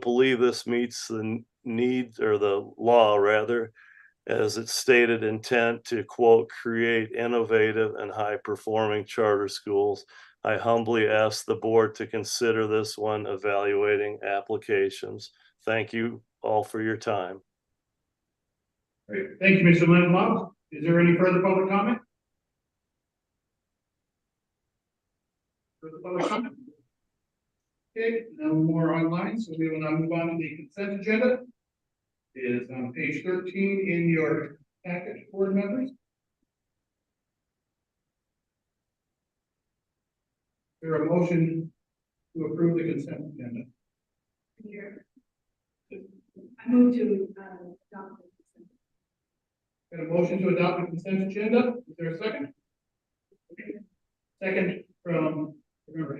believe this meets the need, or the law rather, as its stated intent to quote, create innovative and high-performing charter schools. I humbly ask the board to consider this when evaluating applications. Thank you all for your time. Great. Thank you, Mr. Lindenbaum. Is there any further public comment? Further public comment? Okay, no more online, so we will now move on to the consent agenda. It is on page 13 in your package, board members. Is there a motion to approve the consent agenda? Here. I move to adopt the consent. Got a motion to adopt the consent agenda. Is there a second? Okay. Second from member.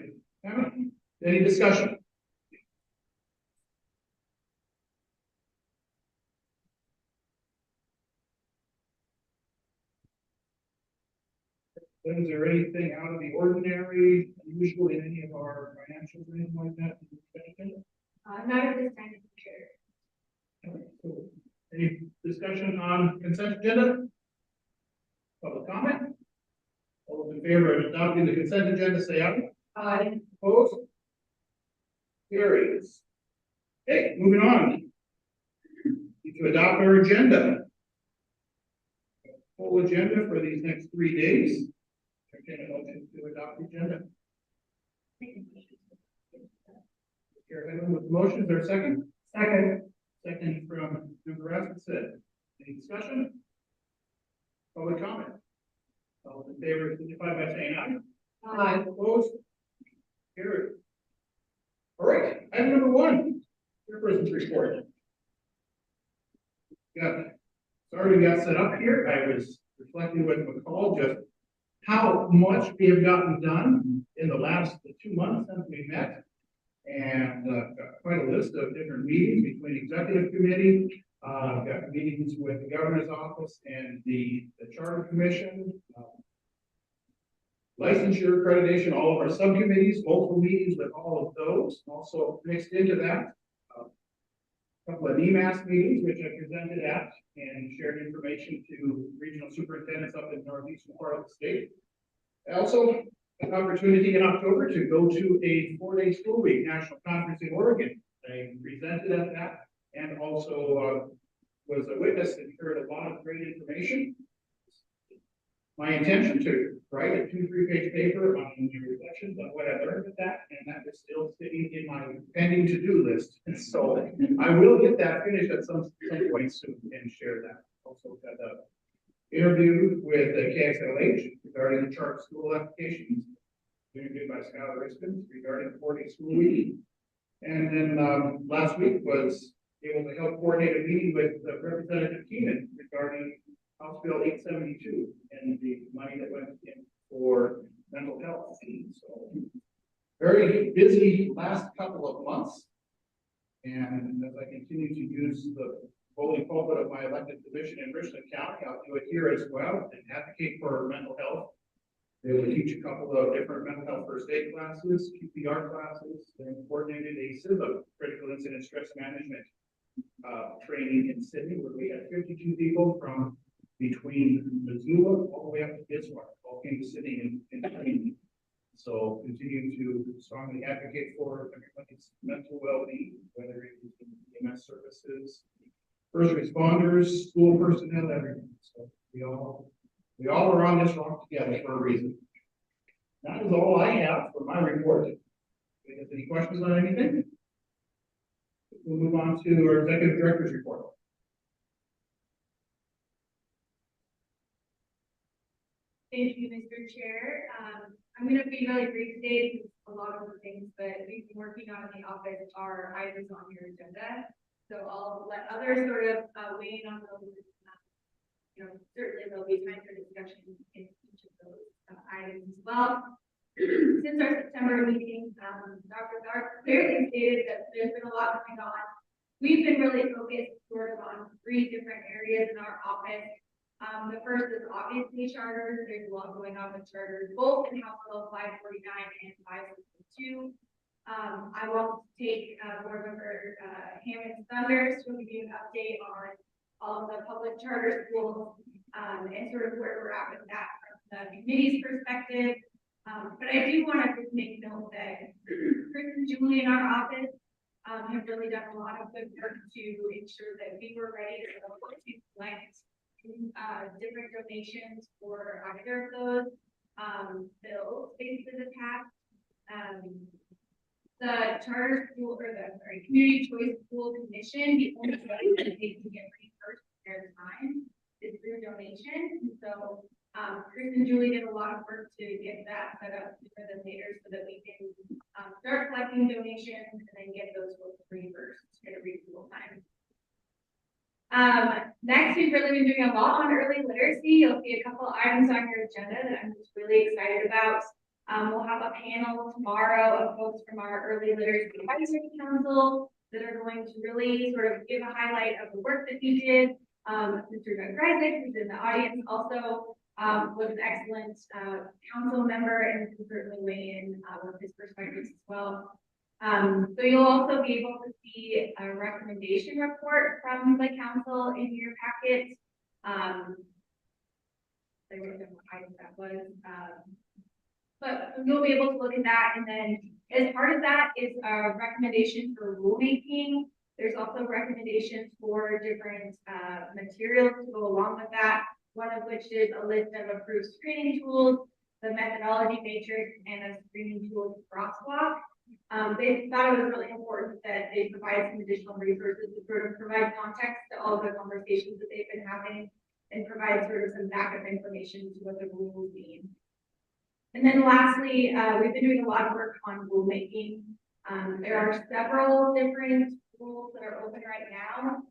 Any discussion? Is there anything out of the ordinary, unusual in any of our financials or anything like that? Not at this time, Mr. Chair. Okay, so any discussion on consent agenda? Public comment? All those in favor of adopting the consent agenda, say aye. Aye. Opposed? Carries. Okay, moving on. To adopt our agenda. Full agenda for these next 3 days. Entertain a motion to adopt the agenda. Chair, with the motion, is there a second? Second. Second from member Rasmussen. Any discussion? Public comment? All those in favor signify by saying aye. Aye. Opposed? Carried. All right, item number 1, chairperson's report. Sorry we got set up here. I was reflecting with McCall just how much we have gotten done in the last 2 months since we met. And got quite a list of different meetings between executive committee, got meetings with the governor's office and the charter commission, licensure accreditation, all of our subcommittees, multiple meetings with all of those. Also mixed into that, a couple of EMAS meetings, which I presented at and shared information to regional superintendents up in the northeastern part of the state. Also, an opportunity in October to go to a 4-day school week national conference in Oregon. I presented at that and also was a witness and heard a lot of great information. My intention to write a 2-3-page paper on the reflections on what I learned with that, and that is still sitting in my pending to-do list. And so I will get that finished at some point soon and share that. Also got an interview with the KXLH regarding the charter school applications, interviewed by Scott Rispin regarding the 4-day school week. And then last week was able to help coordinate a meeting with Representative Keenan regarding House Bill 872 and the money that went in for mental health. So very busy last couple of months. And as I continue to use the holy pulpit of my elected position in Richland County, I'll do it here as well and advocate for mental health. They will teach a couple of different mental health first aid classes, QPR classes, and coordinated a CIVA, critical incident stress management training in Sydney, where we had 52 people from between Missoula all the way up to Bismarck, all came to Sydney and training. So continue to strongly advocate for everybody's mental well-being, whether it is in EMS services, first responders, school personnel, everything. So we all are on this rock together for a reason. That is all I have for my report. Any questions on anything? We'll move on to our executive director's report. Thank you, Mr. Chair. I'm going to be really brief today because a lot of the things that we've been working on in the office are items on your agenda. So I'll let others sort of weigh in on those. Certainly there'll be time for discussion in each of those items as well. Since our September meeting, Dr. Garth clearly stated that there's been a lot going on. We've been really focused sort of on 3 different areas in our office. The first is obviously charters. There's a lot going on with charters, both in House Bill 549 and 562. I won't take board member Hammond's thunder, so we'll give you an update on all of the public charter schools and sort of where we're at with that from the committee's perspective. But I do want to just make note that Chris and Julie in our office have really done a lot of good work to ensure that we were ready to collect different donations for either of those bills basically the tax. The charter school or the community choice school commission, the only way that they can get reimbursed for their time is through donation. And so Chris and Julie did a lot of work to get that set up for the later so that we can start collecting donations and then get those folks reimbursed at a reasonable time. Next, we've really been doing a lot on early literacy. You'll see a couple items on your agenda that I'm just really excited about. We'll have a panel tomorrow of folks from our Early Literacy Advisory Council that are going to really sort of give a highlight of the work that he did. Mr. Doug Greisick, who's in the audience, also was an excellent council member and can certainly weigh in with his perspectives as well. So you'll also be able to see a recommendation report from the council in your packet. I wrote down what item that was. But you'll be able to look at that, and then as part of that is a recommendation for rulemaking. There's also recommendations for different materials to go along with that, one of which is a list of approved screening tools, the methodology matrix, and a screening tools crosswalk. They thought it was really important that they provide some additional resources to sort of provide context to all the conversations that they've been having and provide sort of some backup information to what the rules mean. And then lastly, we've been doing a lot of work on rulemaking. There are several different rules that are open right now.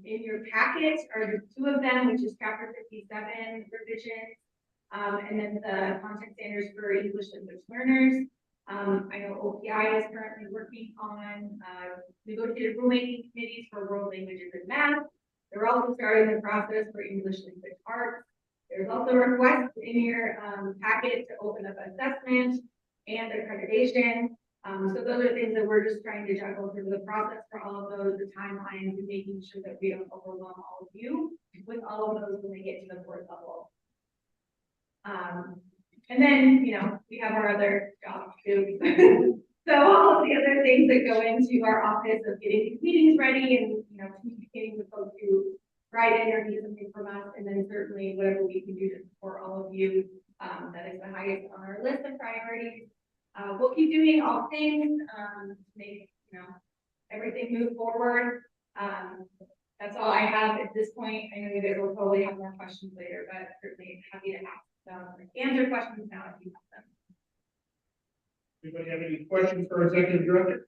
In your packet are two of them, which is chapter 57 revisions, and then the content standards for English language learners. I know OPI is currently working on negotiated rulemaking committees for world languages and math. They're also starting the process for English language arts. There's also a request in your packet to open up assessment and accreditation. So those are things that we're just trying to juggle through the process for all of those, the timelines, and making sure that we don't overwhelm all of you with all of those when they get to the board level. And then, you know, we have our other jobs too. So all of the other things that go into our office of getting these meetings ready and, you know, communicating with folks who write in or need something from us, and then certainly whatever we can do to support all of you. That is the highest on our list of priorities. We'll keep doing all things to make, you know, everything move forward. That's all I have at this point. I know you guys will probably have more questions later, but certainly happy to answer questions now if you have them. Anybody have any questions for our executive director?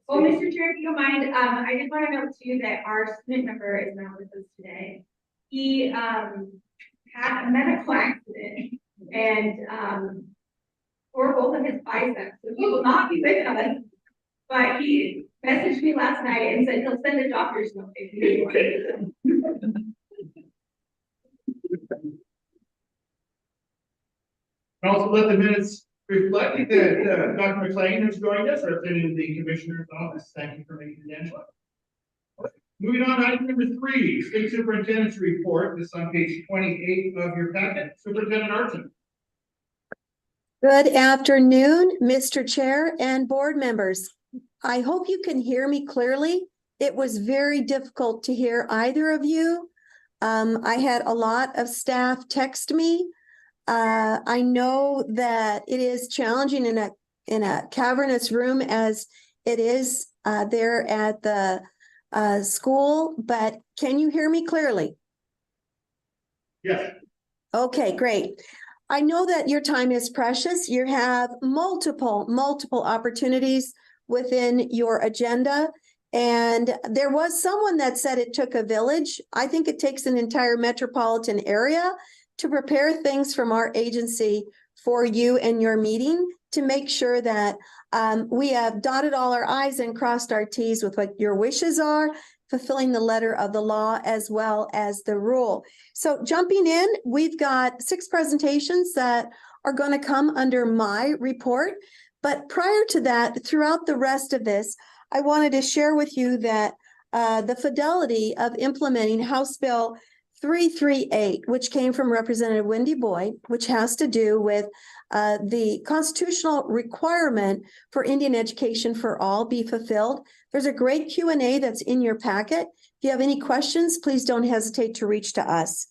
Well, Mr. Chair, if you don't mind, I just want to note too that our student member is not with us today. He had a medical accident and tore both of his biceps, so he will not be with us. But he messaged me last night and said he'll send a doctor's note if you need one. And also let the minutes reflect that Dr. McLean has joined us, representing the commissioner's office. Thank you for making the entry. Moving on, item number 3, State Superintendent's report. This is on page 28 of your packet. Superintendent Arson. Good afternoon, Mr. Chair and board members. I hope you can hear me clearly. It was very difficult to hear either of you. I had a lot of staff text me. I know that it is challenging in a cavernous room as it is there at the school, but can you hear me clearly? Yes. Okay, great. I know that your time is precious. You have multiple opportunities within your agenda. And there was someone that said it took a village. I think it takes an entire metropolitan area to prepare things from our agency for you and your meeting to make sure that we have dotted all our I's and crossed our T's with what your wishes are, fulfilling the letter of the law as well as the rule. So jumping in, we've got 6 presentations that are going to come under my report. But prior to that, throughout the rest of this, I wanted to share with you that the fidelity of implementing House Bill 338, which came from Representative Wendy Boyd, which has to do with the constitutional requirement for Indian education for all be fulfilled. There's a great Q&A that's in your packet. If you have any questions, please don't hesitate to reach to us.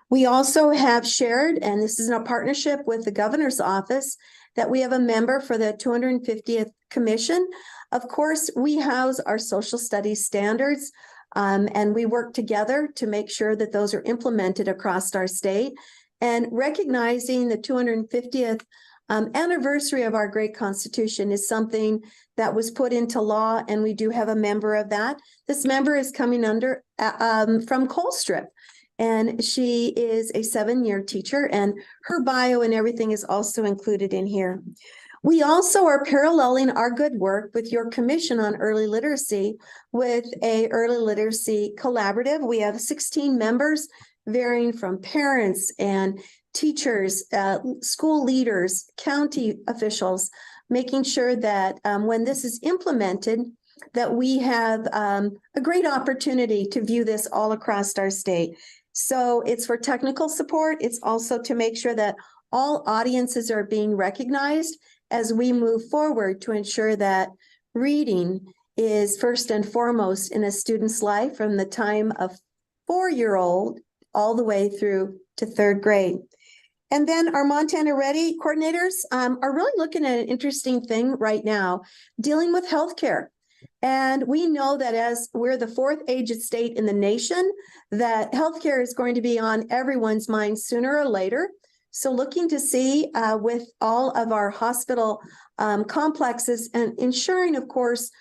We also have shared, and this is in a partnership with the governor's office, that we have a member for the 250th Commission. Of course, we house our social studies standards, and we work together to make sure that those are implemented across our state. And recognizing the 250th anniversary of our great Constitution is something that was put into law, and we do have a member of that. This member is coming under from Colstrip, and she is a 7-year teacher, and her bio and everything is also included in here. We also are paralleling our good work with your Commission on Early Literacy with a early literacy collaborative. We have 16 members varying from parents and teachers, school leaders, county officials, making sure that when this is implemented, that we have a great opportunity to view this all across our state. So it's for technical support. It's also to make sure that all audiences are being recognized as we move forward to ensure that reading is first and foremost in a student's life from the time of 4-year-old all the way through to 3rd grade. And then our Montana Ready coordinators are really looking at an interesting thing right now, dealing with healthcare. And we know that as we're the 4th aged state in the nation, that healthcare is going to be on everyone's mind sooner or later. So looking to see with all of our hospital complexes and ensuring, of course,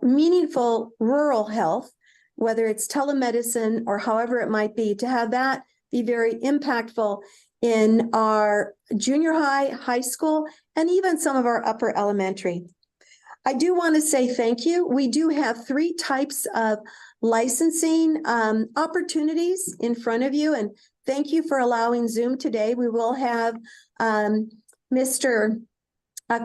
meaningful rural health, whether it's telemedicine or however it might be, to have that be very impactful in our junior high, high school, and even some of our upper elementary. I do want to say thank you. We do have 3 types of licensing opportunities in front of you, and thank you for allowing Zoom today. We will have Mr.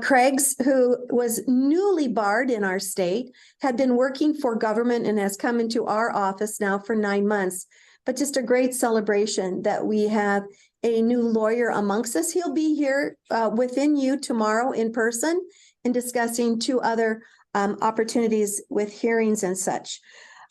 Craigs, who was newly barred in our state, had been working for government and has come into our office now for 9 months. But just a great celebration that we have a new lawyer amongst us. He'll be here within you tomorrow in person and discussing 2 other opportunities with hearings and such.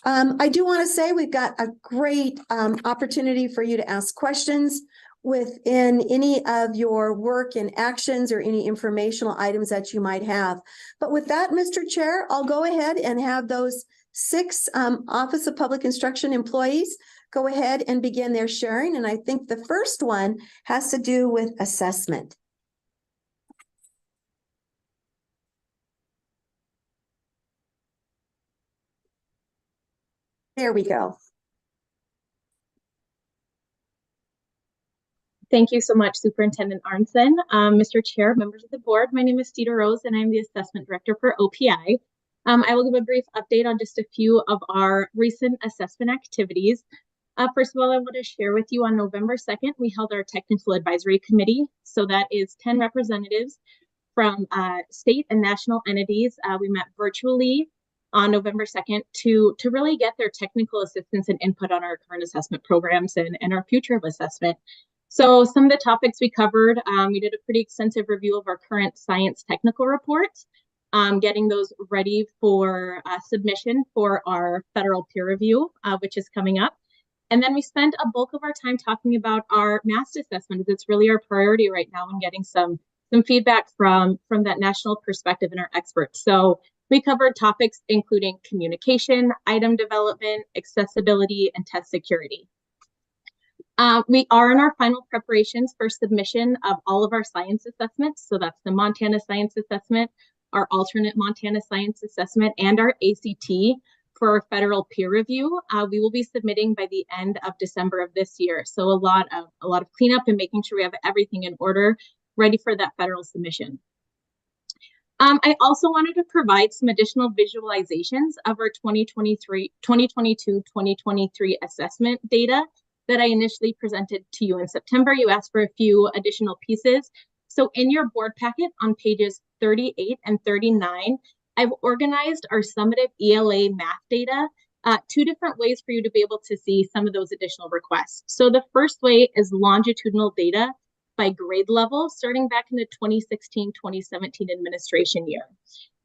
I do want to say we've got a great opportunity for you to ask questions within any of your work and actions or any informational items that you might have. But with that, Mr. Chair, I'll go ahead and have those 6 Office of Public Instruction employees go ahead and begin their sharing. And I think the first one has to do with assessment. There we go. Thank you so much, Superintendent Arnson. Mr. Chair, members of the board, my name is Cedar Rose and I'm the Assessment Director for OPI. I will give a brief update on just a few of our recent assessment activities. First of all, I want to share with you on November 2nd, we held our Technical Advisory Committee. So that is 10 representatives from state and national entities. We met virtually on November 2nd to really get their technical assistance and input on our current assessment programs and our future of assessment. So some of the topics we covered, we did a pretty extensive review of our current science technical reports, getting those ready for submission for our federal peer review, which is coming up. And then we spent a bulk of our time talking about our math assessment. It's really our priority right now in getting some feedback from that national perspective and our experts. So we covered topics including communication, item development, accessibility, and test security. We are in our final preparations for submission of all of our science assessments. So that's the Montana Science Assessment, our alternate Montana Science Assessment, and our ACT for our federal peer review. We will be submitting by the end of December of this year. So a lot of cleanup and making sure we have everything in order, ready for that federal submission. I also wanted to provide some additional visualizations of our 2022-2023 assessment data that I initially presented to you in September. You asked for a few additional pieces. So in your board packet on pages 38 and 39, I've organized our summative ELA math data, two different ways for you to be able to see some of those additional requests. So the first way is longitudinal data by grade level, starting back in the 2016-2017 administration year.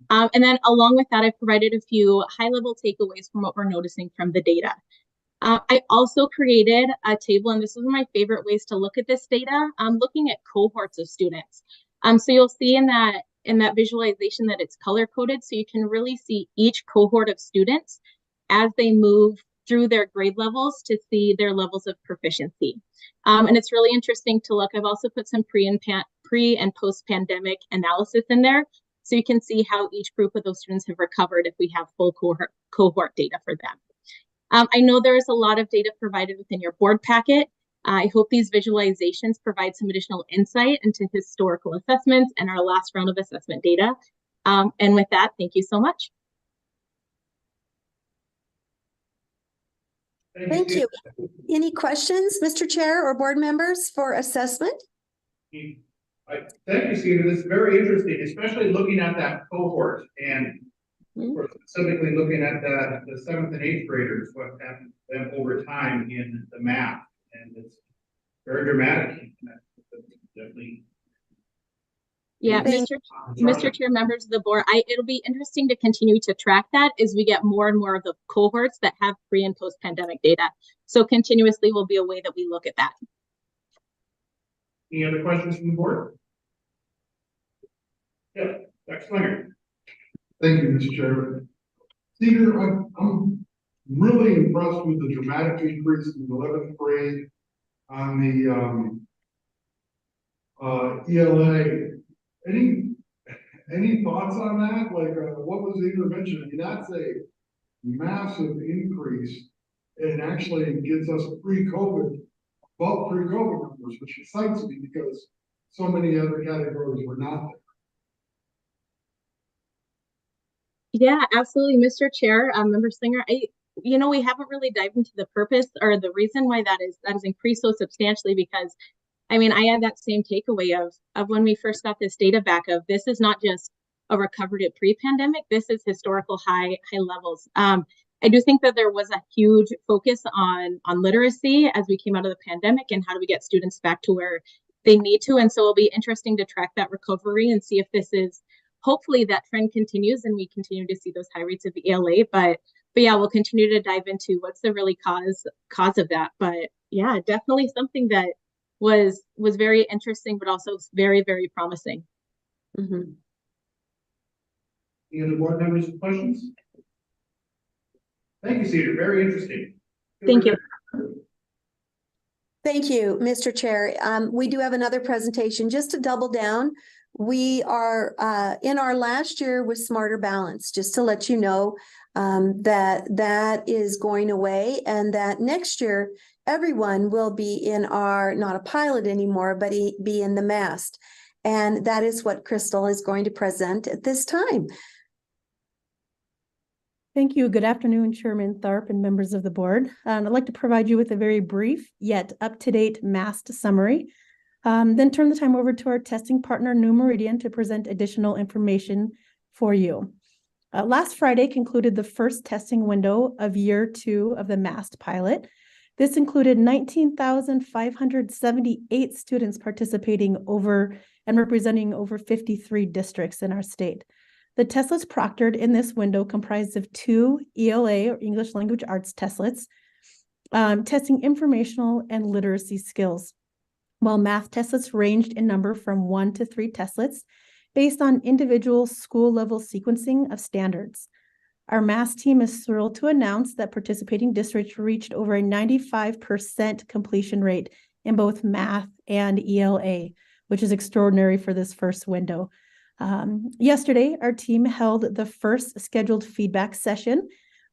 And then along with that, I've provided a few high-level takeaways from what we're noticing from the data. I also created a table, and this is one of my favorite ways to look at this data, looking at cohorts of students. So you'll see in that visualization that it's color-coded, so you can really see each cohort of students as they move through their grade levels to see their levels of proficiency. And it's really interesting to look. I've also put some pre and post-pandemic analysis in there, so you can see how each group of those students have recovered if we have full cohort data for them. I know there is a lot of data provided within your board packet. I hope these visualizations provide some additional insight into historical assessments and our last round of assessment data. And with that, thank you so much. Thank you. Any questions, Mr. Chair or board members, for assessment? Thank you, Stephen. This is very interesting, especially looking at that cohort and specifically looking at the 7th and 8th graders, what happened to them over time in the math. And it's very dramatic. Definitely. Yeah, Mr. Chair, members of the board, it'll be interesting to continue to track that as we get more and more of the cohorts that have pre and post pandemic data. So continuously will be a way that we look at that. Any other questions from the board? Yeah, Dr. Slinger. Thank you, Mr. Chairman. Peter, I'm really impressed with the dramatic increase in the 11th grade on the ELA. Any thoughts on that? Like, what was the intervention? I mean, that's a massive increase, and actually gets us pre-COVID, above pre-COVID numbers, which excites me because so many other categories were not there. Yeah, absolutely, Mr. Chair, Member Slinger. We haven't really dived into the purpose or the reason why that has increased so substantially, because I mean, I had that same takeaway of when we first got this data back of this is not just a recovery to pre-pandemic, this is historical high levels. I do think that there was a huge focus on literacy as we came out of the pandemic and how do we get students back to where they need to. And so it'll be interesting to track that recovery and see if this is, hopefully that trend continues and we continue to see those high rates of ELA. But yeah, we'll continue to dive into what's the really cause of that. But yeah, definitely something that was very interesting, but also very, very promising. Any other board members with questions? Thank you, Cedar. Very interesting. Thank you. Thank you, Mr. Chair. We do have another presentation. Just to double down, we are in our last year with Smarter Balance, just to let you know that is going away, and that next year everyone will be in our, not a pilot anymore, but be in the MAST. And that is what Crystal is going to present at this time. Thank you. Good afternoon, Chairman Tharp and members of the board. I'd like to provide you with a very brief yet up-to-date MAST summary. Then turn the time over to our testing partner, New Meridian, to present additional information for you. Last Friday concluded the first testing window of year 2 of the MAST pilot. This included 19,578 students participating over and representing over 53 districts in our state. The testlets proctored in this window comprised of 2 ELA, or English Language Arts testlets, testing informational and literacy skills, while math testlets ranged in number from 1 to 3 testlets based on individual school-level sequencing of standards. Our MAST team is thrilled to announce that participating districts reached over a 95% completion rate in both math and ELA, which is extraordinary for this first window. Yesterday, our team held the first scheduled feedback session,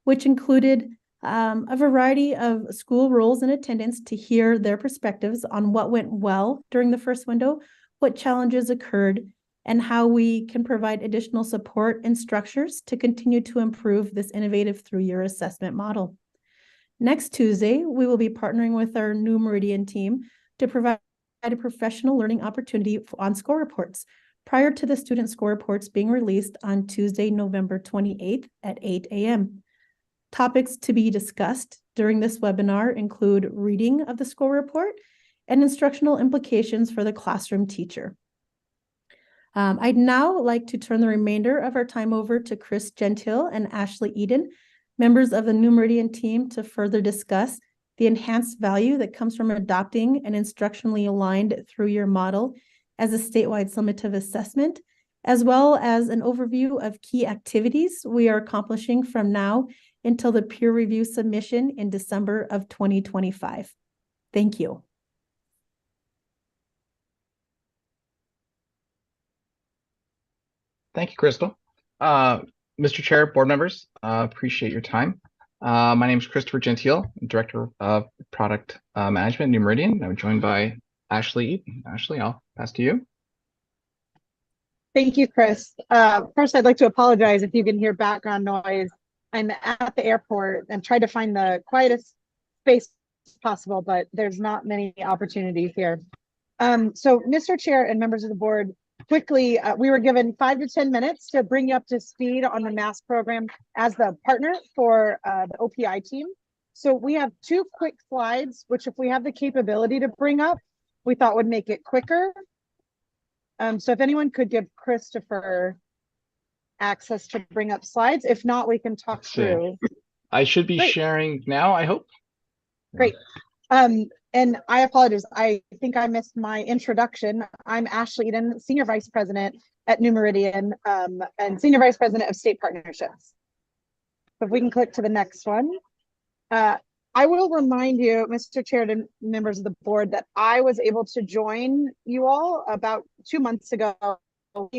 which included a variety of school roles and attendance to hear their perspectives on what went well during the first window, what challenges occurred, and how we can provide additional support and structures to continue to improve this innovative through-year assessment model. Next Tuesday, we will be partnering with our New Meridian team to provide a professional learning opportunity on score reports prior to the student score reports being released on Tuesday, November 28th at 8 a.m. Topics to be discussed during this webinar include reading of the score report and instructional implications for the classroom teacher. I'd now like to turn the remainder of our time over to Chris Gentile and Ashley Eden, members of the New Meridian team, to further discuss the enhanced value that comes from adopting an instructionally aligned through-year model as a statewide summative assessment, as well as an overview of key activities we are accomplishing from now until the peer review submission in December of 2025. Thank you. Thank you, Crystal. Mr. Chair, board members, appreciate your time. My name is Christopher Gentile, Director of Product Management at New Meridian. I'm joined by Ashley Eden. Ashley, I'll pass to you. Thank you, Chris. First, I'd like to apologize if you can hear background noise. I'm at the airport and tried to find the quietest space possible, but there's not many opportunities here. So, Mr. Chair and members of the board, quickly, we were given 5 to 10 minutes to bring you up to speed on the MASS program as the partner for the OPI team. So we have 2 quick slides, which if we have the capability to bring up, we thought would make it quicker. So if anyone could give Christopher access to bring up slides. If not, we can talk through. I should be sharing now, I hope. Great. And I apologize. I think I missed my introduction. I'm Ashley Eden, Senior Vice President at New Meridian and Senior Vice President of State Partnerships. So if we can click to the next one. I will remind you, Mr. Chair and members of the board, that I was able to join you all about 2 months ago.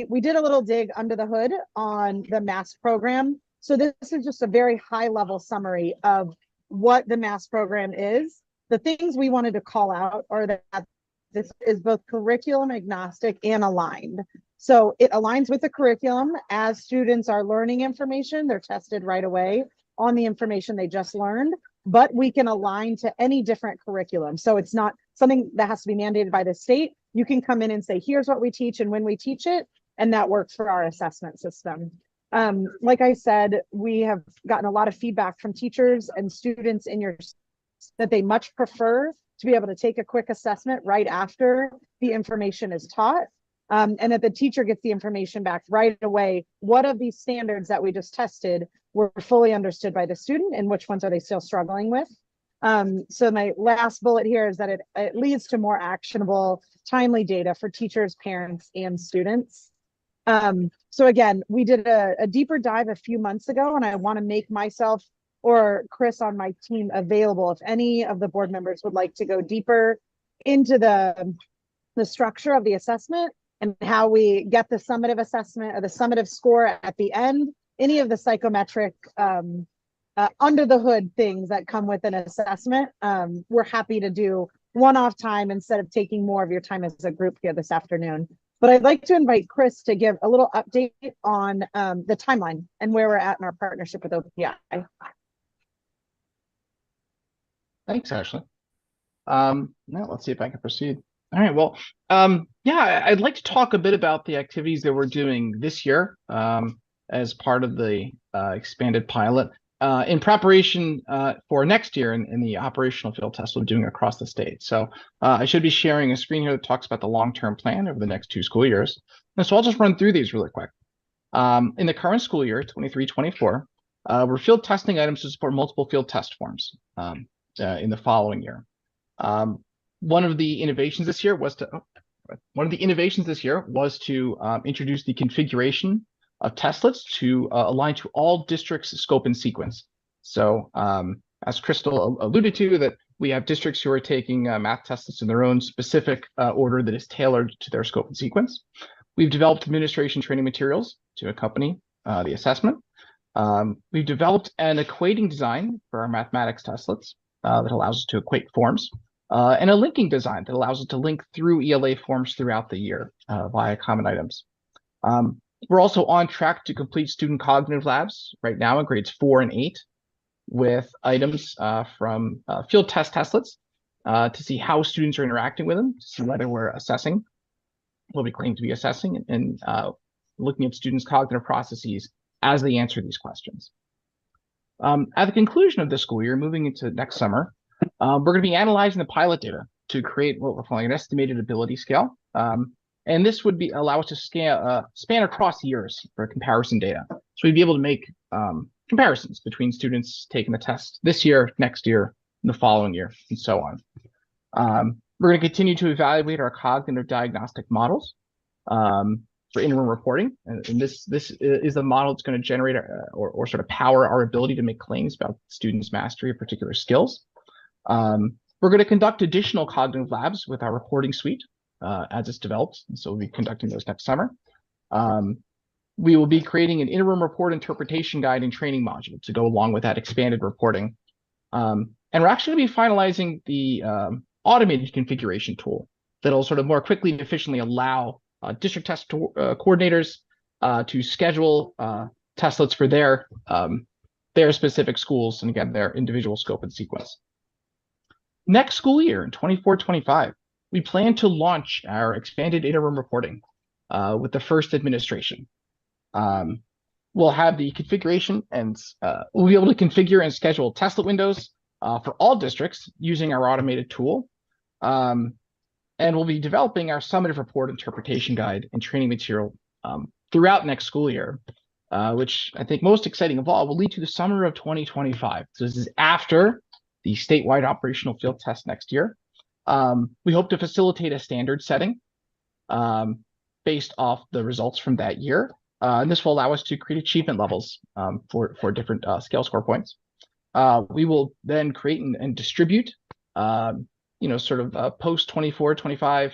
We did a little dig under the hood on the MASS program. So this is just a very high level summary of what the MASS program is. The things we wanted to call out are that this is both curriculum agnostic and aligned. So it aligns with the curriculum. As students are learning information, they're tested right away on the information they just learned, but we can align to any different curriculum. So it's not something that has to be mandated by the state. You can come in and say, here's what we teach and when we teach it, and that works for our assessment system. Like I said, we have gotten a lot of feedback from teachers and students in your that they much prefer to be able to take a quick assessment right after the information is taught, and that the teacher gets the information back right away. What of these standards that we just tested were fully understood by the student and which ones are they still struggling with? So my last bullet here is that it leads to more actionable, timely data for teachers, parents, and students. So again, we did a deeper dive a few months ago, and I want to make myself or Chris on my team available if any of the board members would like to go deeper into the structure of the assessment and how we get the summative assessment or the summative score at the end, any of the psychometric under the hood things that come with an assessment. We're happy to do one-off time instead of taking more of your time as a group here this afternoon. But I'd like to invite Chris to give a little update on the timeline and where we're at in our partnership with OPI. Thanks, Ashley. Now let's see if I can proceed. All right, well, yeah, I'd like to talk a bit about the activities that we're doing this year as part of the expanded pilot in preparation for next year in the operational field test we're doing across the state. So I should be sharing a screen here that talks about the long-term plan over the next 2 school years. And so I'll just run through these really quick. In the current school year, 23-24, we're field testing items to support multiple field test forms in the following year. One of the innovations this year was to introduce the configuration of testlets to align to all districts' scope and sequence. So as Crystal alluded to, that we have districts who are taking math testlets in their own specific order that is tailored to their scope and sequence. We've developed administration training materials to accompany the assessment. We've developed an equating design for our mathematics testlets that allows us to equate forms, and a linking design that allows us to link through ELA forms throughout the year via common items. We're also on track to complete student cognitive labs right now in grades 4 and 8 with items from field testlets to see how students are interacting with them, to see whether we're assessing what we claim to be assessing, and looking at students' cognitive processes as they answer these questions. At the conclusion of this school year, moving into next summer, we're going to be analyzing the pilot data to create what we're calling an estimated ability scale. And this would allow us to span across years for comparison data. So we'd be able to make comparisons between students taking the test this year, next year, and the following year, and so on. We're going to continue to evaluate our cognitive diagnostic models for interim reporting. And this is the model that's going to generate or sort of power our ability to make claims about students' mastery of particular skills. We're going to conduct additional cognitive labs with our reporting suite as it's developed. And so we'll be conducting those next summer. We will be creating an interim report interpretation guide and training module to go along with that expanded reporting. And we're actually going to be finalizing the automated configuration tool that'll sort of more quickly and efficiently allow district test coordinators to schedule testlets for their specific schools, and again, their individual scope and sequence. Next school year in 24-25, we plan to launch our expanded interim reporting with the first administration. We'll have the configuration and we'll be able to configure and schedule testlet windows for all districts using our automated tool. And we'll be developing our summative report interpretation guide and training material throughout next school year, which I think most exciting of all will lead to the summer of 2025. So this is after the statewide operational field test next year. We hope to facilitate a standard setting based off the results from that year. And this will allow us to create achievement levels for different scale score points. We will then create and distribute sort of post 24-25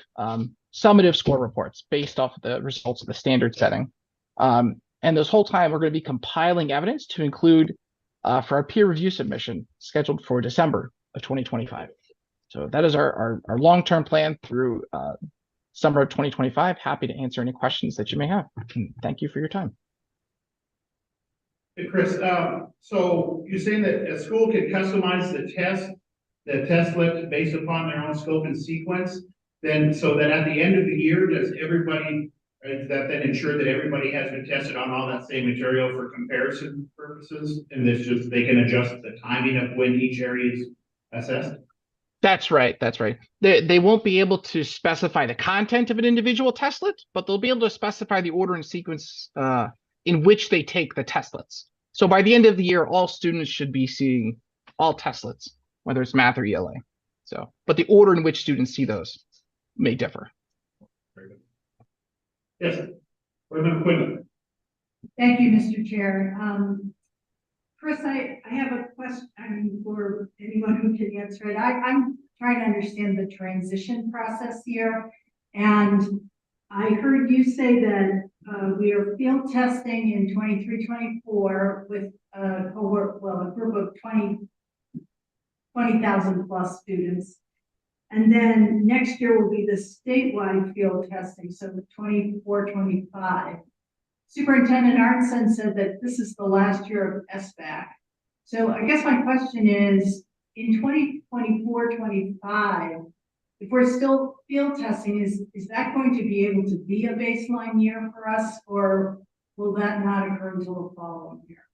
summative score reports based off of the results of the standard setting. And this whole time, we're going to be compiling evidence to include for our peer review submission scheduled for December of 2025. So that is our long-term plan through summer of 2025. Happy to answer any questions that you may have. And thank you for your time. Hey, Chris, so you're saying that a school can customize the testlet based upon their own scope and sequence, then so that at the end of the year, does that then ensure that everybody has been tested on all that same material for comparison purposes? And this just, they can adjust the timing of when each area is assessed? That's right. That's right. They won't be able to specify the content of an individual testlet, but they'll be able to specify the order and sequence in which they take the testlets. So by the end of the year, all students should be seeing all testlets, whether it's math or ELA. So, but the order in which students see those may differ. Very good. Yes, Reverend Quinlan. Thank you, Mr. Chair. Chris, I have a question for anyone who can answer it. I'm trying to understand the transition process here. And I heard you say that we are field testing in 23-24 with a cohort, well, a group of 20,000 plus students. And then next year will be the statewide field testing, so the 24-25. Superintendent Arnson said that this is the last year of SBAC. So I guess my question is, in 2024-25, if we're still field testing, is that going to be able to be a baseline year for us, or will that not occur until the following year?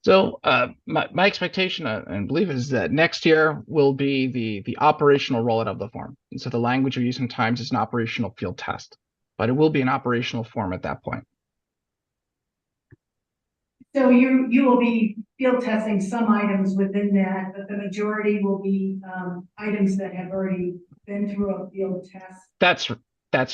So my expectation and belief is that next year will be the operational rollout of the form. And so the language we use sometimes is an operational field test, but it will be an operational form at that point. So you will be field testing some items within that, but the majority will be items that have already been through a field test. That's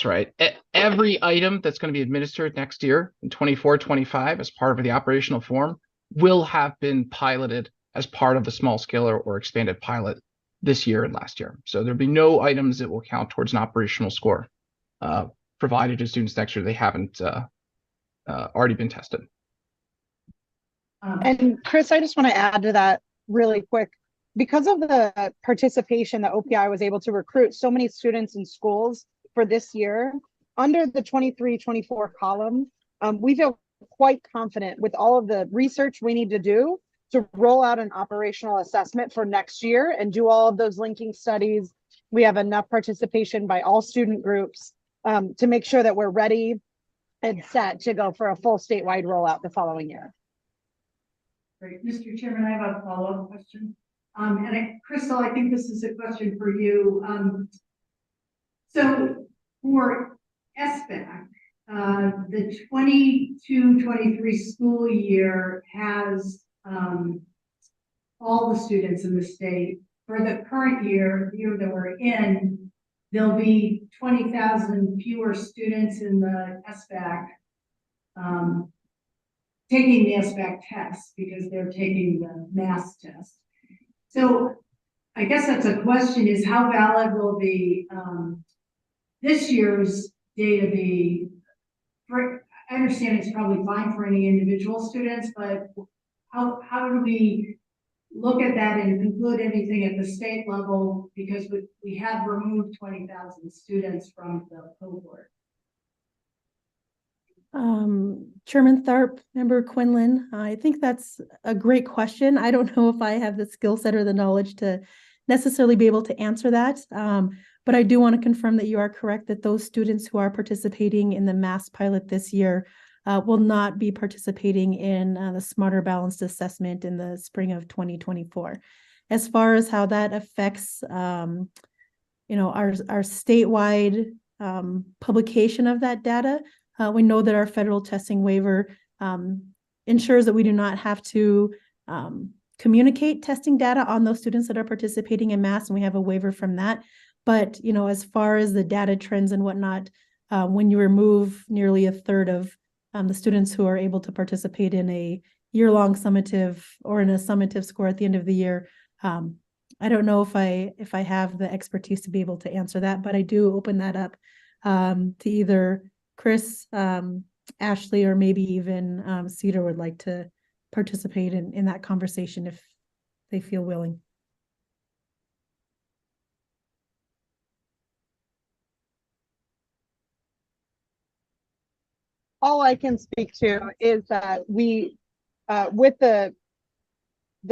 right. Every item that's going to be administered next year in 24-25 as part of the operational form will have been piloted as part of the small scale or expanded pilot this year and last year. So there'll be no items that will count towards an operational score provided to students next year they haven't already been tested. And Chris, I just want to add to that really quick. Because of the participation that OPI was able to recruit so many students in schools for this year, under the 23-24 column, we feel quite confident with all of the research we need to do to roll out an operational assessment for next year and do all of those linking studies. We have enough participation by all student groups to make sure that we're ready and set to go for a full statewide rollout the following year. Great. Mr. Chairman, I have a follow-up question. Crystal, I think this is a question for you. So for SBAC, the 22-23 school year has all the students in the state. For the current year, the year that we're in, there'll be 20,000 fewer students in the SBAC taking the SBAC test because they're taking the mass test. So I guess that's a question, is how valid will the this year's data be? I understand it's probably fine for any individual students, but how do we look at that and conclude anything at the state level, because we have removed 20,000 students from the cohort? Chairman Tharp, Member Quinlan, I think that's a great question. I don't know if I have the skill set or the knowledge to necessarily be able to answer that. But I do want to confirm that you are correct that those students who are participating in the mass pilot this year will not be participating in the Smarter Balanced Assessment in the spring of 2024. As far as how that affects, our statewide publication of that data, we know that our federal testing waiver ensures that we do not have to communicate testing data on those students that are participating in mass, and we have a waiver from that. But, as far as the data trends and whatnot, when you remove nearly a third of the students who are able to participate in a year-long summative or in a summative score at the end of the year, I don't know if I have the expertise to be able to answer that, but I do open that up to either Chris, Ashley, or maybe even Cedar would like to participate in that conversation if they feel willing. All I can speak to is that we, with the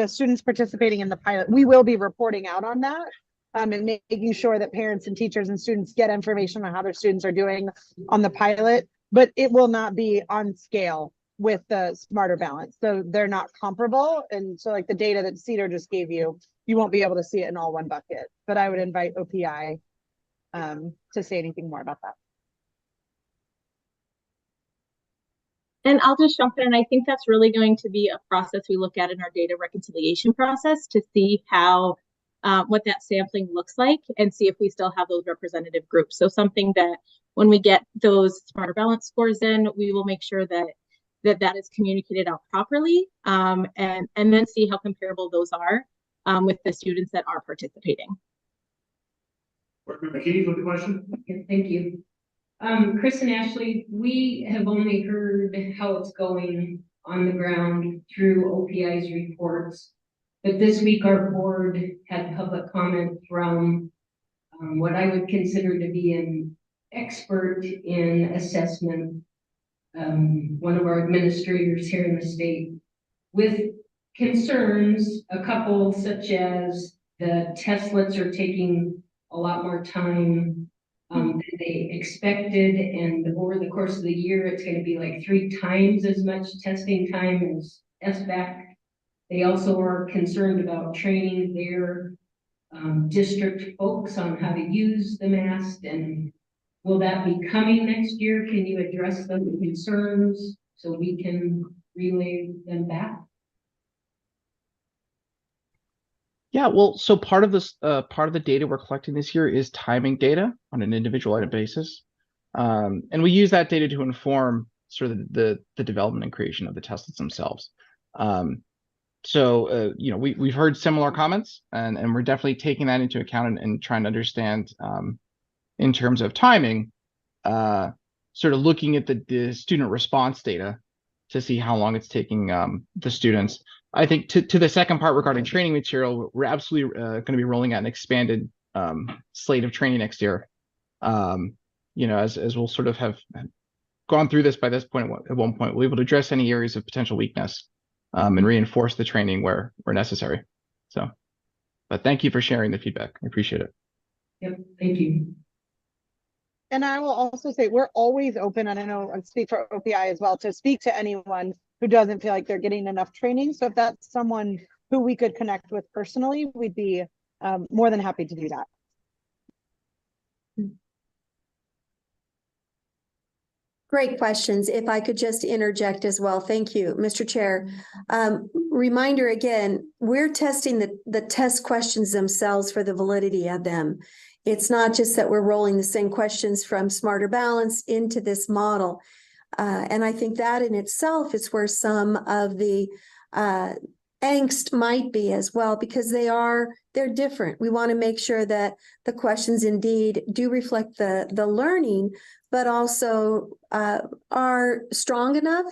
students participating in the pilot, we will be reporting out on that and making sure that parents and teachers and students get information on how their students are doing on the pilot, but it will not be on scale with the Smarter Balance. So they're not comparable. And so like the data that Cedar just gave you, you won't be able to see it in all one bucket, but I would invite OPI to say anything more about that. And I'll just jump in. I think that's really going to be a process we look at in our data reconciliation process to see how what that sampling looks like and see if we still have those representative groups. So something that when we get those Smarter Balance scores in, we will make sure that that is communicated out properly and then see how comparable those are with the students that are participating. Workman McKee with the question. Okay, thank you. Chris and Ashley, we have only heard how it's going on the ground through OPI's reports, but this week our board had public comment from what I would consider to be an expert in assessment, one of our administrators here in the state, with concerns, a couple such as the testlets are taking a lot more time than they expected, and over the course of the year, it's going to be like 3 times as much testing time as SBAC. They also are concerned about training their district folks on how to use the mask, and will that be coming next year? Can you address those concerns so we can relay them back? Yeah, well, so part of this, part of the data we're collecting this year is timing data on an individual basis. And we use that data to inform sort of the development and creation of the testlets themselves. We've heard similar comments and we're definitely taking that into account and trying to understand in terms of timing, sort of looking at the student response data to see how long it's taking the students. I think to the second part regarding training material, we're absolutely going to be rolling out an expanded slate of training next year. As we'll sort of have gone through this by this point, at one point, we'll be able to address any areas of potential weakness and reinforce the training where necessary. So, but thank you for sharing the feedback. I appreciate it. Yep, thank you. And I will also say, we're always open, and I know I speak for OPI as well, to speak to anyone who doesn't feel like they're getting enough training. So if that's someone who we could connect with personally, we'd be more than happy to do that. Great questions. If I could just interject as well. Thank you, Mr. Chair. Reminder again, we're testing the test questions themselves for the validity of them. It's not just that we're rolling the same questions from Smarter Balance into this model. And I think that in itself is where some of the angst might be as well, because they're different. We want to make sure that the questions indeed do reflect the learning, but also are strong enough,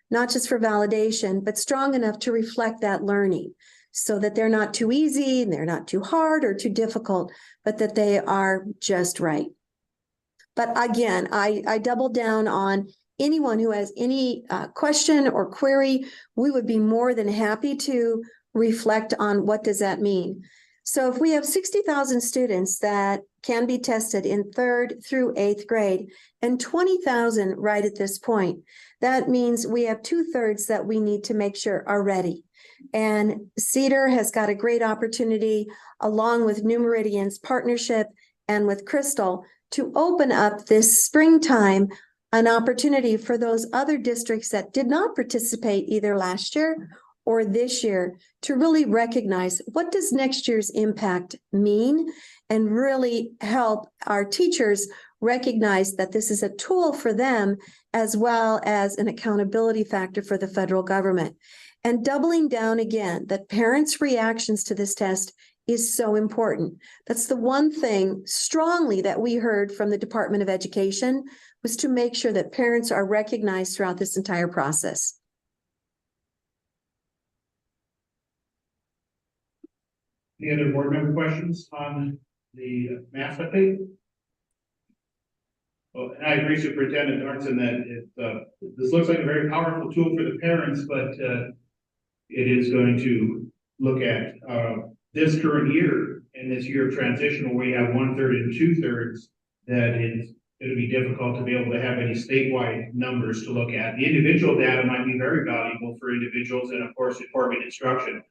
not just for validation, but strong enough to reflect that learning, so that they're not too easy and they're not too hard or too difficult, but that they are just right. But again, I double down on anyone who has any question or query. We would be more than happy to reflect on what does that mean. So if we have 60,000 students that can be tested in 3rd through 8th grade and 20,000 right at this point, that means we have 2/3 that we need to make sure are ready. And Cedar has got a great opportunity, along with New Meridian's partnership and with Crystal, to open up this springtime an opportunity for those other districts that did not participate either last year or this year to really recognize what does next year's impact mean, and really help our teachers recognize that this is a tool for them as well as an accountability factor for the federal government. And doubling down again that parents' reactions to this test is so important. That's the one thing strongly that we heard from the Department of Education, was to make sure that parents are recognized throughout this entire process. Any other board member questions on the math update? Well, and I agree, Superintendent Arnson, that this looks like a very powerful tool for the parents, but it is going to look at this current year and this year of transition, where we have 1/3 and 2/3, that is going to be difficult to be able to have any statewide numbers to look at. The individual data might be very valuable for individuals and, of course, informing instruction,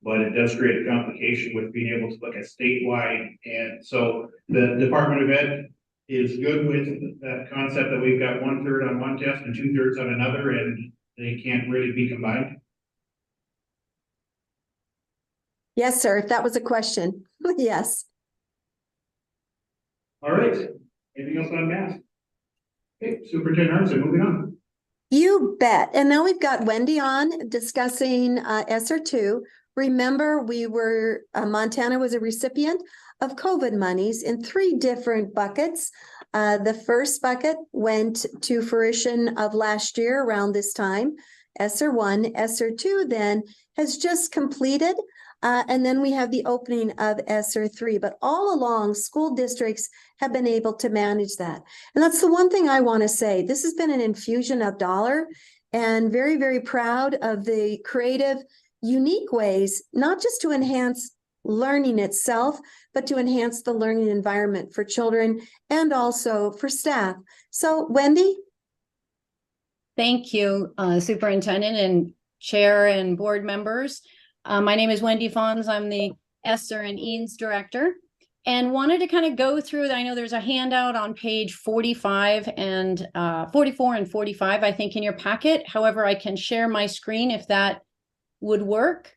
but it does create a complication with being able to look at statewide. And so the Department of Ed is good with that concept that we've got 1/3 on one test and 2/3 on another, and they can't really be combined. Yes, sir. If that was a question, yes. All right. Anything else on math? Okay, Superintendent Arnson, moving on. You bet. And now we've got Wendy on discussing ESSER 2. Remember, Montana was a recipient of COVID monies in 3 different buckets. The first bucket went to fruition of last year around this time. ESSER 1, ESSER 2 then has just completed. And then we have the opening of ESSER 3, but all along school districts have been able to manage that. And that's the one thing I want to say. This has been an infusion of dollar, and very, very proud of the creative, unique ways, not just to enhance learning itself, but to enhance the learning environment for children and also for staff. So Wendy? Thank you, Superintendent and Chair and board members. My name is Wendy Fons. I'm the ESSER and EANS Director, and wanted to kind of go through, I know there's a handout on page 45 and 44 and 45, I think, in your packet. However, I can share my screen if that would work.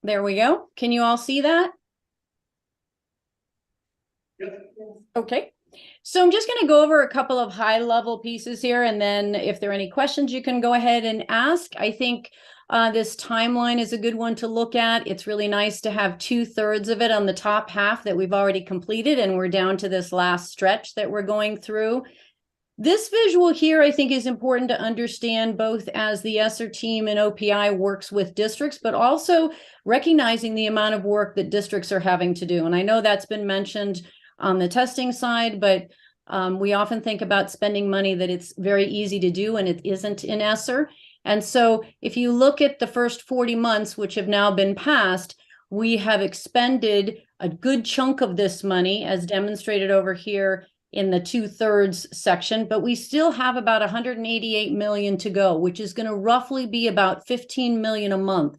There we go. Can you all see that? Yep. Okay. So I'm just going to go over a couple of high level pieces here, and then if there are any questions, you can go ahead and ask. I think this timeline is a good one to look at. It's really nice to have 2/3 of it on the top half that we've already completed, and we're down to this last stretch that we're going through. This visual here, I think, is important to understand, both as the ESSER team and OPI works with districts, but also recognizing the amount of work that districts are having to do. And I know that's been mentioned on the testing side, but We often think about spending money that it's very easy to do, and it isn't in ESSER. And so if you look at the first 40 months, which have now been passed, we have expended a good chunk of this money, as demonstrated over here in the 2/3 section, but we still have about 188 million to go, which is going to roughly be about 15 million a month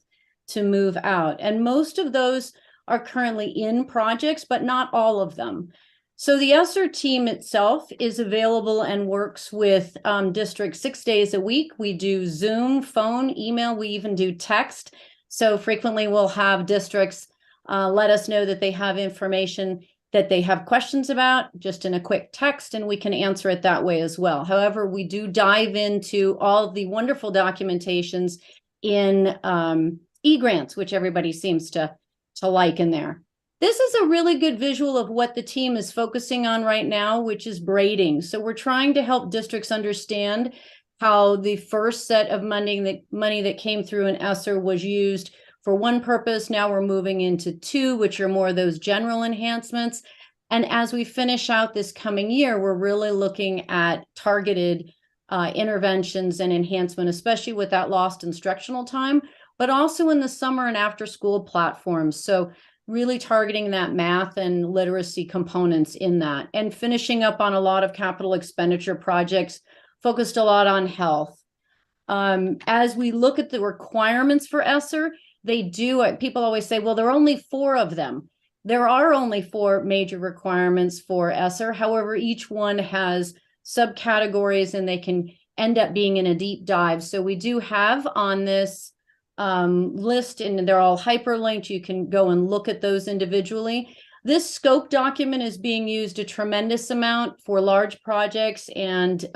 to move out. And most of those are currently in projects, but not all of them. So the ESSER team itself is available and works with districts 6 days a week. We do Zoom, phone, email, we even do text. So frequently we'll have districts let us know that they have information that they have questions about just in a quick text, and we can answer it that way as well. However, we do dive into all of the wonderful documentations in e-grants, which everybody seems to like in there. This is a really good visual of what the team is focusing on right now, which is braiding. So we're trying to help districts understand how the first set of money that came through in ESSER was used for one purpose. Now we're moving into two, which are more of those general enhancements. And as we finish out this coming year, we're really looking at targeted interventions and enhancement, especially with that lost instructional time, but also in the summer and after school platforms. So really targeting that math and literacy components in that, and finishing up on a lot of capital expenditure projects focused a lot on health. As we look at the requirements for ESSER, people always say, well, there are only 4 of them. There are only 4 major requirements for ESSER. However, each one has subcategories and they can end up being in a deep dive. So we do have on this list, and they're all hyperlinked. You can go and look at those individually. This scope document is being used a tremendous amount for large projects and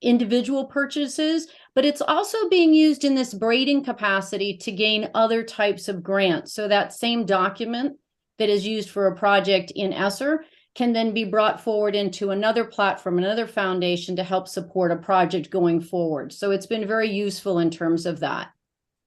individual purchases, but it's also being used in this braiding capacity to gain other types of grants. So that same document that is used for a project in ESSER can then be brought forward into another platform, another foundation to help support a project going forward. So it's been very useful in terms of that.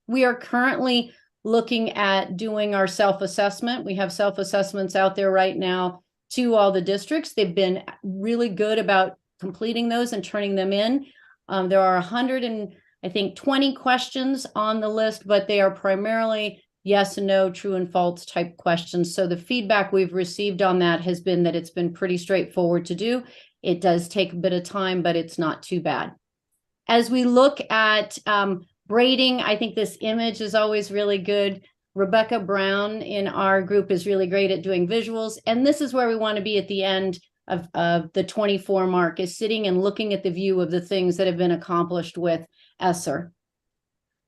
We are currently looking at doing our self-assessment. We have self-assessments out there right now to all the districts. They've been really good about completing those and turning them in. There are 120 questions on the list, but they are primarily yes and no, true and false type questions. So the feedback we've received on that has been that it's been pretty straightforward to do. It does take a bit of time, but it's not too bad. As we look at braiding, I think this image is always really good. Rebecca Brown in our group is really great at doing visuals. And this is where we want to be at the end of the 24 mark, is sitting and looking at the view of the things that have been accomplished with ESSER.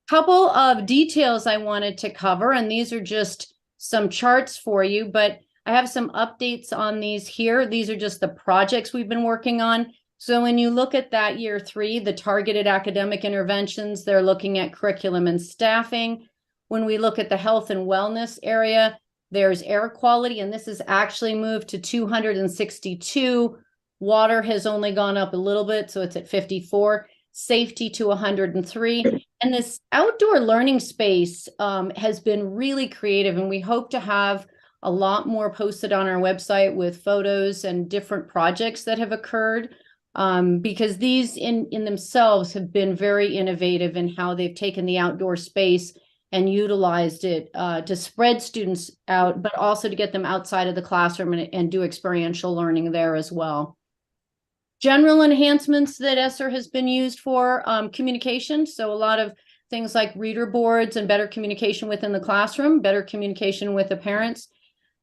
Couple of details I wanted to cover, and these are just some charts for you, but I have some updates on these here. These are just the projects we've been working on. So when you look at that year 3, the targeted academic interventions, they're looking at curriculum and staffing. When we look at the health and wellness area, there's air quality, and this has actually moved to 262. Water has only gone up a little bit, so it's at 54. Safety to 103. And this outdoor learning space has been really creative, and we hope to have a lot more posted on our website with photos and different projects that have occurred, because these in themselves have been very innovative in how they've taken the outdoor space and utilized it to spread students out, but also to get them outside of the classroom and do experiential learning there as well. General enhancements that ESSER has been used for communication. So a lot of things like reader boards and better communication within the classroom, better communication with the parents.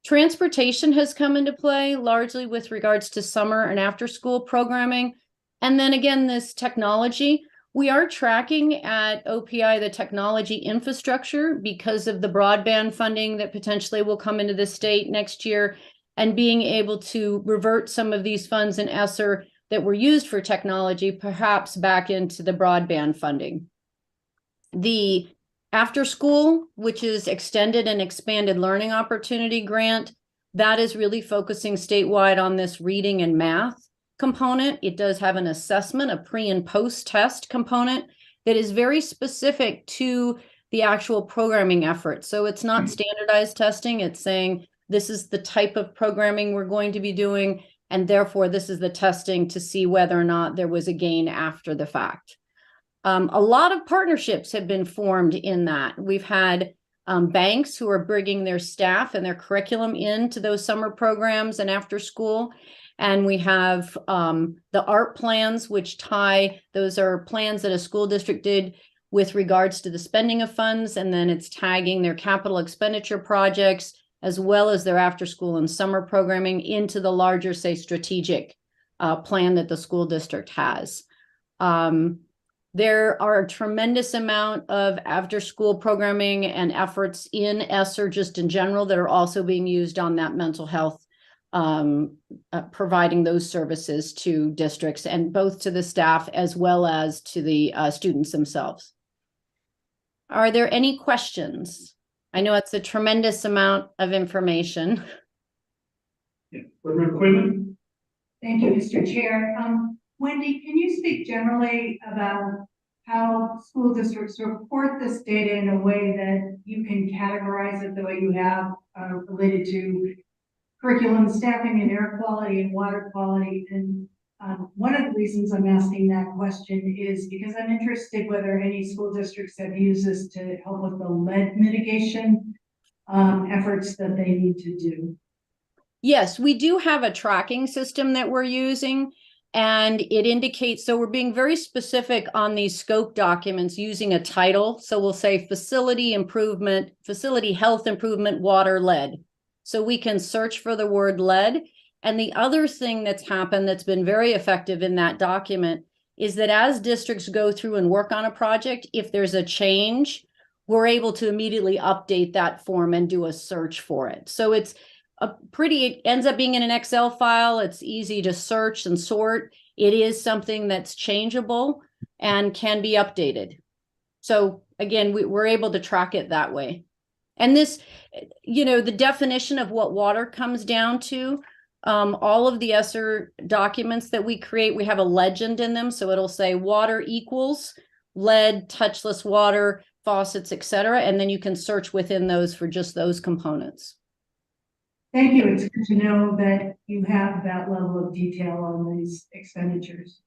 Transportation has come into play largely with regards to summer and after school programming. And then again, this technology. We are tracking at OPI the technology infrastructure because of the broadband funding that potentially will come into the state next year, and being able to revert some of these funds in ESSER that were used for technology, perhaps back into the broadband funding. The after school, which is extended and expanded learning opportunity grant, that is really focusing statewide on this reading and math component. It does have an assessment, a pre and post test component that is very specific to the actual programming effort. So it's not standardized testing. It's saying this is the type of programming we're going to be doing. And therefore, this is the testing to see whether or not there was a gain after the fact. A lot of partnerships have been formed in that. We've had banks who are bringing their staff and their curriculum into those summer programs and after school. And we have the art plans, which those are plans that a school district did with regards to the spending of funds, and then it's tagging their capital expenditure projects as well as their after school and summer programming into the larger, say, strategic plan that the school district has. There are a tremendous amount of after school programming and efforts in ESSER just in general that are also being used on that mental health, providing those services to districts and both to the staff as well as to the students themselves. Are there any questions? I know it's a tremendous amount of information. Yeah, Board Member Quinlan? Thank you, Mr. Chair. Wendy, can you speak generally about how school districts report this data in a way that you can categorize it the way you have related to curriculum, staffing, and air quality and water quality? And one of the reasons I'm asking that question is because I'm interested whether any school districts have used this to help with the lead mitigation efforts that they need to do. Yes, we do have a tracking system that we're using, and it indicates, so we're being very specific on these scope documents using a title. So we'll say facility improvement, facility health improvement, water, lead. So we can search for the word lead. And the other thing that's happened that's been very effective in that document is that as districts go through and work on a project, if there's a change, we're able to immediately update that form and do a search for it. So it's it ends up being in an Excel file. It's easy to search and sort. It is something that's changeable and can be updated. So again, we're able to track it that way. And this, the definition of what water comes down to, all of the ESSER documents that we create, we have a legend in them. So it'll say water equals lead, touchless water, faucets, etc. And then you can search within those for just those components. Thank you. It's good to know that you have that level of detail on these expenditures.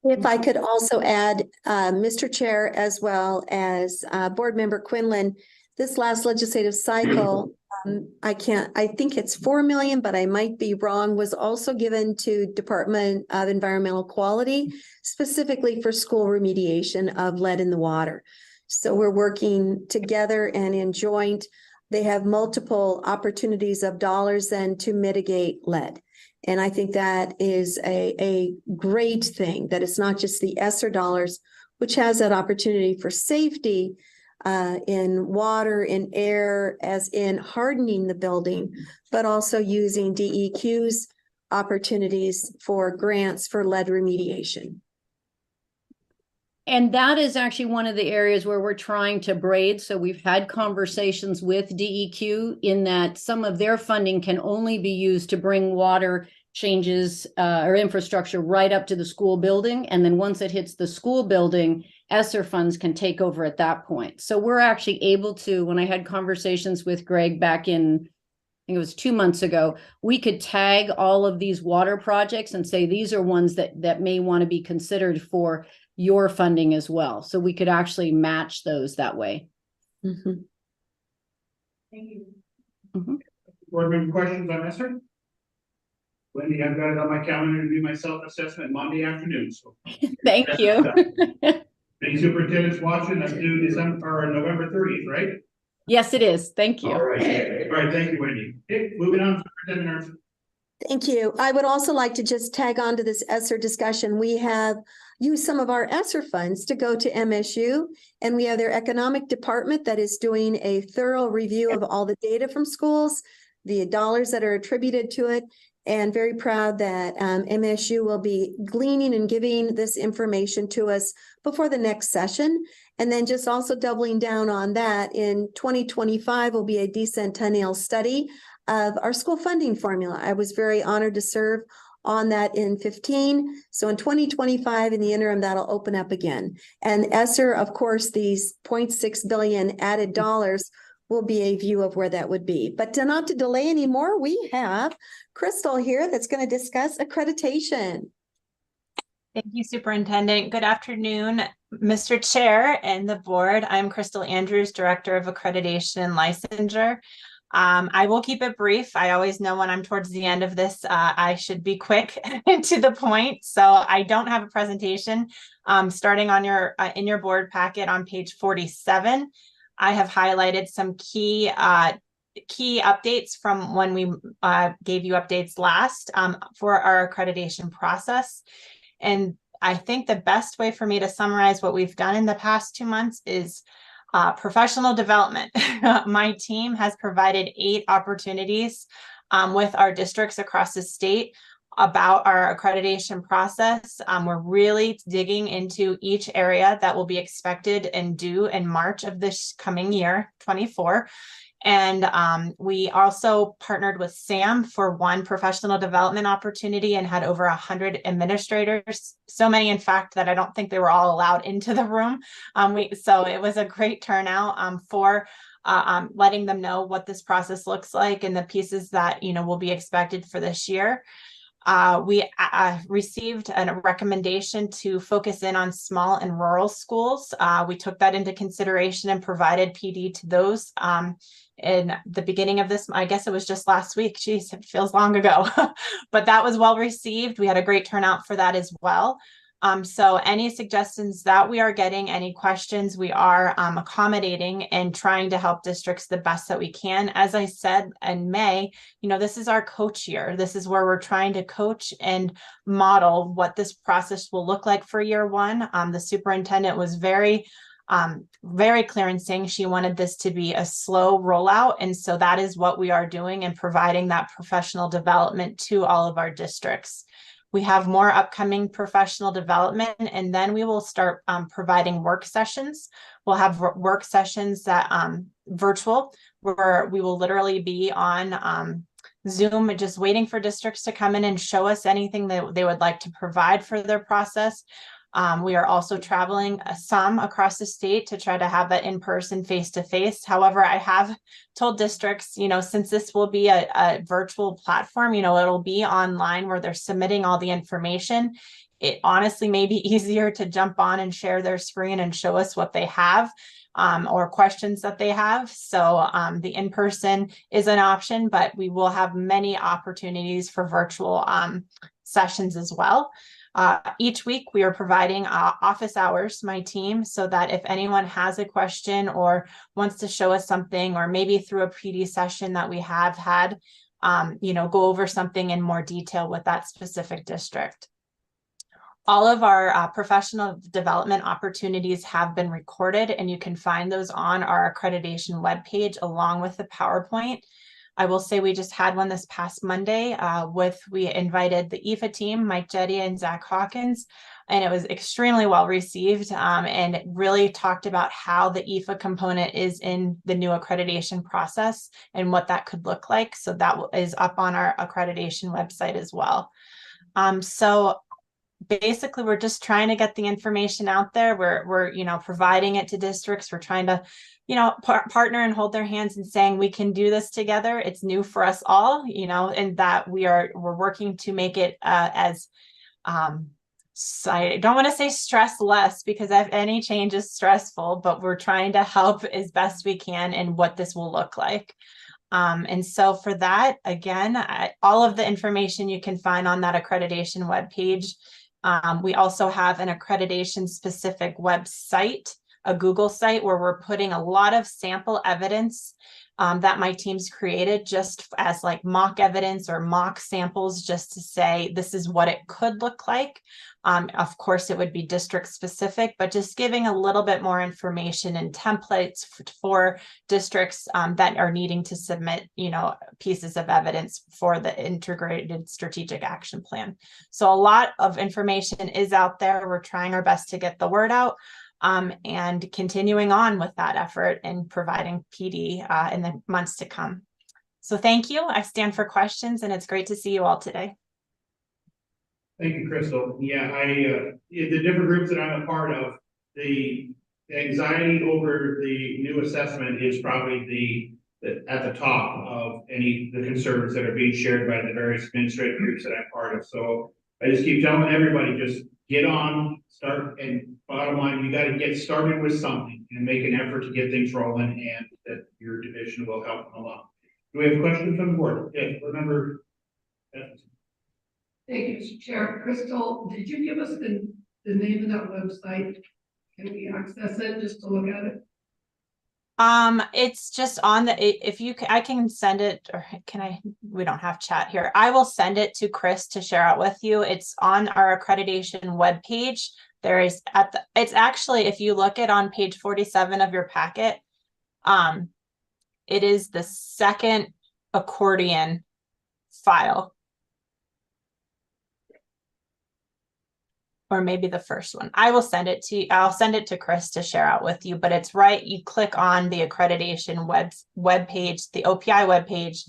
If I could also add, Mr. Chair, as well as Board Member Quinlan, this last legislative cycle, I think it's 4 million, but I might be wrong, was also given to Department of Environmental Quality, specifically for school remediation of lead in the water. So we're working together and in joint. They have multiple opportunities of dollars then to mitigate lead. And I think that is a great thing, that it's not just the ESSER dollars, which has that opportunity for safety in water, in air, as in hardening the building, but also using DEQ's opportunities for grants for lead remediation. And that is actually one of the areas where we're trying to braid. So we've had conversations with DEQ in that some of their funding can only be used to bring water changes or infrastructure right up to the school building. And then once it hits the school building, ESSER funds can take over at that point. So we're actually able to, when I had conversations with Greg back in, I think it was 2 months ago, we could tag all of these water projects and say, these are ones that may want to be considered for your funding as well. So we could actually match those that way. Mm-hmm. Thank you. Mm-hmm. Board member questions on ESSER? Wendy, I've got it on my calendar to do my self-assessment Monday afternoon. So thank you. Any superintendents watching? That's due November 30th, right? Yes, it is. Thank you. All right. Thank you, Wendy. Okay, moving on, Superintendent Arnson. Thank you. I would also like to just tag on to this ESSER discussion. We have used some of our ESSER funds to go to MSU, and we have their economic department that is doing a thorough review of all the data from schools, the dollars that are attributed to it, and very proud that MSU will be gleaning and giving this information to us before the next session. And then just also doubling down on that, in 2025 will be a decentennial study of our school funding formula. I was very honored to serve on that in 15. So in 2025, in the interim, that'll open up again. And ESSER, of course, these 0.6 billion added dollars will be a view of where that would be. But not to delay anymore, we have Crystal here that's going to discuss accreditation. Thank you, Superintendent. Good afternoon, Mr. Chair and the board. I'm Crystal Andrews, Director of Accreditation and Licensure. I will keep it brief. I always know when I'm towards the end of this, I should be quick and to the point. So I don't have a presentation. Starting on your in your board packet on page 47, I have highlighted some key updates from when we gave you updates last for our accreditation process. And I think the best way for me to summarize what we've done in the past 2 months is professional development. My team has provided 8 opportunities with our districts across the state about our accreditation process. We're really digging into each area that will be expected and due in March of this coming year, 24. And we also partnered with SAM for one professional development opportunity and had over 100 administrators, so many in fact that I don't think they were all allowed into the room. So it was a great turnout for letting them know what this process looks like and the pieces that will be expected for this year. We received a recommendation to focus in on small and rural schools. We took that into consideration and provided PD to those in the beginning of this. I guess it was just last week. Geez, it feels long ago, but that was well received. We had a great turnout for that as well. So any suggestions that we are getting, any questions, we are accommodating and trying to help districts the best that we can. As I said in May, this is our coach year. This is where we're trying to coach and model what this process will look like for year one. The superintendent was very clear in saying she wanted this to be a slow rollout. And so that is what we are doing and providing that professional development to all of our districts. We have more upcoming professional development, and then we will start providing work sessions. We'll have work sessions that virtual, where we will literally be on Zoom, just waiting for districts to come in and show us anything that they would like to provide for their process. We are also traveling some across the state to try to have that in-person, face-to-face. However, I have told districts, since this will be a virtual platform, it'll be online where they're submitting all the information. It honestly may be easier to jump on and share their screen and show us what they have or questions that they have. So the in-person is an option, but we will have many opportunities for virtual sessions as well. Each week we are providing office hours, my team, so that if anyone has a question or wants to show us something, or maybe through a PD session that we have had, go over something in more detail with that specific district. All of our professional development opportunities have been recorded, and you can find those on our accreditation webpage along with the PowerPoint. I will say we just had one this past Monday we invited the IFA team, Mike Jetty and Zach Hawkins, and it was extremely well received and it really talked about how the IFA component is in the new accreditation process and what that could look like. So that is up on our accreditation website as well. So basically, we're just trying to get the information out there. We're providing it to districts. We're trying to partner and hold their hands and saying we can do this together. It's new for us all, and that we're working to make it as I don't want to say stress less, because any change is stressful, but we're trying to help as best we can in what this will look like. And so for that, again, all of the information you can find on that accreditation webpage. We also have an accreditation specific website, a Google site, where we're putting a lot of sample evidence that my team's created just as like mock evidence or mock samples, just to say this is what it could look like. Of course, it would be district specific, but just giving a little bit more information and templates for districts that are needing to submit, pieces of evidence for the integrated strategic action plan. So a lot of information is out there. We're trying our best to get the word out. And continuing on with that effort and providing PD in the months to come. So thank you. I stand for questions, and it's great to see you all today. Thank you, Crystal. Yeah, the different groups that I'm a part of, the the anxiety over the new assessment is probably at the top of the concerns that are being shared by the various administrative groups that I'm part of. So I just keep telling everybody, just get on, start, and bottom line, you gotta get started with something and make an effort to get things rolling, and that your division will help them along. Do we have questions from the board? Yes, remember. Thank you, Mr. Chair. Crystal, did you give us the name of that website? Can we access it just to look at it? It's just on if you I can send it, or can I? We don't have chat here. I will send it to Chris to share out with you. It's on our accreditation webpage. There is it's actually, if you look at on page 47 of your packet, it is the second accordion file. Or maybe the first one. I will send it to you. I'll send it to Chris to share out with you, but it's right. You click on the accreditation web page, the OPI web page,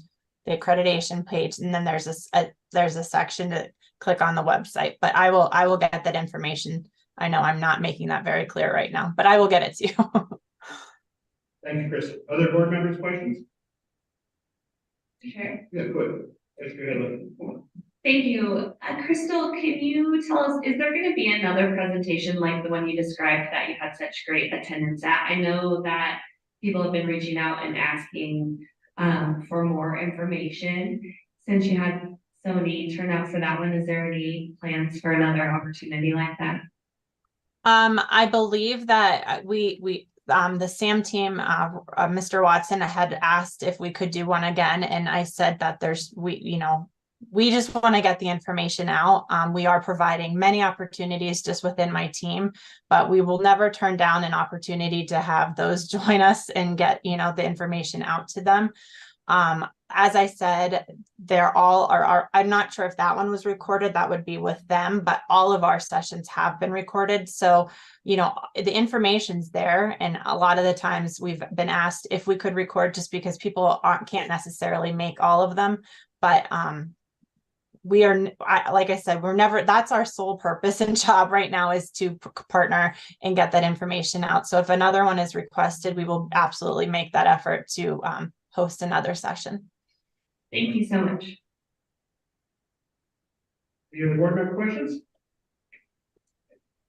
the accreditation page, and then there's a section to click on the website. But I will get that information. I know I'm not making that very clear right now, but I will get it to you. Thank you, Chris. Other board members, questions? Sure. Yeah, good. Thanks for your Thank you. Crystal, can you tell us, is there going to be another presentation like the one you described that you had such great attendance at? I know that people have been reaching out and asking for more information. Since you had so many turnout for that one, is there any plans for another opportunity like that? I believe that the SAM team, Mr. Watson had asked if we could do one again, and I said that we just want to get the information out. We are providing many opportunities just within my team, but we will never turn down an opportunity to have those join us and get, the information out to them. As I said, they're all I'm not sure if that one was recorded, that would be with them, but all of our sessions have been recorded. So, the information's there. And a lot of the times we've been asked if we could record, just because people can't necessarily make all of them. But, we are, like I said, that's our sole purpose and job right now, is to partner and get that information out. So if another one is requested, we will absolutely make that effort to host another session. Thank you so much. Any other board member questions?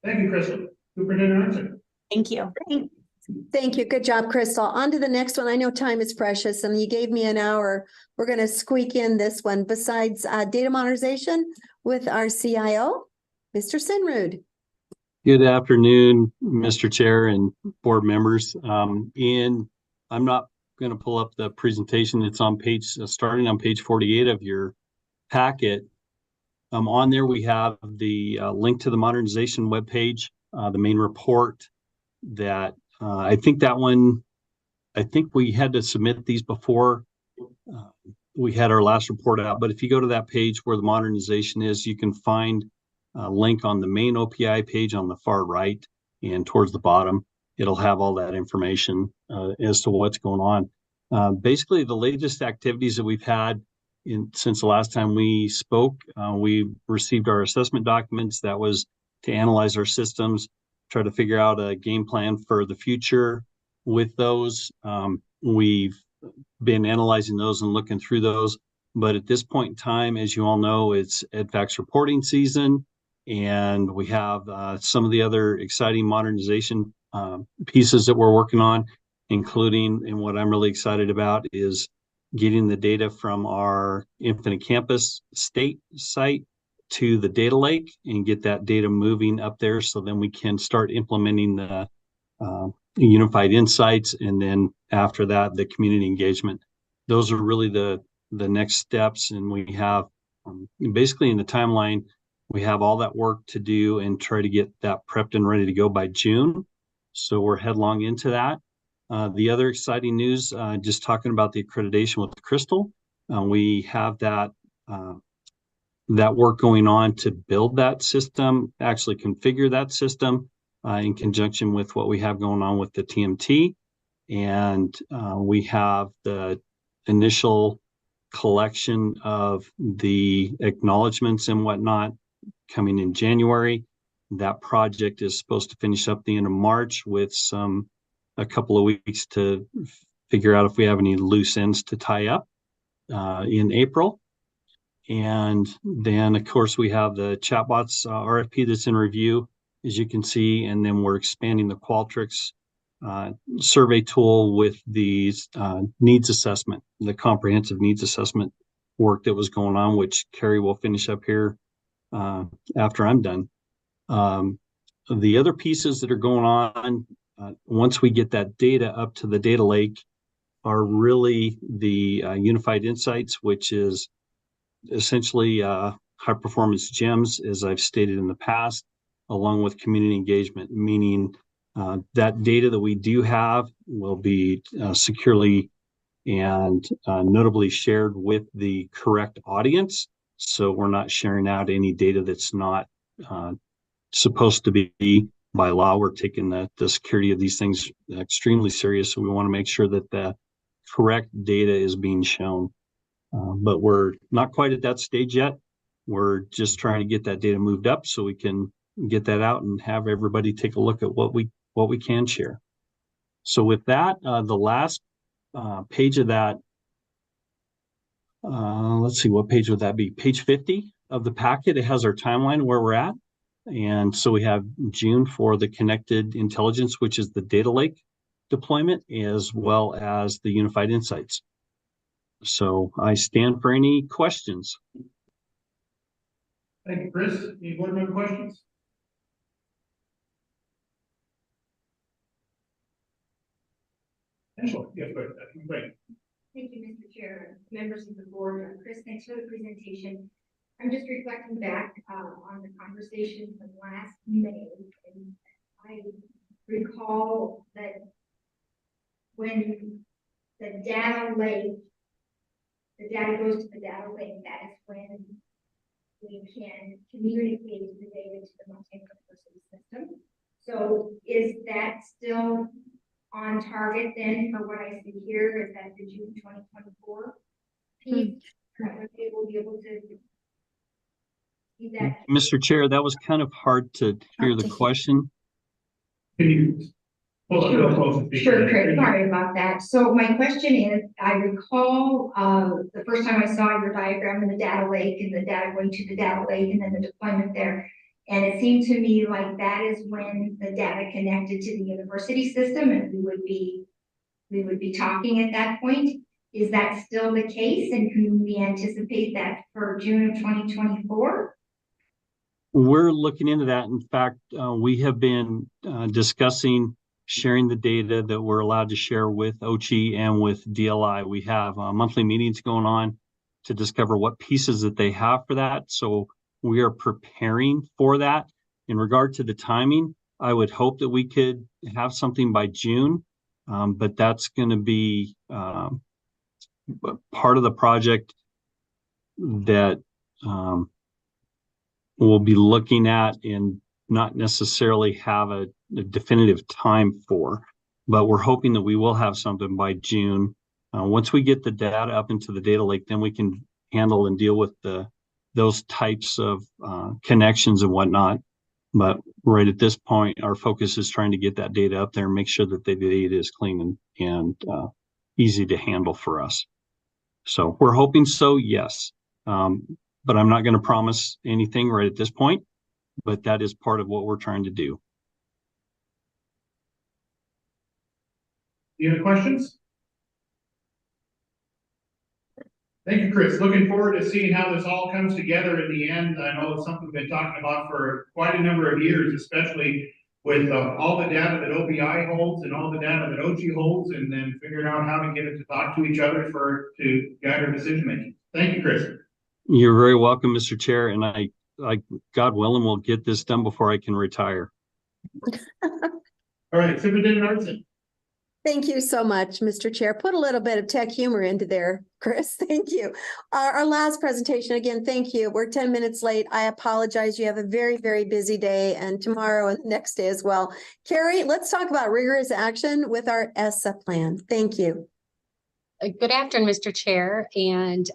Thank you, Crystal. Superintendent Arntzen. Thank you. Thank you. Good job, Crystal. On to the next one. I know time is precious and you gave me an hour. We're going to squeak in this one. Besides data modernization with our CIO, Mr. Sinrud. Good afternoon, Mr. Chair and board members. And I'm not going to pull up the presentation. It's on starting on page 48 of your packet. On there, we have the link to the modernization webpage, the main report that I think we had to submit these before we had our last report out. But if you go to that page where the modernization is, you can find a link on the main OPI page on the far right, and towards the bottom, it'll have all that information as to what's going on. Basically, the latest activities that we've had since the last time we spoke, we received our assessment documents. That was to analyze our systems, try to figure out a game plan for the future with those. We've been analyzing those and looking through those. But at this point in time, as you all know, it's EDFAC's reporting season, and we have some of the other exciting modernization pieces that we're working on, including, and what I'm really excited about, is getting the data from our Infinite Campus state site to the data lake and get that data moving up there, so then we can start implementing the unified insights, and then after that, the community engagement. Those are really the next steps, and we have basically in the timeline, we have all that work to do and try to get that prepped and ready to go by June. So we're headlong into that. The other exciting news, just talking about the accreditation with Crystal, we have that work going on to build that system, actually configure that system in conjunction with what we have going on with the TMT. And we have the initial collection of the acknowledgements and whatnot coming in January. That project is supposed to finish up the end of March with a couple of weeks to figure out if we have any loose ends to tie up in April. And then, of course, we have the chatbots RFP that's in review, as you can see, and then we're expanding the Qualtrics survey tool with the needs assessment, the comprehensive needs assessment work that was going on, which Carrie will finish up here after I'm done. The other pieces that are going on, once we get that data up to the data lake, are really the unified insights, which is essentially high performance gems, as I've stated in the past, along with community engagement, meaning that data that we do have will be securely and notably shared with the correct audience. So we're not sharing out any data that's not supposed to be by law. We're taking the security of these things extremely serious. So we want to make sure that the correct data is being shown. But we're not quite at that stage yet. We're just trying to get that data moved up so we can get that out and have everybody take a look at what we can share. So with that, the last page of that, let's see, what page would that be? Page 50 of the packet. It has our timeline where we're at. And so we have June for the connected intelligence, which is the data lake deployment, as well as the unified insights. So I stand for any questions. Thank you, Chris. Any board member questions? Angela, yes, go ahead. Thank you, Mr. Chair, members of the board. Chris, thanks for the presentation. I'm just reflecting back on the conversation from last May, and I recall that when the data goes to the data lake, that is when we can communicate the data to the multi-university system. So is that still on target then for what I see here? Is that the June 2024 piece? We'll be able to see that. Mr. Chair, that was kind of hard to hear the question. Can you pull it a little closer? Sure, Chris, sorry about that. So my question is, I recall the first time I saw your diagram in the data lake and the data going to the data lake and then the deployment there. And it seemed to me like that is when the data connected to the university system and we would be talking at that point. Is that still the case? And can we anticipate that for June of 2024? We're looking into that. In fact, we have been discussing sharing the data that we're allowed to share with OCHI and with DLI. We have monthly meetings going on to discover what pieces that they have for that. So we are preparing for that. In regard to the timing, I would hope that we could have something by June, but that's going to be part of the project that we'll be looking at and not necessarily have a definitive time for, but we're hoping that we will have something by June. Once we get the data up into the data lake, then we can handle and deal with those types of connections and whatnot. But right at this point, our focus is trying to get that data up there and make sure that the data is clean and easy to handle for us. So we're hoping so, yes. But I'm not going to promise anything right at this point, but that is part of what we're trying to do. Any other questions? Thank you, Chris. Looking forward to seeing how this all comes together in the end. I know it's something we've been talking about for quite a number of years, especially with all the data that OPI holds and all the data that OCHI holds, and then figuring out how to get it to talk to each other to guide our decision making. Thank you, Chris. You're very welcome, Mr. Chair, and I God willing, will get this done before I can retire. All right, Superintendent Arnson. Thank you so much, Mr. Chair. Put a little bit of tech humor into there, Chris. Thank you. Our last presentation, again, thank you. We're 10 minutes late. I apologize. You have a very, very busy day and tomorrow and the next day as well. Carrie, let's talk about rigorous action with our ESSA plan. Thank you. Good afternoon, Mr. Chair and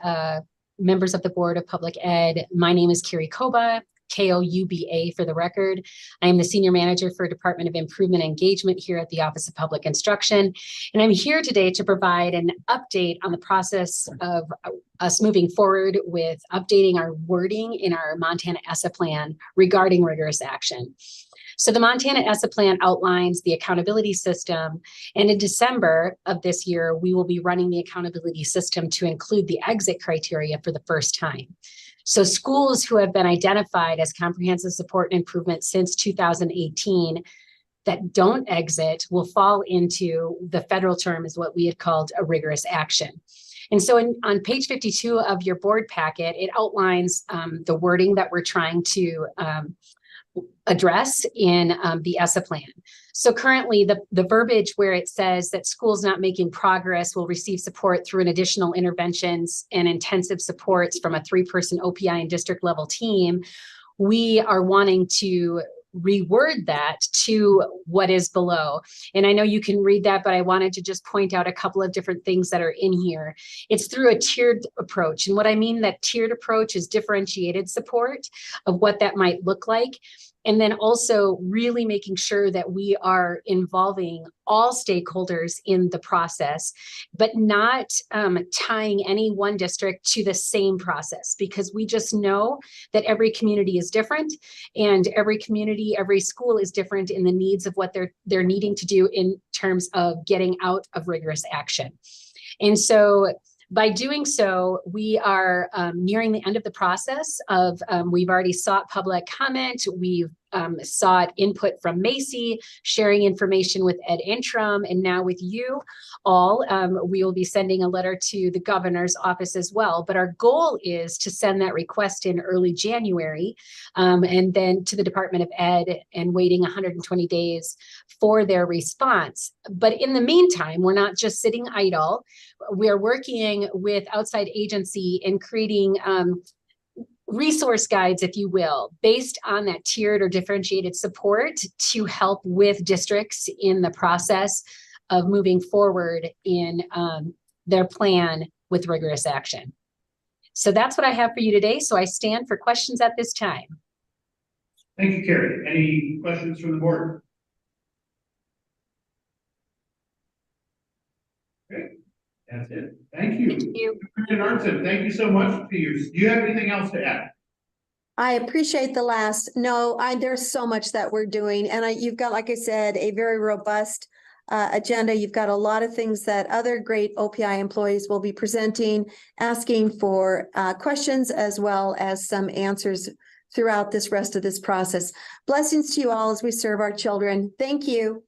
members of the Board of Public Ed. My name is Carrie Koba. KOUBA for the record. I am the Senior Manager for Department of Improvement and Engagement here at the Office of Public Instruction. And I'm here today to provide an update on the process of us moving forward with updating our wording in our Montana ESSA plan regarding rigorous action. So the Montana ESSA plan outlines the accountability system, and in December of this year, we will be running the accountability system to include the exit criteria for the first time. So schools who have been identified as comprehensive support and improvement since 2018 that don't exit will fall into the federal term is what we had called a rigorous action. And so on page 52 of your board packet, it outlines the wording that we're trying to address in the ESSA plan. So currently the verbiage where it says that schools not making progress will receive support through an additional interventions and intensive supports from a 3-person OPI and district level team, we are wanting to reword that to what is below. And I know you can read that, but I wanted to just point out a couple of different things that are in here. It's through a tiered approach. And what I mean that tiered approach is differentiated support of what that might look like. And then also really making sure that we are involving all stakeholders in the process, but not tying any one district to the same process, because we just know that every community is different, and every community, every school is different in the needs of what they're needing to do in terms of getting out of rigorous action. And so by doing so, we are nearing the end of the process of, we've already sought public comment. We've sought input from Macy, sharing information with Ed Intrum, and now with you all, we will be sending a letter to the governor's office as well. But our goal is to send that request in early January, and then to the Department of Ed, and waiting 120 days for their response. But in the meantime, we're not just sitting idle. We are working with outside agency in creating resource guides, if you will, based on that tiered or differentiated support to help with districts in the process of moving forward in their plan with rigorous action. So that's what I have for you today. So I stand for questions at this time. Thank you, Carrie. Any questions from the board? Okay, that's it. Thank you. Thank you. Arnson, thank you so much to you. Do you have anything else to add? I appreciate the last. No, there's so much that we're doing, and you've got, like I said, a very robust agenda. You've got a lot of things that other great OPI employees will be presenting, asking for questions, as well as some answers throughout this rest of this process. Blessings to you all as we serve our children. Thank you.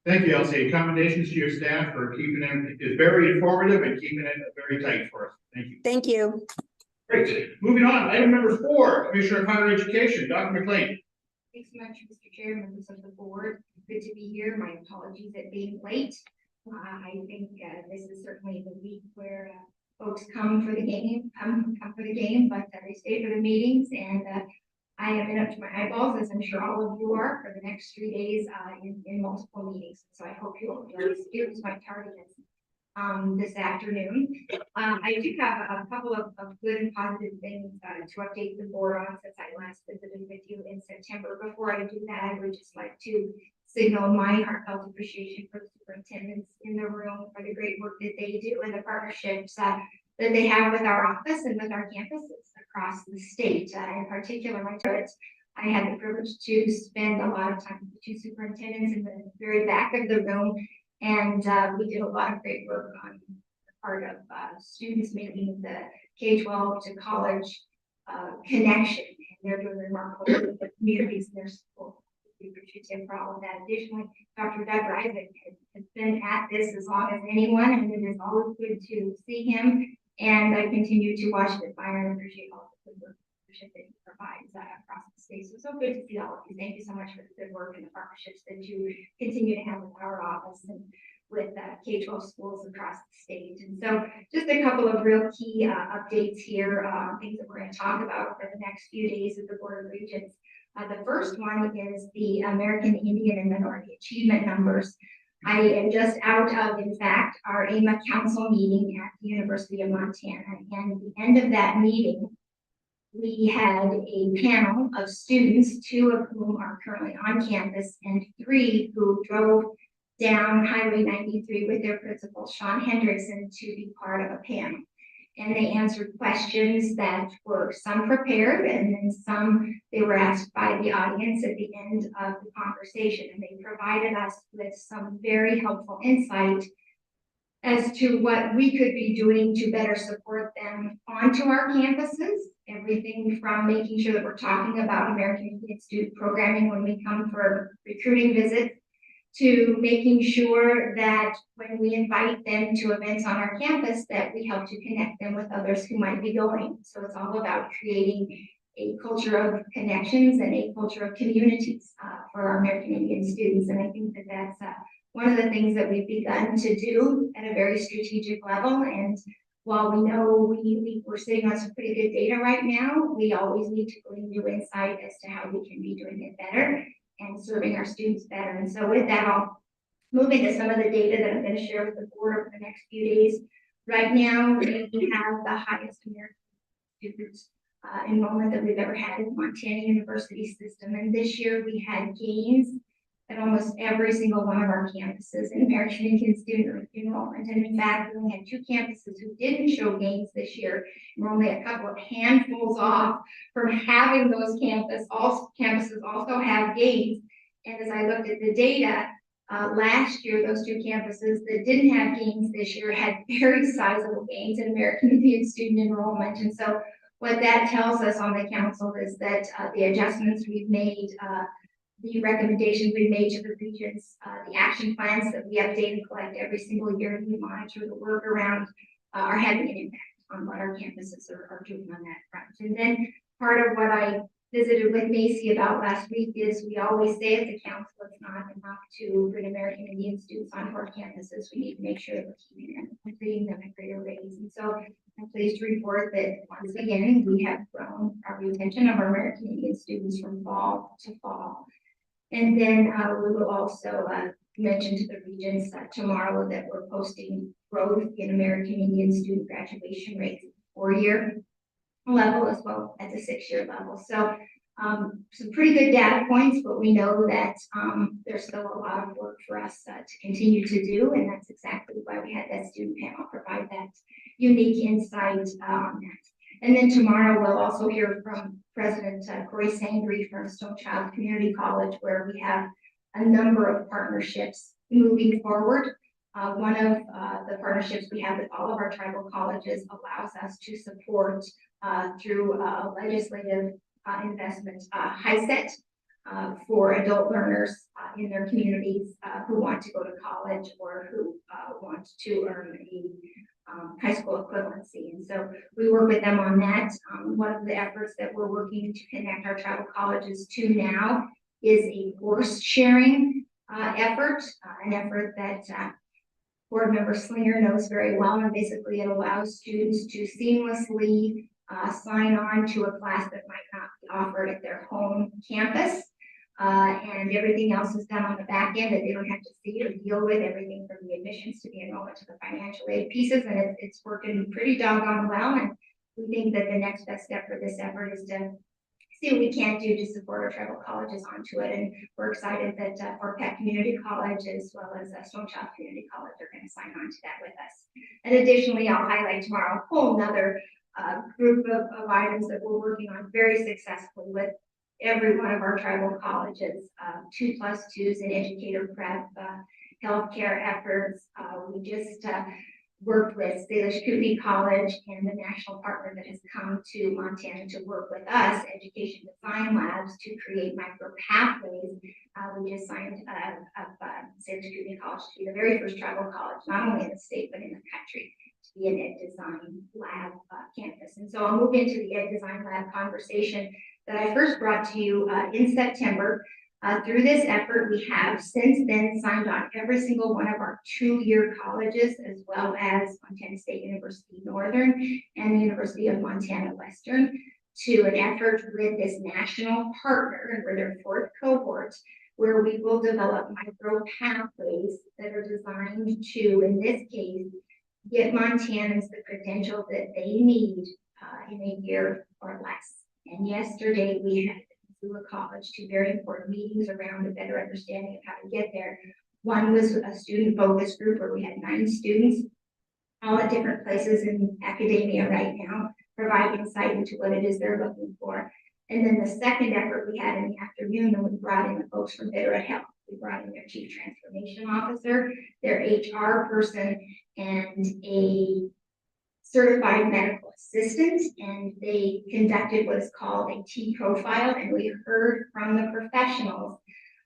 Thank you, Elsie. Commendations to your staff for keeping it very informative and keeping it very tight for us. Thank you. Thank you. Great. Moving on, item number 4, Commissioner of Higher Education, Dr. McLean. Thanks so much, Mr. Chair, members of the board. Good to be here. My apologies at being late. I think this is certainly the week where folks come for the game, but they stay for the meetings, and I have been up to my eyeballs, as I'm sure all of you are, for the next 3 days in multiple meetings. So I hope you'll excuse my tardiness this afternoon. I do have a couple of good and positive things to update the board on since I last visited with you in September. Before I do that, I would just like to signal my heartfelt appreciation for the superintendents in the room for the great work that they do and the partnerships that they have with our office and with our campuses across the state. In particular, I had the privilege to spend a lot of time with the 2 superintendents in the very back of the room, and we did a lot of great work on the part of students making the K-12 to college connection, and they're doing remarkable work with the communities in their school. We appreciate for all of that. Additionally, Dr. Doug Reisig has been at this as long as anyone, and it is always good to see him. And I continue to watch the fire and appreciate all the good work that he provides across the state. So good to see all of you. Thank you so much for the good work and the partnerships that you continue to have with our office and with K-12 schools across the state. And so just a couple of real key updates here, things that we're going to talk about for the next few days of the Board of Regents. The first one is the American Indian and Minority Achievement numbers. I am just out of, in fact, our AMA Council meeting at the University of Montana. And at the end of that meeting, we had a panel of students, 2 of whom are currently on campus and 3 who drove down Highway 93 with their principal, Sean Hendrickson, to be part of a panel. And they answered questions that were some prepared and then some they were asked by the audience at the end of the conversation. And they provided us with some very helpful insight as to what we could be doing to better support them onto our campuses. Everything from making sure that we're talking about American Indian student programming when we come for recruiting visits, to making sure that when we invite them to events on our campus, that we help to connect them with others who might be going. So it's all about creating a culture of connections and a culture of communities for our American Indian students. And I think that that's one of the things that we've begun to do at a very strategic level. And while we know we're sitting on some pretty good data right now, we always need to glean new insight as to how we can be doing it better and serving our students better. And so with that, I'll move into some of the data that I'm going to share with the board over the next few days. Right now, we have the highest American students enrollment that we've ever had in the Montana University system. And this year we had gains at almost every single one of our campuses in American Indian student enrollment. And in fact, we only had 2 campuses who didn't show gains this year. We're only a couple of handfuls off from having those campuses also have gains. And as I looked at the data, last year, those 2 campuses that didn't have gains this year had very sizable gains in American Indian student enrollment. And so what that tells us on the council is that the adjustments we've made, the recommendations we made to the regions, the action plans that we update and collect every single year, and we monitor the work around, are having an impact on what our campuses are doing on that front. And then part of what I visited with Macy about last week is we always say as a council, it's not enough to bring American Indian students onto our campuses. We need to make sure that we're keeping them and treating them at greater rates. And so I'm pleased to report that once again, we have grown our retention of our American Indian students from fall to fall. And then we will also mention to the regents tomorrow that we're posting growth in American Indian student graduation rates at the 4-year level as well as a 6-year level. So some pretty good data points, but we know that there's still a lot of work for us to continue to do. And that's exactly why we had that student panel provide that unique insight on that. And then tomorrow we'll also hear from President Corey Sangre from Stone Child Community College, where we have a number of partnerships moving forward. One of the partnerships we have with all of our tribal colleges allows us to support through legislative investment HISET for adult learners in their communities who want to go to college or who want to earn a high school equivalency. And so we work with them on that. One of the efforts that we're working to connect our tribal colleges to now is a course sharing effort, an effort that board member Slinger knows very well. And basically it allows students to seamlessly sign on to a class that might not be offered at their home campus. And everything else is done on the back end that they don't have to see or deal with, everything from the admissions to the enrollment to the financial aid pieces. And it's working pretty doggone well. And we think that the next best step for this effort is to see what we can do to support our tribal colleges onto it. And we're excited that Peck Community College as well as Stone Child Community College are going to sign on to that with us. And additionally, I'll highlight tomorrow a whole nother group of items that we're working on very successfully with every one of our tribal colleges, 2+2s in educator prep, healthcare efforts. We just worked with Salish Community College and the national partner that has come to Montana to work with us, Education Design Labs, to create micro pathways. We just signed up Salish Community College to be the very first tribal college, not only in the state, but in the country, to be an Ed Design Lab campus. And so I'll move into the Ed Design Lab conversation that I first brought to you in September. Through this effort, we have since then signed on every single one of our 2-year colleges, as well as Montana State University Northern and the University of Montana Western, to an effort with this national partner, and we're their 4th cohort, where we will develop micro pathways that are designed to, in this case, get Montanans the credentials that they need in a year or less. And yesterday we had Missoula College, two very important meetings around a better understanding of how to get there. One was a student focus group where we had 9 students, all at different places in academia right now, provide insight into what it is they're looking for. And then the second effort we had in the afternoon, and we brought in the folks from Better Health. We brought in their chief transformation officer, their HR person, and a certified medical assistant, and they conducted what is called a T profile, and we heard from the professionals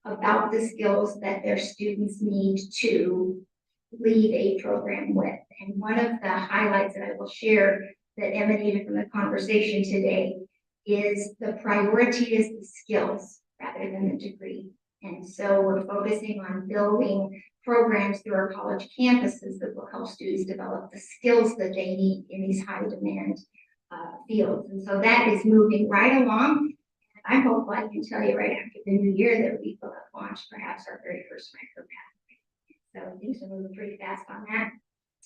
about the skills that their students need to lead a program with. And one of the highlights that I will share that emanated from the conversation today is the priority is the skills rather than the degree. And so we're focusing on building programs through our college campuses that will help students develop the skills that they need in these high demand fields. And so that is moving right along. I'm hopeful I can tell you right after the new year that we will have launched perhaps our very first micro pathway. So things are moving pretty fast on that.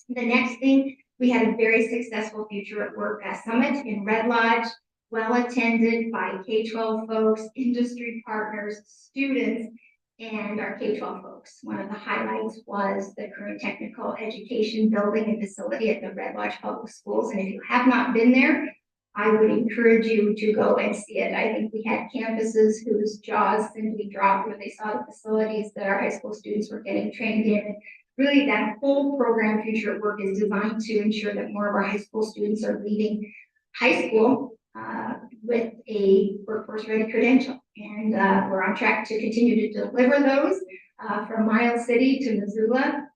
The next thing, we had a very successful Future at Work Summit in Red Lodge, well attended by K-12 folks, industry partners, students, and our K-12 folks. One of the highlights was the current technical education building and facility at the Red Lodge Public Schools. And if you have not been there, I would encourage you to go and see it. I think we had campuses whose jaws simply dropped when they saw the facilities that our high school students were getting trained in. Really, that whole program, Future at Work, is designed to ensure that more of our high school students are leaving high school with a workforce-ready credential. And we're on track to continue to deliver those from Miles City to Missoula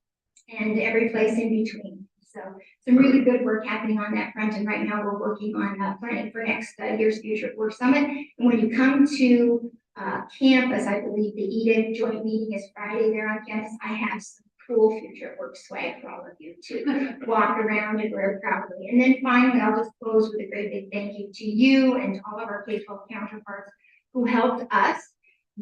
and every place in between. So some really good work happening on that front. And right now we're working on planning for next year's Future at Work Summit. And when you come to campus, I believe the EDIC joint meeting is Friday there on campus. I have some cool Future at Work swag for all of you to walk around and wear proudly. And then finally, I'll just close with a great big thank you to you and to all of our K-12 counterparts who helped us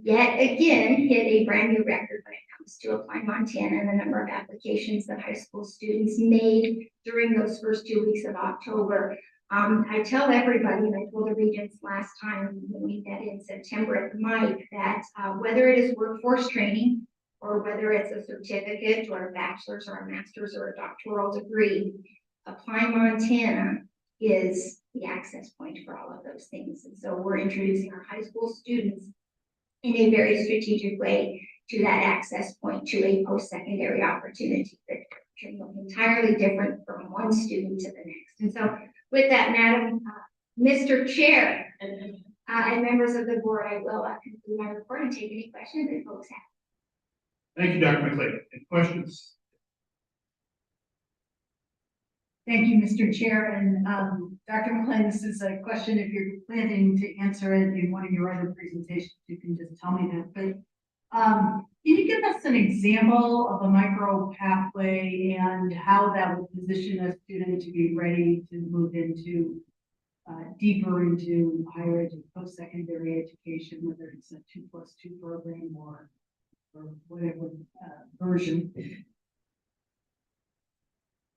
yet again hit a brand new record when it comes to Apply Montana and the number of applications that high school students made during those first 2 weeks of October. I tell everybody, and I told the regents last time when we met in September at the mic, that whether it is workforce training or whether it's a certificate or a bachelor's or a master's or a doctoral degree, Apply Montana is the access point for all of those things. And so we're introducing our high school students in a very strategic way to that access point to a post-secondary opportunity that can look entirely different from one student to the next. And so with that, Madam Mr. Chair and members of the board, I will conclude my report and take any questions that folks have. Thank you, Dr. McClay. Any questions? Thank you, Mr. Chair. And Dr. McClain, this is a question. If you're planning to answer it in one of your other presentations, you can just tell me that. But can you give us an example of a micro pathway and how that will position a student to be ready to move into deeper into higher education, post-secondary education, whether it's a 2+2 program or whatever version?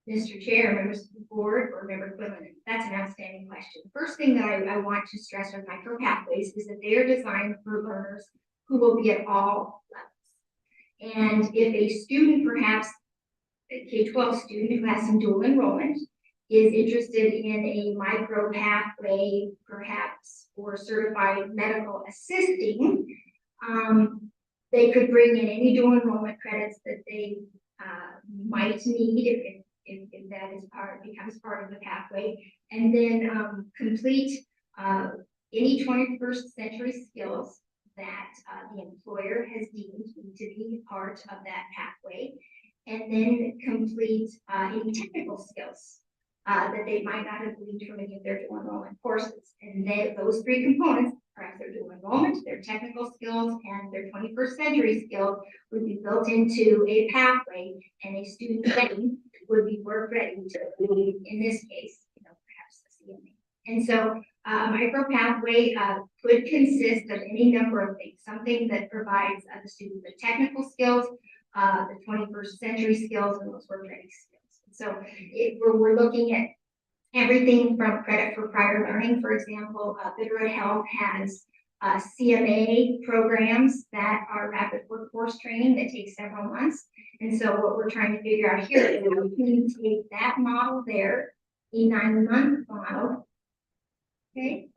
Mr. Chair, members of the board, or Member Quinlan, that's an outstanding question. The first thing that I want to stress with micro pathways is that they are designed for learners who will be at all levels. And if a student, perhaps a K-12 student who has some dual enrollment, is interested in a micro pathway, perhaps for certified medical assisting, they could bring in any dual enrollment credits that they might need if that is becomes part of the pathway, and then complete any 21st century skills that the employer has deemed to be part of that pathway, and then complete any technical skills that they might not have gleaned from any of their dual enrollment courses. And those three components, perhaps their dual enrollment, their technical skills, and their 21st century skills, would be built into a pathway, and a student ready would be work ready to lead, in this case, perhaps the CMA. And so micro pathway could consist of any number of things, something that provides the student the technical skills, the 21st century skills, and those work ready skills. So we're looking at everything from credit for prior learning. For example, Bitterroot Health has CMA programs that are rapid workforce training that takes several months. And so what we're trying to figure out here is how can you take that model there, a 9-month model, okay,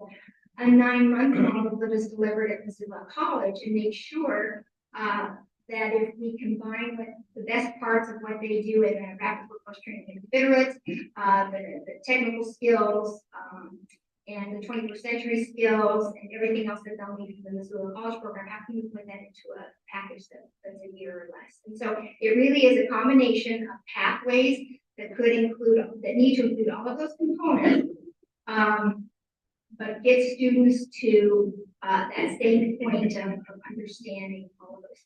a 9-month model that is delivered at Missoula College, and make sure that if we combine with the best parts of what they do in a rapid workforce training in Bitterroot, the technical skills, and the 21st century skills and everything else that they'll need for the Missoula College program, how can you put that into a package that's a year or less? And so it really is a combination of pathways that could include, that need to include all of those components, but get students to that same point of understanding all of those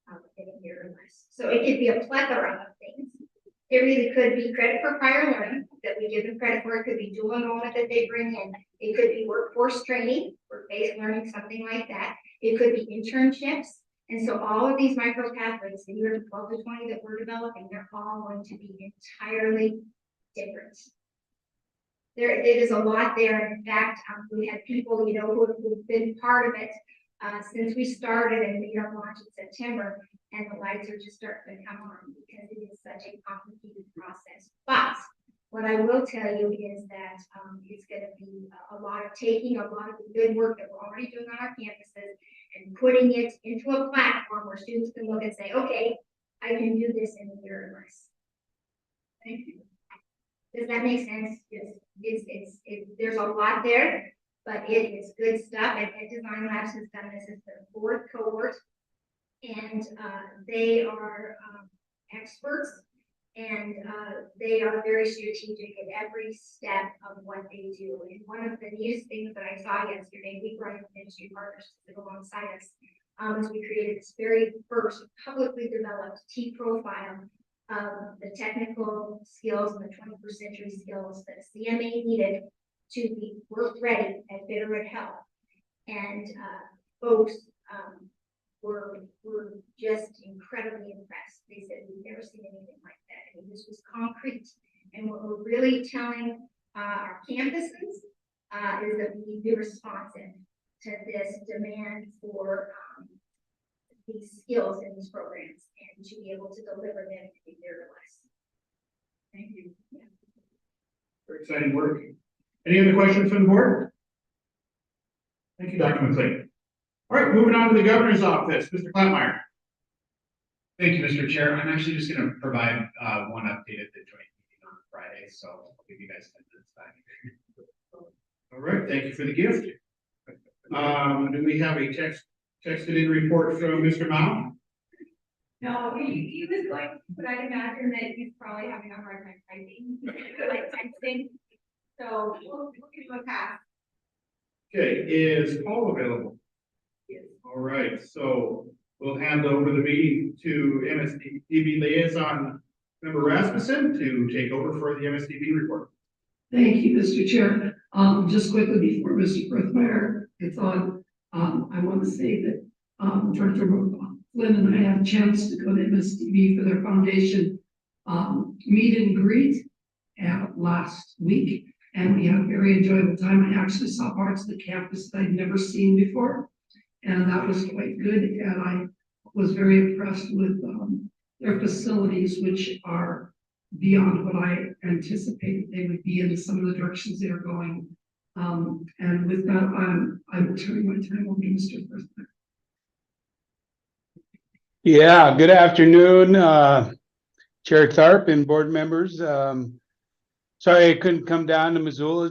components in a year or less. So it could be a plethora of things. It really could be credit for prior learning that we give them credit for. It could be dual enrollment that they bring in. It could be workforce training, work-based learning, something like that. It could be internships. And so all of these micro pathways, the year 12 to 20 that we're developing, they're all going to be entirely different. It is a lot there. In fact, we had people, who've been part of it since we started and made our launch in September, and the lights are just starting to come on because it is such a complicated process. But what I will tell you is that it's going to be a lot of taking a lot of the good work that we're already doing on our campuses and putting it into a platform where students can look and say, okay, I can do this in a year or less. Thank you. Does that make sense? Yes. There's a lot there, but it is good stuff. And Design Labs has done this as their 4th cohort, and they are experts, and they are very strategic in every step of what they do. And one of the neatest things that I saw yesterday, we brought in industry partners to go alongside us, is we created this very first publicly developed T-profile of the technical skills and the 21st century skills that CMA needed to be work ready at Bitterroot Health. And folks were just incredibly impressed. They said, we've never seen anything like that. And this was concrete. And what we're really telling our campuses is that we need to be responsive to this demand for these skills in these programs and to be able to deliver them in a year or less. Thank you. Yeah. Very exciting work. Any other questions from the board? Thank you, Dr. McLean. All right, moving on to the governor's office, Mr. Klattmeyer. Thank you, Mr. Chair. I'm actually just going to provide one update at the joint meeting on Friday, so I'll give you guys 10 minutes back. All right, thank you for the gift. Do we have a texted in report from Mr. Mount? No, he was going, but I imagine that he's probably having a hard time typing, like texting. So we'll give him a pass. Okay, is Paul available? Yes. All right, so we'll hand over the meeting to MSDB liaison member Rasmussen to take over for the MSDB report. Thank you, Mr. Chair. Just quickly before Mr. Frithmeyer gets on, I want to say that Director Flynn and I had a chance to go to MSDB for their foundation meet and greet last week, and we had a very enjoyable time. I actually saw parts of the campus that I'd never seen before, and that was quite good. And I was very impressed with their facilities, which are beyond what I anticipated they would be in some of the directions they're going. And with that, I'm turning my time over to Mr. President. Yeah, good afternoon, Chair Tharp and board members. Sorry I couldn't come down to Missoula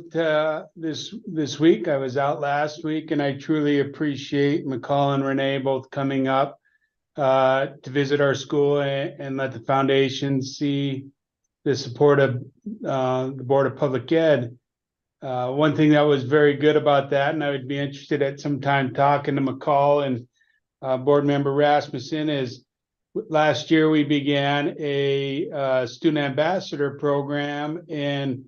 this week. I was out last week, and I truly appreciate McCall and Renee both coming up to visit our school and let the foundation see the support of the Board of Public Ed. One thing that was very good about that, and I would be interested at some time talking to McCall and board member Rasmussen, is last year we began a student ambassador program and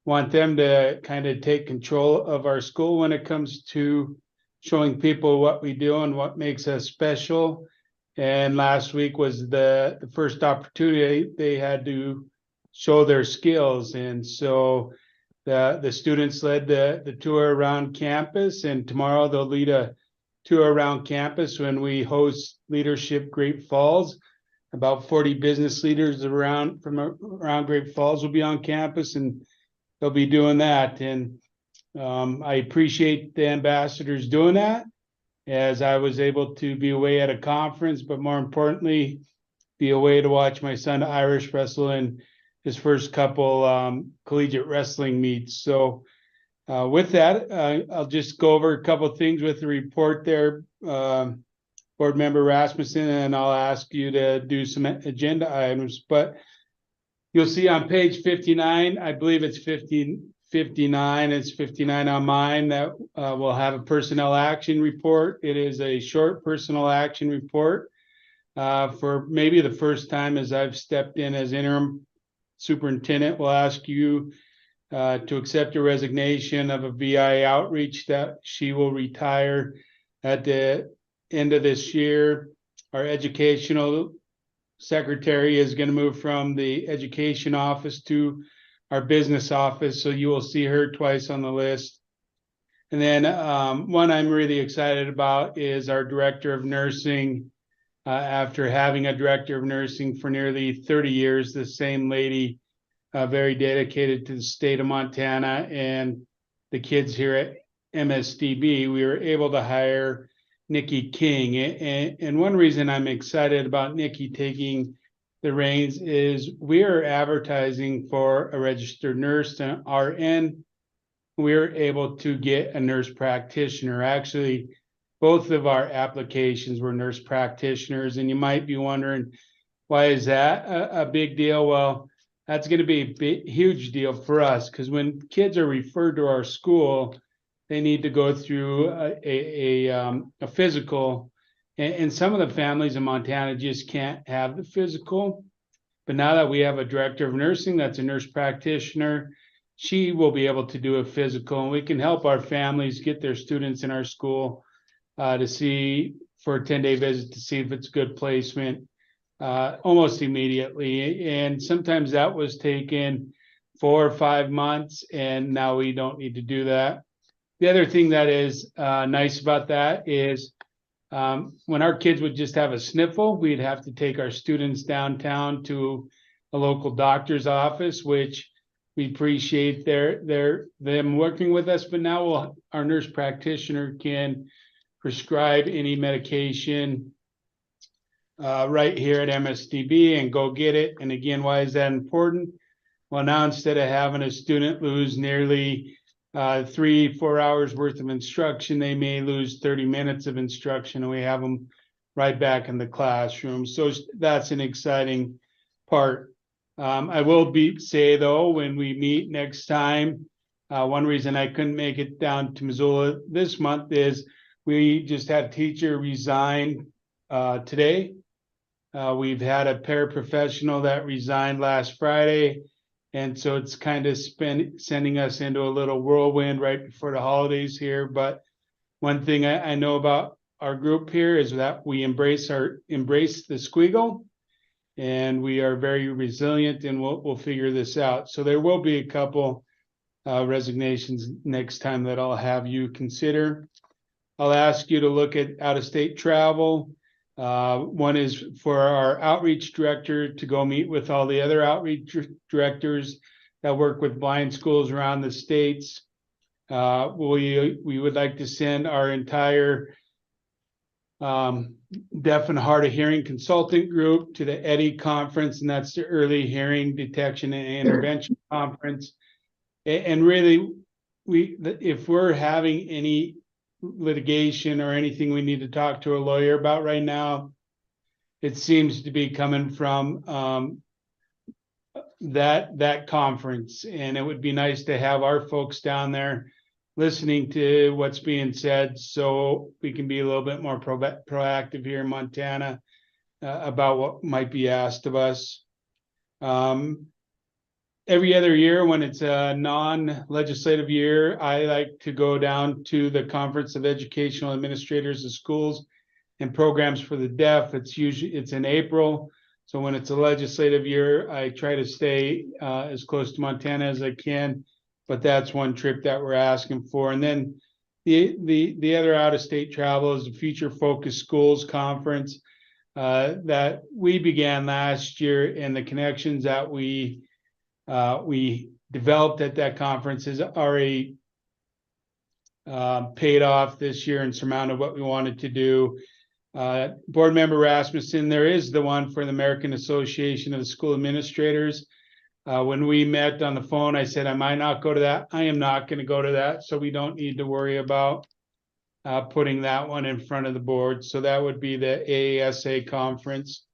want them to kind of take control of our school when it comes to showing people what we do and what makes us special. And last week was the first opportunity they had to show their skills. And so The students led the tour around campus, and tomorrow they'll lead a tour around campus when we host Leadership Great Falls. About 40 business leaders from around Great Falls will be on campus, and they'll be doing that. And I appreciate the ambassadors doing that, as I was able to be away at a conference, but more importantly, be away to watch my son Irish wrestle in his first couple collegiate wrestling meets. So with that, I'll just go over a couple of things with the report there, Board Member Rasmussen, and I'll ask you to do some agenda items. But you'll see on page 59, I believe it's 59, it's 59 on mine, that we'll have a personnel action report. It is a short personnel action report for maybe the first time as I've stepped in as interim superintendent. We'll ask you to accept a resignation of a VI outreach that she will retire at the end of this year. Our educational secretary is going to move from the education office to our business office, so you will see her twice on the list. And then one I'm really excited about is our director of nursing. After having a director of nursing for nearly 30 years, the same lady, very dedicated to the state of Montana and the kids here at MSDB, we were able to hire Nikki King. And one reason I'm excited about Nikki taking the reins is we are advertising for a registered nurse, and RN. We're able to get a nurse practitioner. Actually, both of our applications were nurse practitioners, and you might be wondering, why is that a big deal? Well, that's going to be a huge deal for us, because when kids are referred to our school, they need to go through a physical, and some of the families in Montana just can't have the physical. But now that we have a director of nursing that's a nurse practitioner, she will be able to do a physical, and we can help our families get their students in our school to see, for a 10-day visit, to see if it's good placement almost immediately. And sometimes that was taken 4 or 5 months, and now we don't need to do that. The other thing that is nice about that is when our kids would just have a sniffle, we'd have to take our students downtown to a local doctor's office, which we appreciate them working with us. But now our nurse practitioner can prescribe any medication right here at MSDB and go get it. And again, why is that important? Well, now instead of having a student lose nearly 3-4 hours worth of instruction, they may lose 30 minutes of instruction, and we have them right back in the classroom. So that's an exciting part. I will say though, when we meet next time, one reason I couldn't make it down to Missoula this month is we just had a teacher resign today. We've had a paraprofessional that resigned last Friday. And so it's kind of sending us into a little whirlwind right before the holidays here. But one thing I know about our group here is that we embrace the squiggle, and we are very resilient, and we'll figure this out. So there will be a couple resignations next time that I'll have you consider. I'll ask you to look at out-of-state travel. One is for our outreach director to go meet with all the other outreach directors that work with blind schools around the states. We would like to send our entire deaf and hard of hearing consultant group to the EDDI conference, and that's the Early Hearing Detection and Intervention Conference. And really, if we're having any litigation or anything we need to talk to a lawyer about right now, it seems to be coming from that conference. And it would be nice to have our folks down there listening to what's being said, so we can be a little bit more proactive here in Montana about what might be asked of us. Every other year, when it's a non-legislative year, I like to go down to the Conference of Educational Administrators of Schools and Programs for the Deaf. It's in April. So when it's a legislative year, I try to stay as close to Montana as I can. but that's one trip that we're asking for. And then the other out-of-state travel is the Future Focus Schools Conference that we began last year, and the connections that we developed at that conference is already paid off this year and surmounted what we wanted to do. Board Member Rasmussen, there is the one for the American Association of the School Administrators. When we met on the phone, I said I might not go to that. I am not going to go to that, so we don't need to worry about putting that one in front of the board. So that would be the AASA conference.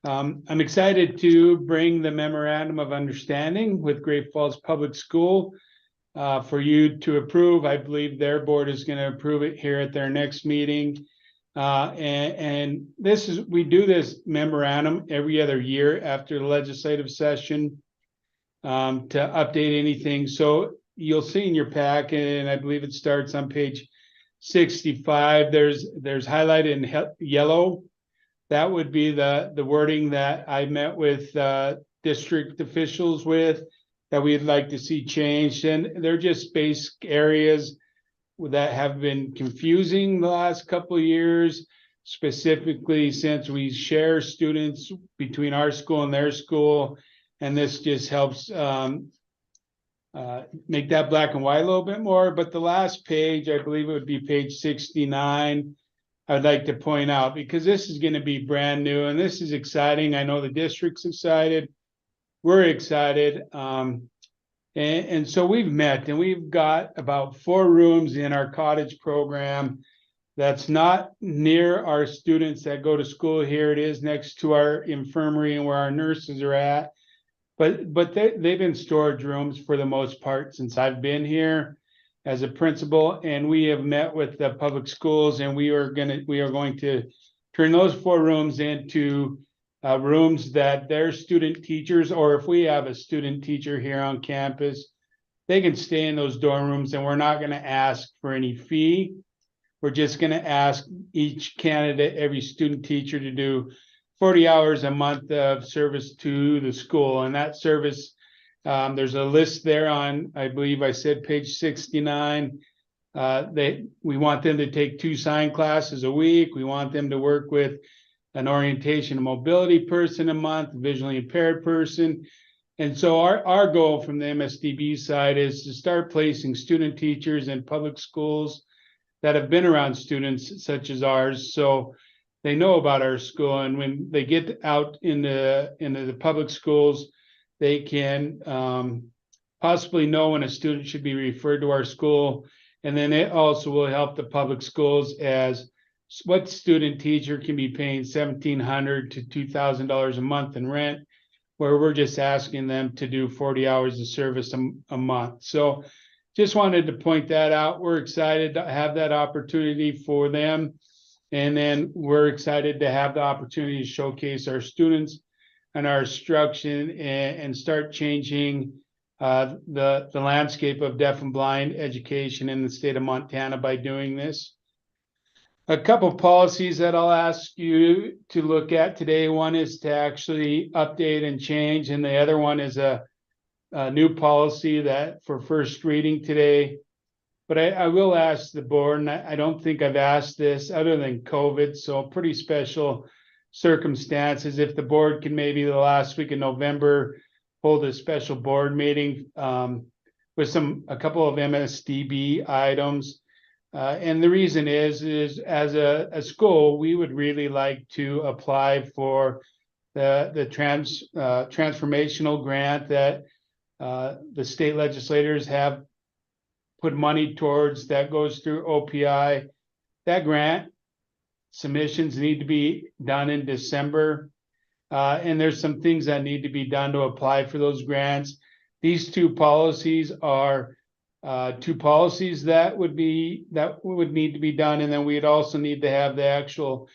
I'm excited to bring the Memorandum of Understanding with Great Falls Public School for you to approve. I believe their board is going to approve it here at their next meeting. And this is, we do this memorandum every other year after the legislative session to update anything. So you'll see in your packet, and I believe it starts on page 65. There's highlighted in yellow. That would be the wording that I met with district officials with, that we'd like to see changed. And they're just space areas that have been confusing the last couple of years, specifically since we share students between our school and their school. And this just helps make that black and white a little bit more. But the last page, I believe it would be page 69, I'd like to point out, because this is going to be brand new and this is exciting. I know the district's excited. We're excited. And so we've met, and we've got about 4 rooms in our cottage program that's not near our students that go to school here. It is next to our infirmary and where our nurses are at. But they've been storage rooms for the most part since I've been here as a principal, and we have met with the public schools, and we are going to turn those 4 rooms into rooms that their student teachers, or if we have a student teacher here on campus, they can stay in those dorm rooms, and we're not going to ask for any fee. We're just going to ask each candidate, every student teacher, to do 40 hours a month of service to the school. And that service, there's a list there on, I believe I said page 69. We want them to take 2 science classes a week. We want them to work with an orientation and mobility person a month, a visually impaired person. And so our goal from the MSDB side is to start placing student teachers in public schools that have been around students such as ours, so they know about our school. And when they get out into the public schools, they can possibly know when a student should be referred to our school. And then it also will help the public schools as what student teacher can be paying $1,700 to $2,000 a month in rent, where we're just asking them to do 40 hours of service a month. So just wanted to point that out. We're excited to have that opportunity for them. And then we're excited to have the opportunity to showcase our students and our instruction and start changing the landscape of deaf and blind education in the state of Montana by doing this. A couple policies that I'll ask you to look at today. One is to actually update and change, and the other one is a new policy that for first reading today. But I will ask the board, and I don't think I've asked this other than COVID, so pretty special circumstances. If the board can maybe the last week of November hold a special board meeting with a couple of MSDB items. And the reason is as a school, we would really like to apply for the transformational grant that the state legislators have put money towards, that goes through OPI. That grant submissions need to be done in December. And there's some things that need to be done to apply for those grants. These 2 policies are 2 policies that would need to be done. And then we'd also need to have the actual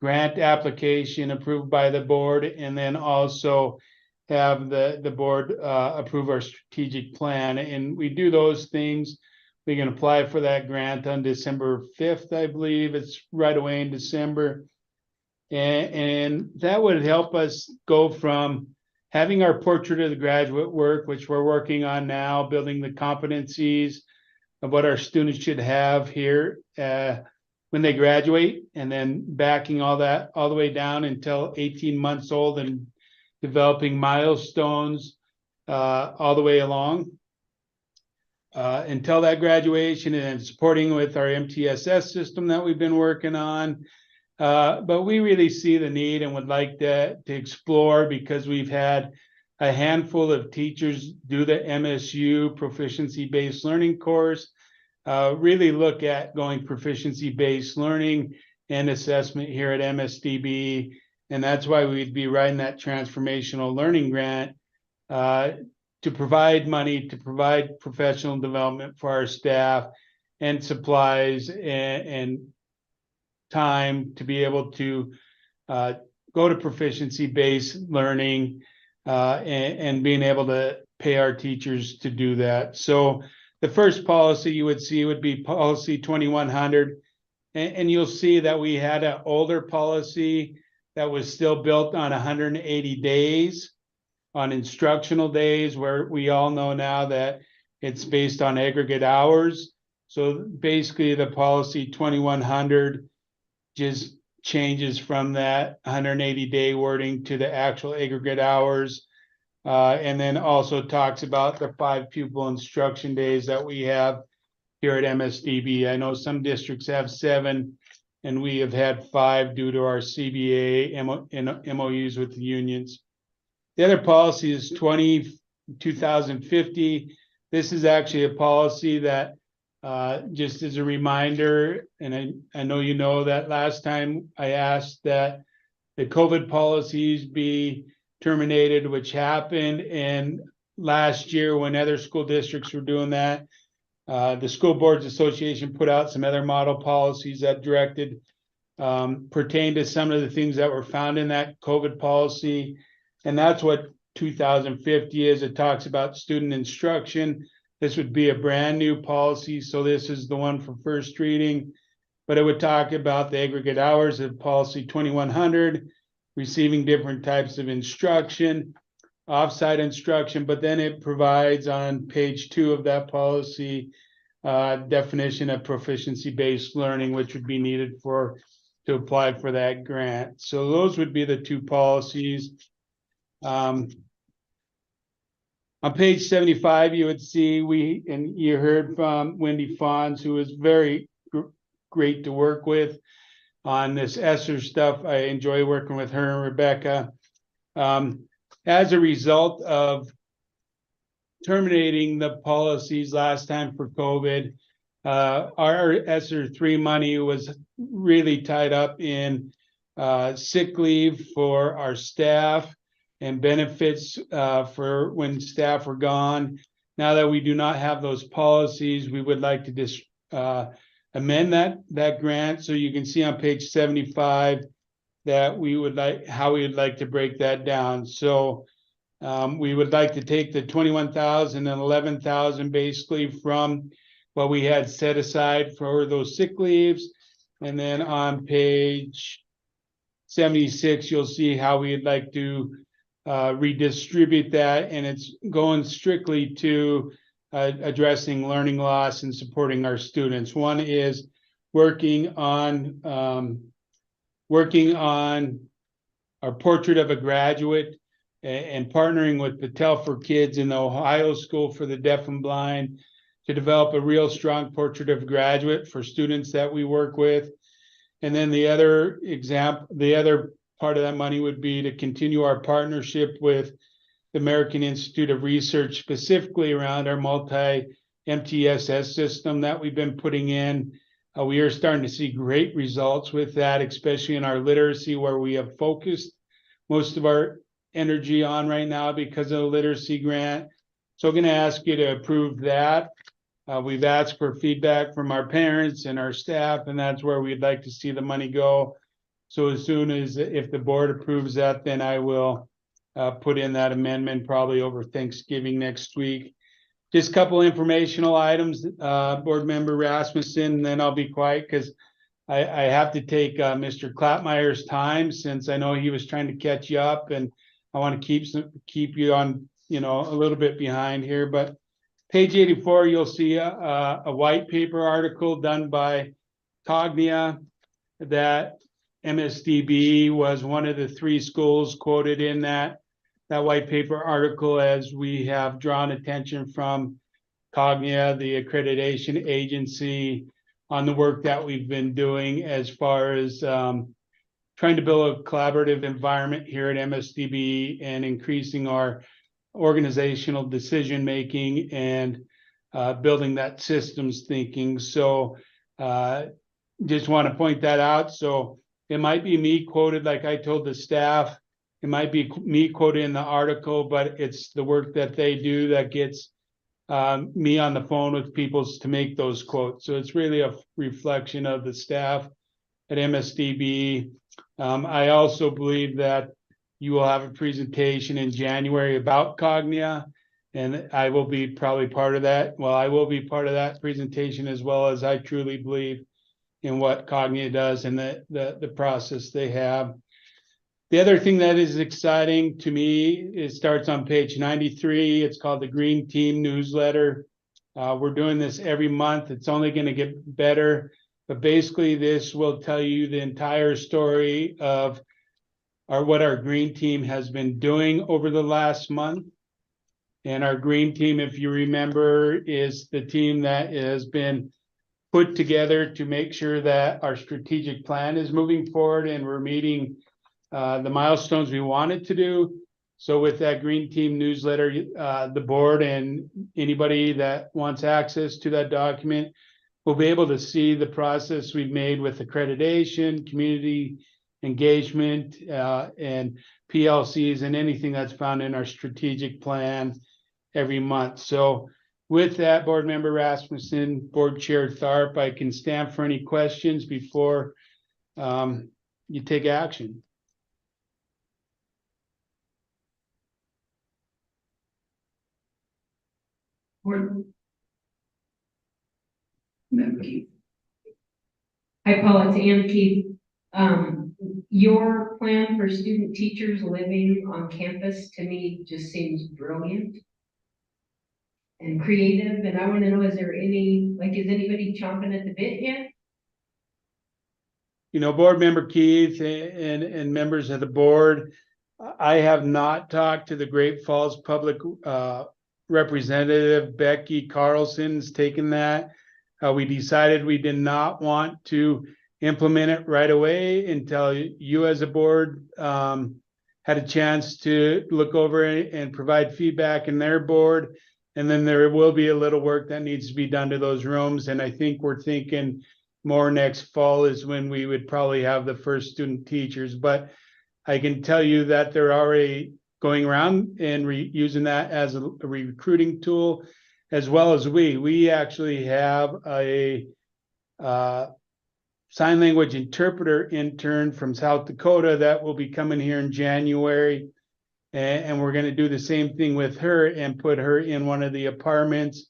grant application approved by the board, and then also have the board approve our strategic plan. And we do those things. We can apply for that grant on December 5th, I believe. It's right away in December. And that would help us go from having our portrait of the graduate work, which we're working on now, building the competencies of what our students should have here when they graduate, and then backing all that all the way down until 18 months old and developing milestones all the way along until that graduation, and supporting with our MTSS system that we've been working on. But we really see the need and would like to explore, because we've had a handful of teachers do the MSU proficiency-based learning course, really look at going proficiency-based learning and assessment here at MSDB. And that's why we'd be writing that transformational learning grant to provide money, to provide professional development for our staff and supplies and time to be able to go to proficiency-based learning and being able to pay our teachers to do that. So the first policy you would see would be policy 2100. And you'll see that we had an older policy that was still built on 180 days, on instructional days, where we all know now that it's based on aggregate hours. So basically the policy 2100 just changes from that 180-day wording to the actual aggregate hours. And then also talks about the 5 pupil instruction days that we have here at MSDB. I know some districts have 7, and we have had 5 due to our CBA MOUs with the unions. The other policy is 2050. This is actually a policy that just as a reminder, and I know you know that last time I asked that the COVID policies be terminated, which happened. And last year, when other school districts were doing that, the School Boards Association put out some other model policies that directed pertain to some of the things that were found in that COVID policy. And that's what 2050 is. It talks about student instruction. This would be a brand new policy. So this is the one for first reading, but it would talk about the aggregate hours of policy 2100, receiving different types of instruction, offsite instruction, but then it provides on page 2 of that policy definition of proficiency-based learning, which would be needed to apply for that grant. So those would be the 2 policies. On page 75, you would see and you heard from Wendy Fons, who was very great to work with on this ESSER stuff. I enjoy working with her and Rebecca. As a result of terminating the policies last time for COVID, our ESSER 3 money was really tied up in sick leave for our staff and benefits for when staff are gone. Now that we do not have those policies, we would like to just amend that grant. So you can see on page 75 that we would like how we would like to break that down. So we would like to take the 21,000 and 11,000 basically from what we had set aside for those sick leaves. And then on page 76, you'll see how we'd like to redistribute that, and it's going strictly to addressing learning loss and supporting our students. One is working on our portrait of a graduate and partnering with Patel for Kids in the Ohio School for the Deaf and Blind to develop a real strong portrait of a graduate for students that we work with. And then the other part of that money would be to continue our partnership with the American Institute of Research, specifically around our multi-MTSS system that we've been putting in. We are starting to see great results with that, especially in our literacy, where we have focused most of our energy on right now because of the literacy grant. So I'm going to ask you to approve that. We've asked for feedback from our parents and our staff, and that's where we'd like to see the money go. So as soon as, if the board approves that, then I will put in that amendment probably over Thanksgiving next week. Just a couple informational items, Board Member Rasmussen, and then I'll be quiet because I have to take Mr. Clapmeyer's time, since I know he was trying to catch you up, and I want to keep you on, a little bit behind here, but page 84, you'll see a white paper article done by Cognia that MSDB was one of the 3 schools quoted in that white paper article, as we have drawn attention from Cognia, the accreditation agency, on the work that we've been doing as far as trying to build a collaborative environment here at MSDB and increasing our organizational decision making and building that systems thinking. So just want to point that out. So it might be me quoted, like I told the staff, it might be me quoted in the article, but it's the work that they do that gets me on the phone with people to make those quotes. So it's really a reflection of the staff at MSDB. I also believe that you will have a presentation in January about Cognia, and I will be probably part of that. Well, I will be part of that presentation, as well as I truly believe in what Cognia does and the process they have. The other thing that is exciting to me, it starts on page 93. It's called the Green Team Newsletter. We're doing this every month. It's only going to get better, but basically this will tell you the entire story of what our green team has been doing over the last month. And our green team, if you remember, is the team that has been put together to make sure that our strategic plan is moving forward and we're meeting the milestones we wanted to do. So with that Green Team newsletter, the board and anybody that wants access to that document will be able to see the process we've made with accreditation, community engagement, and PLCs, and anything that's found in our strategic plan every month. So with that, Board Member Rasmussen, Board Chair Tharp, I can stand for any questions before you take action. Board Member Keith. Hi, Paul, it's Ann Keith. Your plan for student teachers living on campus to me just seems brilliant and creative. And I want to know, is anybody chomping at the bit yet? Board Member Keith and members of the board, I have not talked to the Great Falls Public Representative. Becky Carlson's taken that. We decided we did not want to implement it right away until you as a board had a chance to look over it and provide feedback in their board. And then there will be a little work that needs to be done to those rooms. And I think we're thinking more next fall is when we would probably have the first student teachers. But I can tell you that they're already going around and using that as a recruiting tool, as well as we actually have a sign language interpreter intern from South Dakota that will be coming here in January. And we're going to do the same thing with her and put her in one of the apartments.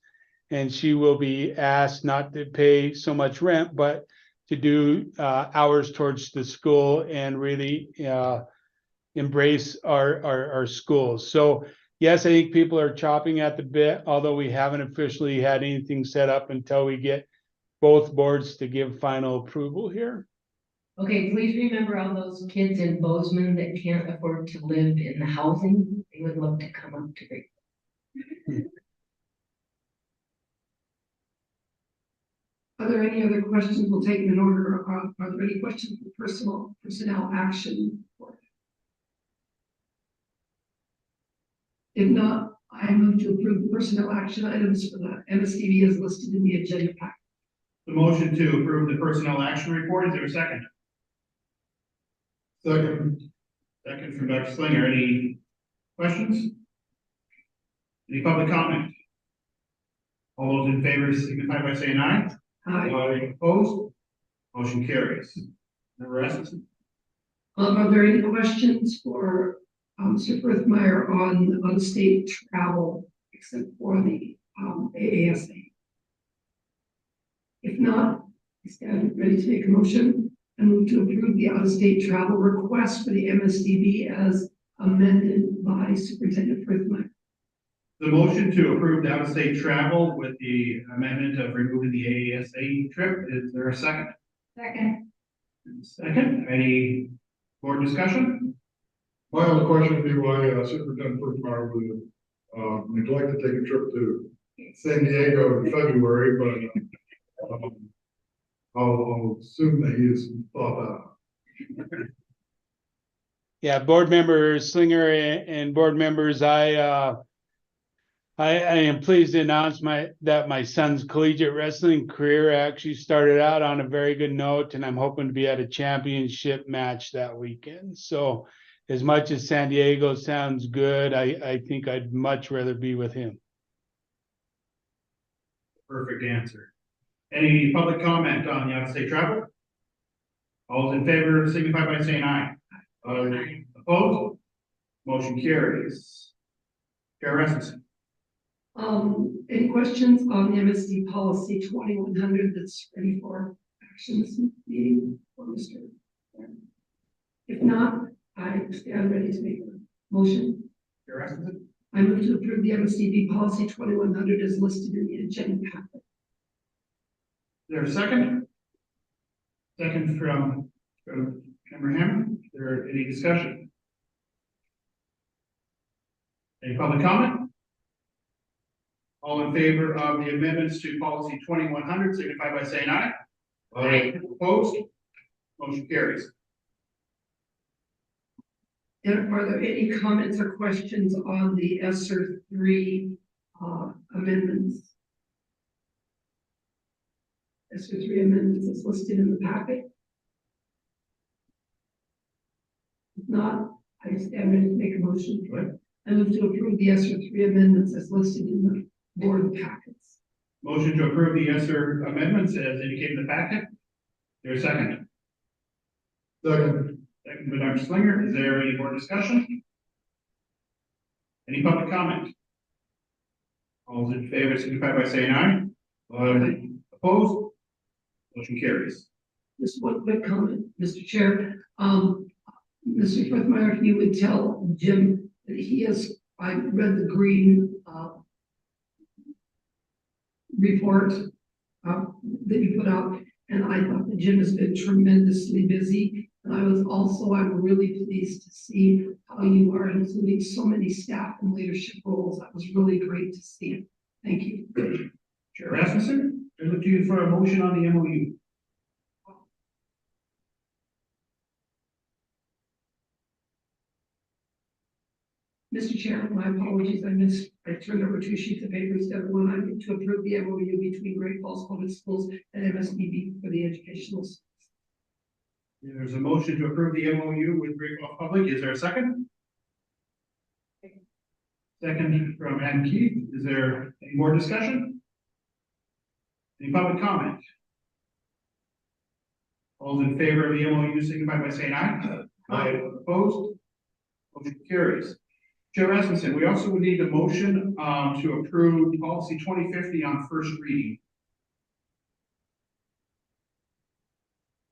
And she will be asked not to pay so much rent, but to do hours towards the school and really embrace our schools. So yes, I think people are chopping at the bit, although we haven't officially had anything set up until we get both boards to give final approval here. Okay, please remember all those kids in Bozeman that can't afford to live in the housing. They would love to come up to Great. Are there any other questions? We'll take them in order. Are there any questions for personnel action? If not, I move to approve the personnel action items for the MSDB as listed in the agenda pack. The motion to approve the personnel action report, is there a second? Second. Second from Dr. Slinger. Any questions? Any public comment? All those in favor signify by saying aye. Aye. Opposed? Motion carries. Member Rasmussen? Are there any questions for Mr. Frithmeyer on out-of-state travel, except for the AASA? If not, I stand ready to make a motion and move to approve the out-of-state travel request for the MSDB as amended by Superintendent Frithmeyer. The motion to approve the out-of-state travel with the amendment of removing the AASA trip, is there a second? Second. Second, any more discussion? My only question would be why Superintendent Frithmeyer would neglect to take a trip to San Diego in February, but I'll assume that he has thought that. Yeah, board member Slinger and board members, I am pleased to announce that my son's collegiate wrestling career actually started out on a very good note, and I'm hoping to be at a championship match that weekend. So as much as San Diego sounds good, I think I'd much rather be with him. Perfect answer. Any public comment on the out-of-state travel? All those in favor signify by saying aye. Aye. Opposed? Motion carries. Chair Rasmussen. Any questions on the MSD policy 2100 that's ready for action this meeting for Mr. If not, I stand ready to make a motion. Chair Rasmussen. I move to approve the MSDB policy 2100 as listed in the agenda packet. Is there a second? Second from Member Hammond. Is there any discussion? Any public comment? All in favor of the amendments to policy 2100 signify by saying aye. Aye. Opposed? Motion carries. And are there any comments or questions on the ESSER 3 amendments? ESSER 3 amendments is listed in the packet. If not, I stand ready to make a motion. Right. I move to approve the ESSER 3 amendments as listed in the board packets. Motion to approve the ESSER amendments as indicated in the packet. Is there a second? Second. Second by Dr. Slinger. Is there any more discussion? Any public comment? All those in favor signify by saying aye. Aye. Opposed? Motion carries. Just one quick comment, Mr. Chair. Mr. Frithmeyer, if you would tell Jim that I read the green report that you put out, and I thought that Jim has been tremendously busy. And I'm really pleased to see how you are including so many staff and leadership roles. That was really great to see. Thank you. Chair Rasmussen, I look to you for a motion on the MOU. Mr. Chair, my apologies. I turned over 2 sheets of paper instead of one. I need to approve the MOU between Great Falls Public Schools and MSDB for the educational. There's a motion to approve the MOU with Great Falls Public. Is there a second? Second from Ann Keith. Is there any more discussion? Any public comment? All those in favor of the MOU signify by saying aye. Aye. Opposed? Motion carries. Chair Rasmussen, we also would need a motion to approve policy 2050 on first reading.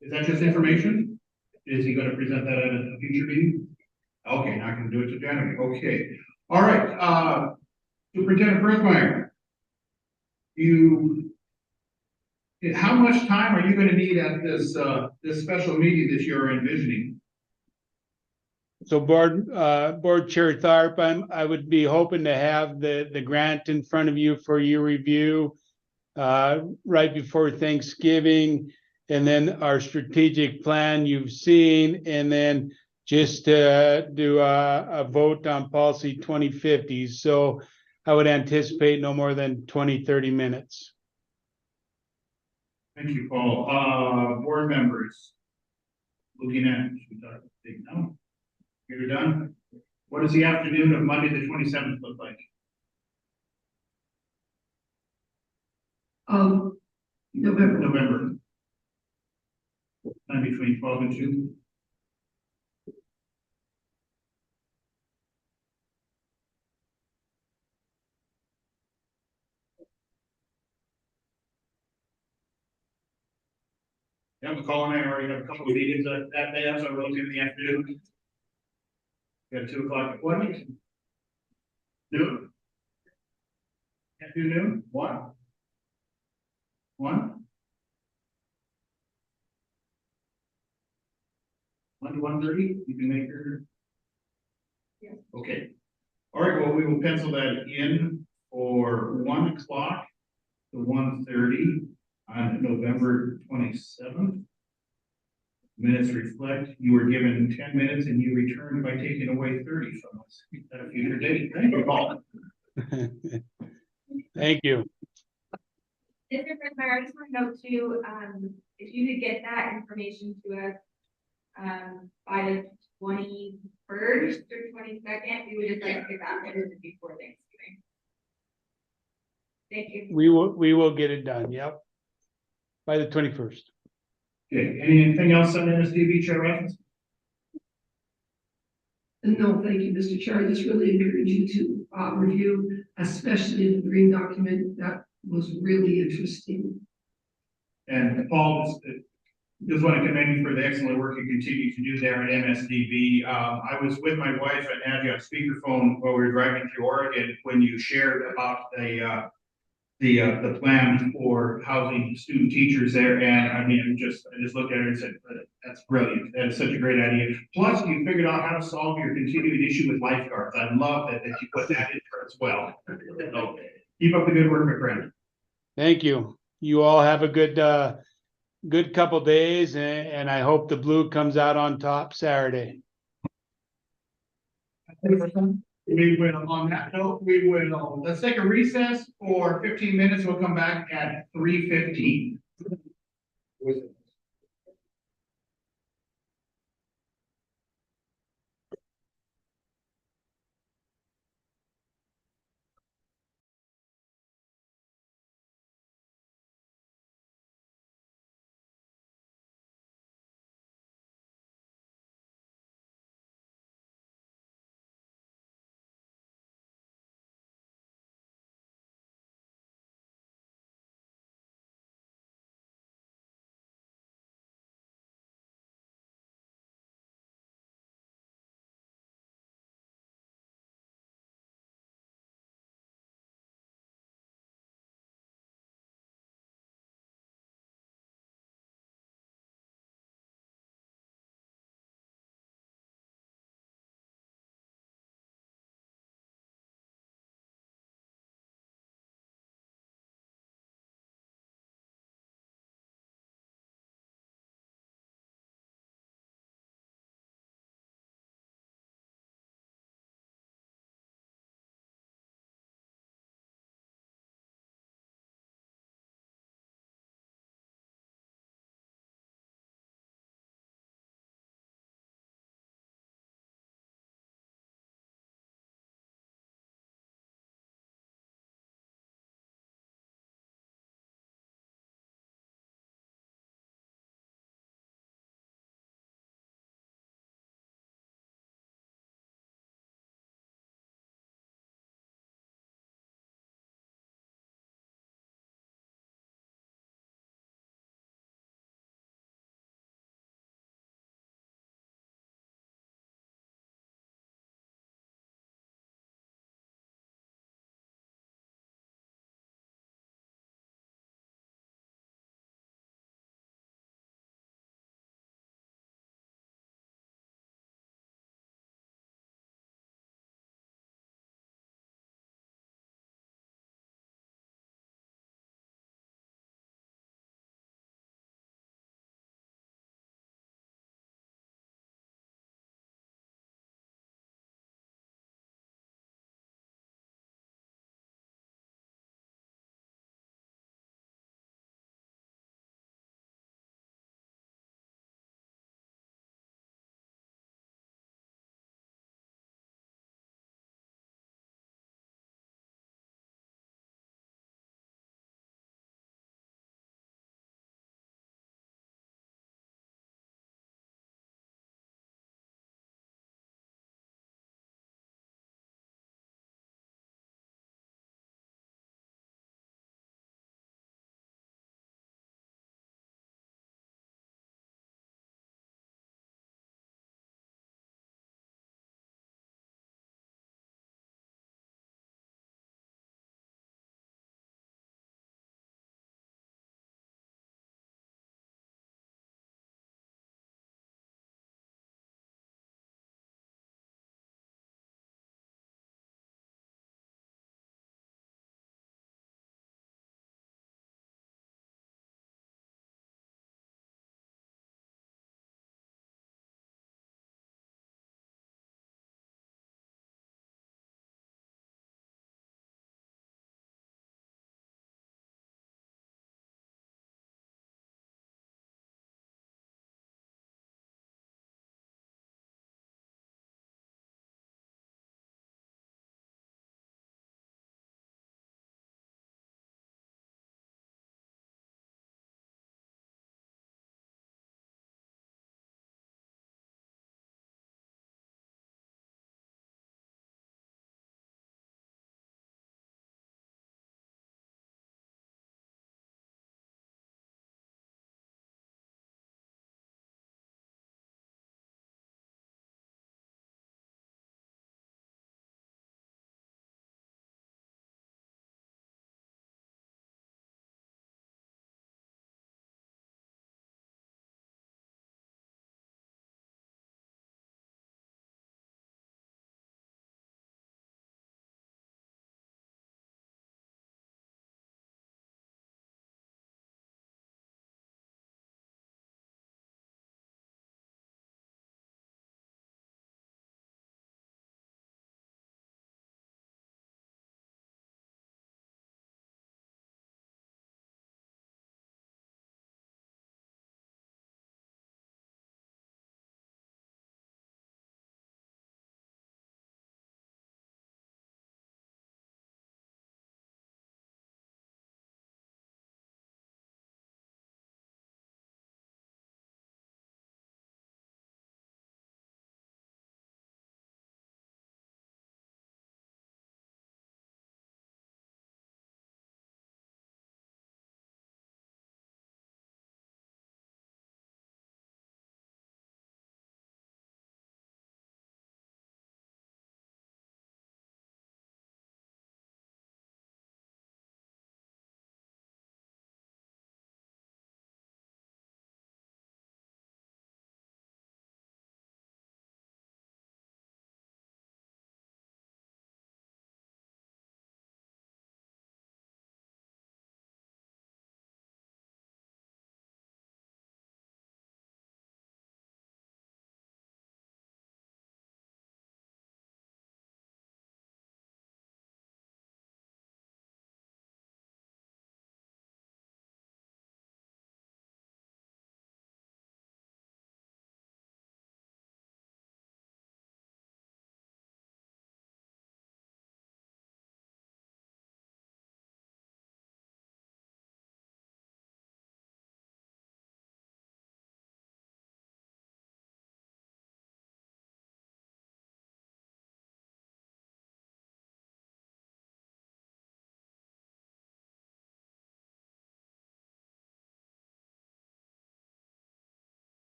Is that just information? Is he going to present that at a future meeting? Okay, not going to do it to January. Okay. All right. Superintendent Frithmeyer, how much time are you going to need at this special meeting that you're envisioning? So board chair Tharp, I would be hoping to have the grant in front of you for your review right before Thanksgiving, and then our strategic plan you've seen, and then just do a vote on policy 2050. So I would anticipate no more than 20-30 minutes. Thank you, Paul. Board members, looking at, no, you're done. What does the afternoon of Monday the 27th look like? November. Time between 12 and 2. Yeah, McCall and I already have a couple of meetings that day, so we're looking in the afternoon. got a 2 o'clock appointment. Noon? Can't do noon? 1? 1? 1 to 1:30, you can make your. Yeah. Okay. All right, well, we will pencil that in for 1 o'clock to 1:30 on November 27th. Minutes reflect you were given 10 minutes and you returned by taking away 30 from us at a future date. Thank you, Paul. Thank you. Mr. Pritzmeyer, I just want to know too, if you could get that information to us by the 21st or 22nd, we would just like to get that edited before Thanksgiving. Thank you. We will get it done. Yep. By the 21st. Okay, anything else on MSDB, Chair Raffins? No, thank you, Mr. Chair. I just really encourage you to review, especially the green document. That was really interesting. And Paul, just want to commend you for the excellent work you continue to do there at MSDB. I was with my wife and had you on speakerphone while we were driving through Oregon when you shared about the plan for housing student teachers there. And I mean, I just looked at it and said, that's brilliant. That is such a great idea. Plus, you figured out how to solve your continuing issue with lifeguards. I love that you put that in there as well. So keep up the good work, my friend. Thank you. You all have a good couple days, and I hope the blue comes out on top Saturday. We will, on that note, let's take a recess for 15 minutes. We'll come back at 3:15.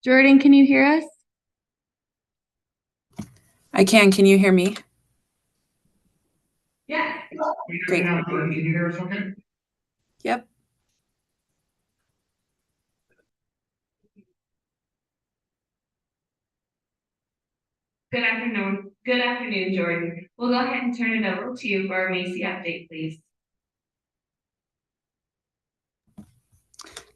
Jordan, can you hear us? I can. Can you hear me? Yeah. Great. Can you hear us okay? Yep. Good afternoon, Jordan. We'll go ahead and turn it over to you for our Macy update, please.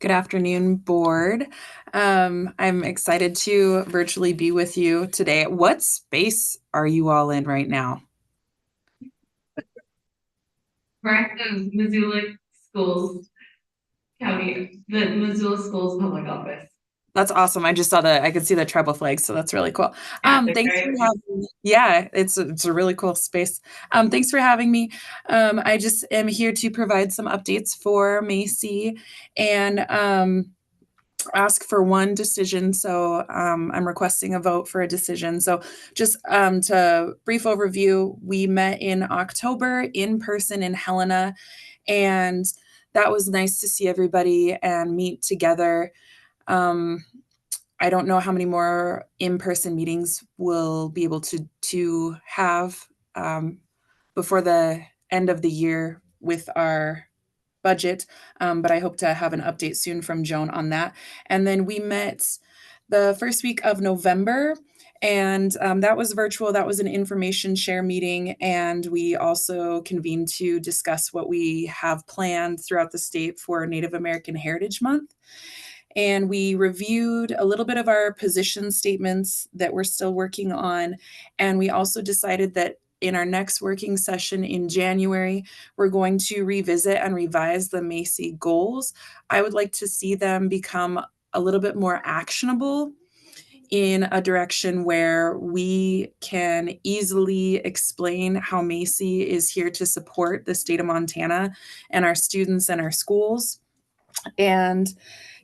Good afternoon, board. I'm excited to virtually be with you today. What space are you all in right now? We're at the Missoula Schools County, the Missoula Schools Public Office. That's awesome. I just saw I could see the tribal flags, so that's really cool. Yeah, Thanks for having me. Yeah, it's a really cool space. Thanks for having me. I just am here to provide some updates for Macy and ask for one decision. So I'm requesting a vote for a decision. So just to brief overview, we met in October in person in Helena, and that was nice to see everybody and meet together. I don't know how many more in-person meetings we'll be able to have before the end of the year with our budget, but I hope to have an update soon from Joan on that. And then we met the first week of November, and that was virtual. That was an information share meeting, and we also convened to discuss what we have planned throughout the state for Native American Heritage Month. And we reviewed a little bit of our position statements that we're still working on. And we also decided that in our next working session in January, we're going to revisit and revise the Macy goals. I would like to see them become a little bit more actionable in a direction where we can easily explain how Macy is here to support the state of Montana and our students and our schools. And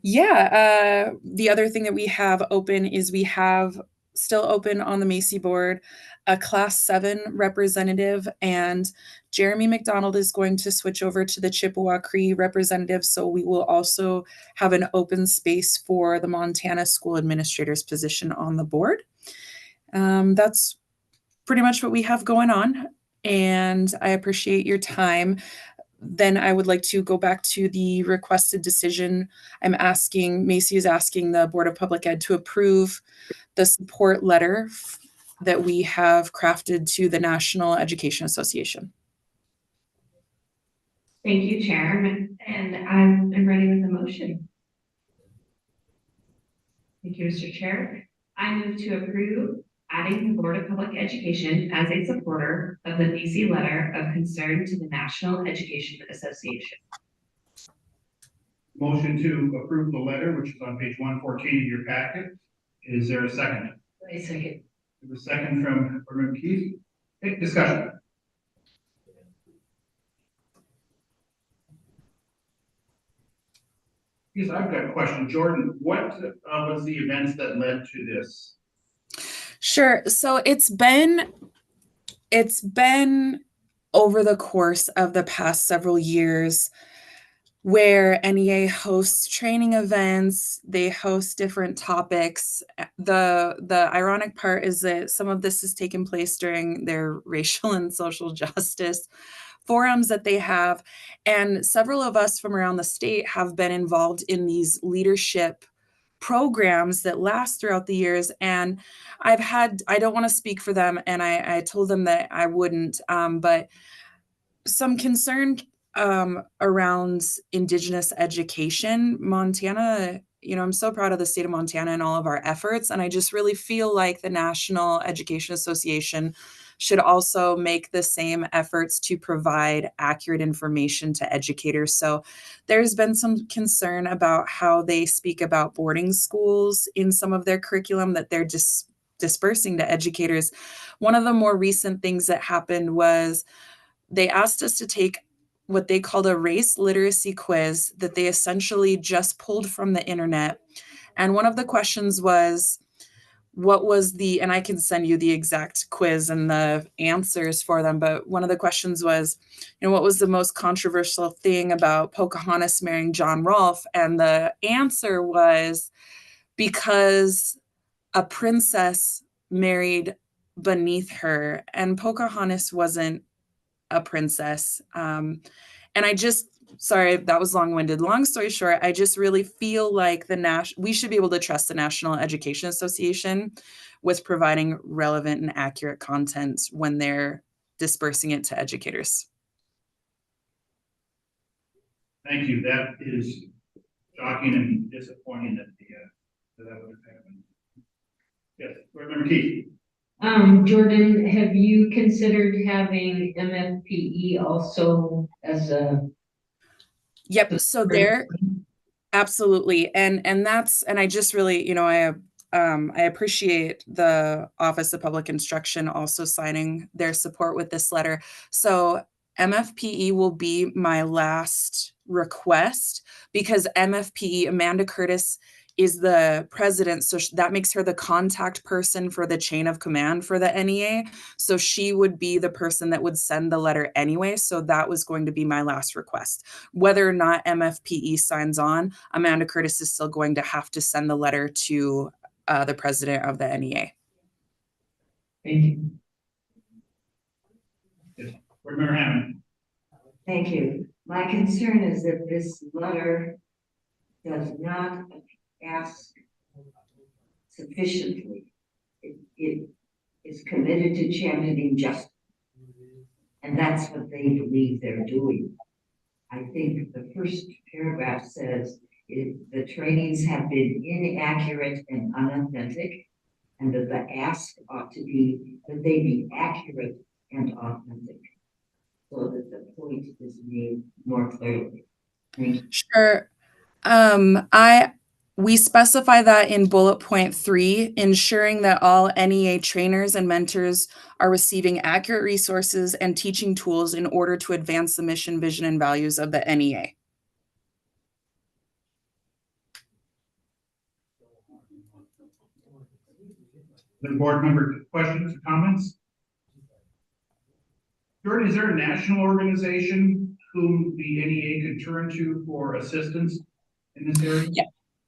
yeah, the other thing that we have open is we have still open on the Macy board a Class 7 representative, and Jeremy McDonald is going to switch over to the Chippewa Cree representative. So we will also have an open space for the Montana School Administrator's position on the board. That's pretty much what we have going on, and I appreciate your time. Then I would like to go back to the requested decision. Macy is asking the Board of Public Ed to approve the support letter that we have crafted to the National Education Association. Thank you, Chair, and I'm ready with the motion. Thank you, Mr. Chair. I move to approve adding the Board of Public Education as a supporter of the Macy letter of concern to the National Education Association. Motion to approve the letter, which is on page 114 of your packet. Is there a second? I second. A second from Reverend Keith. Take discussion. Yes, I've got a question. Jordan, what was the events that led to this? Sure. So it's been over the course of the past several years where NEA hosts training events, they host different topics. The ironic part is that some of this has taken place during their racial and social justice forums that they have. And several of us from around the state have been involved in these leadership programs that last throughout the years. And I don't want to speak for them, and I told them that I wouldn't, but some concern around Indigenous education. Montana, I'm so proud of the state of Montana and all of our efforts. And I just really feel like the National Education Association should also make the same efforts to provide accurate information to educators. So there's been some concern about how they speak about boarding schools in some of their curriculum that they're just dispersing to educators. One of the more recent things that happened was they asked us to take what they called a race literacy quiz that they essentially just pulled from the internet. And one of the questions was, and I can send you the exact quiz and the answers for them, but one of the questions was, what was the most controversial thing about Pocahontas marrying John Rolfe? And the answer was because a princess married beneath her, and Pocahontas wasn't a princess. And I just, sorry, that was long-winded. Long story short, I just really feel like we should be able to trust the National Education Association with providing relevant and accurate content when they're dispersing it to educators. Thank you. That is shocking and disappointing that that would happen. Yes, Board Member Keith. Jordan, have you considered having MFPE also as a? Yep. So there, absolutely. And I just really, I appreciate the Office of Public Instruction also signing their support with this letter. So MFPE will be my last request because MFPE, Amanda Curtis, is the president. So that makes her the contact person for the chain of command for the NEA. So she would be the person that would send the letter anyway. So that was going to be my last request. Whether or not MFPE signs on, Amanda Curtis is still going to have to send the letter to the president of the NEA. Thank you. Yes, Board Member Hammond. Thank you. My concern is that this letter does not ask sufficiently. It is committed to championing justice. And that's what they believe they're doing. I think the first paragraph says the trainings have been inaccurate and unauthentic, and that the ask ought to be that they be accurate and authentic, so that the point is made more clearly. Thank you. Sure. We specify that in bullet point 3, ensuring that all NEA trainers and mentors are receiving accurate resources and teaching tools in order to advance the mission, vision, and values of the NEA. The board member questions or comments? Jordan, is there a national organization whom the NEA could turn to for assistance in this area? Yeah.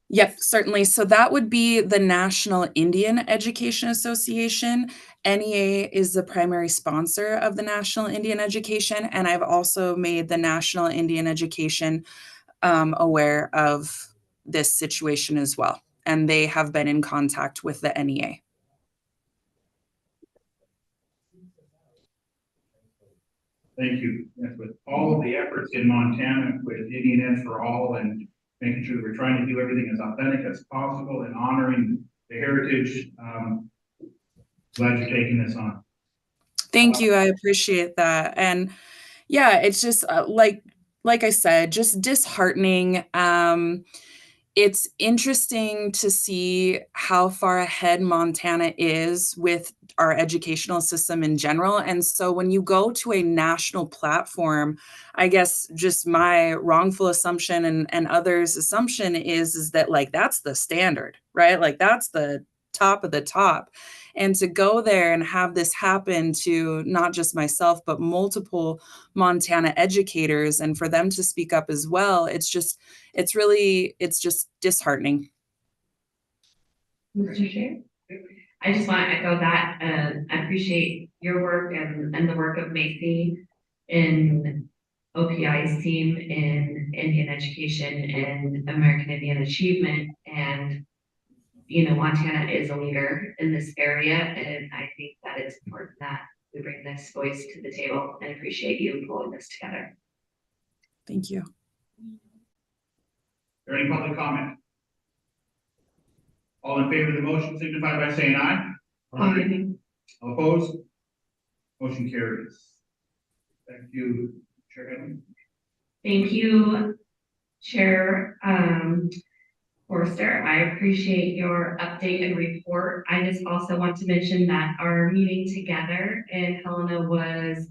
Yep, certainly. So that would be the National Indian Education Association. NEA is the primary sponsor of the National Indian Education, and I've also made the National Indian Education aware of this situation as well, and they have been in contact with the NEA. Thank you. Yes, with all of the efforts in Montana with Indian Ed for All and making sure that we're trying to do everything as authentic as possible and honoring the heritage, glad you're taking this on. Thank you. I appreciate that. And yeah, it's just like I said, just disheartening. It's interesting to see how far ahead Montana is with our educational system in general. And so when you go to a national platform, I guess just my wrongful assumption and others' assumption is that like, that's the standard, right? Like that's the top of the top. And to go there and have this happen to not just myself, but multiple Montana educators, and for them to speak up as well, it's just disheartening. Mr. Chair, I just want to echo that. I appreciate your work and the work of Macy in OPI's team in Indian education and American Indian achievement. And Montana is a leader in this area, and I think that it's important that we bring this voice to the table, and appreciate you pulling this together. Thank you. Is there any public comment? All in favor of the motion signify by saying aye. Aye. All opposed? Motion carries. Thank you, Chair Henry. Thank you, Chair Forster. I appreciate your update and report. I just also want to mention that our meeting together in Helena was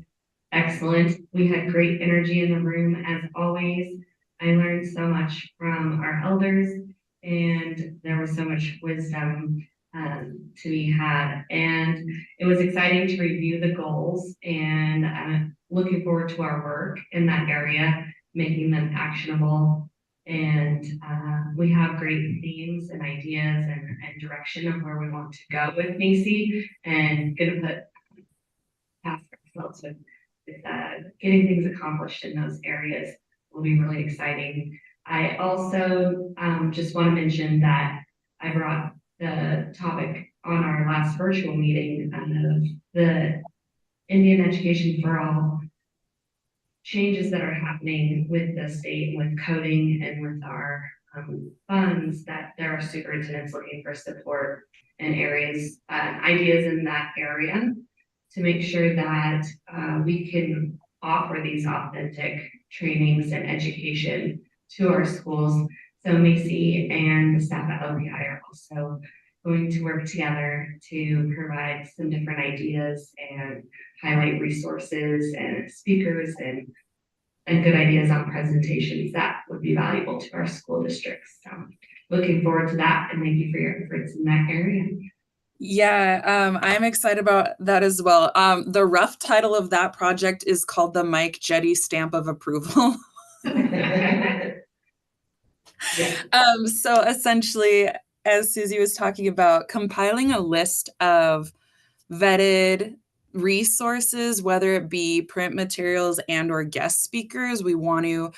excellent. We had great energy in the room as always. I learned so much from our elders, and there was so much wisdom to be had. And it was exciting to review the goals, and I'm looking forward to our work in that area, making them actionable And we have great themes and ideas and direction of where we want to go with Macy, and gonna put task ourselves with getting things accomplished in those areas will be really exciting. I also just want to mention that I brought the topic on our last virtual meeting of the Indian Education for All changes that are happening with the state, with coding and with our funds, that there are superintendents looking for support in areas, ideas in that area to make sure that we can offer these authentic trainings and education to our schools. So Macy and the staff at OPI are also going to work together to provide some different ideas and highlight resources and speakers and good ideas on presentations that would be valuable to our school districts. So looking forward to that, and thank you for your efforts in that area. Yeah, I'm excited about that as well. The rough title of that project is called the Mike Jetty Stamp of Approval. So essentially, as Susie was talking about, compiling a list of vetted resources, whether it be print materials and or guest speakers. We want to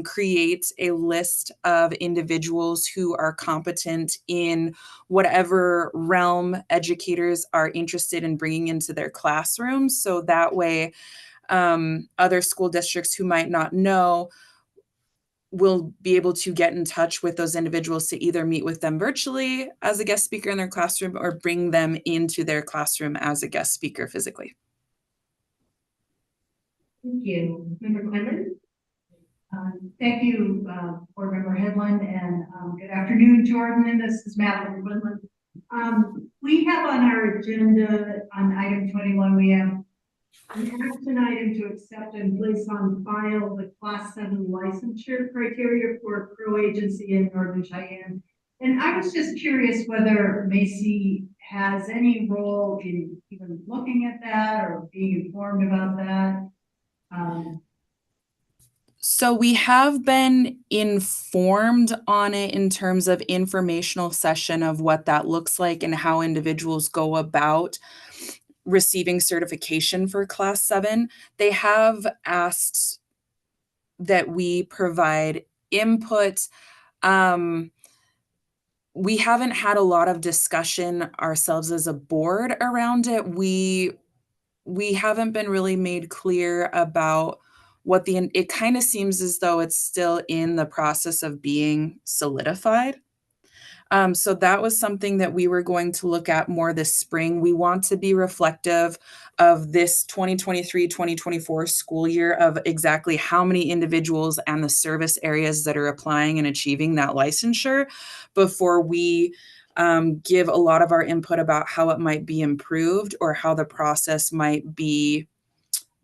create a list of individuals who are competent in whatever realm educators are interested in bringing into their classrooms. So that way, other school districts who might not know will be able to get in touch with those individuals to either meet with them virtually as a guest speaker in their classroom or bring them into their classroom as a guest speaker physically. Thank you. Member Quinlan? Thank you, Board Member Headland, and good afternoon, Jordan, and this is Madeline Quinlan. We have on our agenda on item 21, we have an action item to accept and place on file the Class 7 licensure criteria for pro agency in Northern Cheyenne. And I was just curious whether Macy has any role in even looking at that or being informed about that. So we have been informed on it in terms of informational session of what that looks like and how individuals go about receiving certification for Class 7. They have asked that we provide input. We haven't had a lot of discussion ourselves as a board around it. We haven't been really made clear about what it kind of seems as though it's still in the process of being solidified. So that was something that we were going to look at more this spring. We want to be reflective of this 2023-2024 school year of exactly how many individuals and the service areas that are applying and achieving that licensure before we give a lot of our input about how it might be improved or how the process might be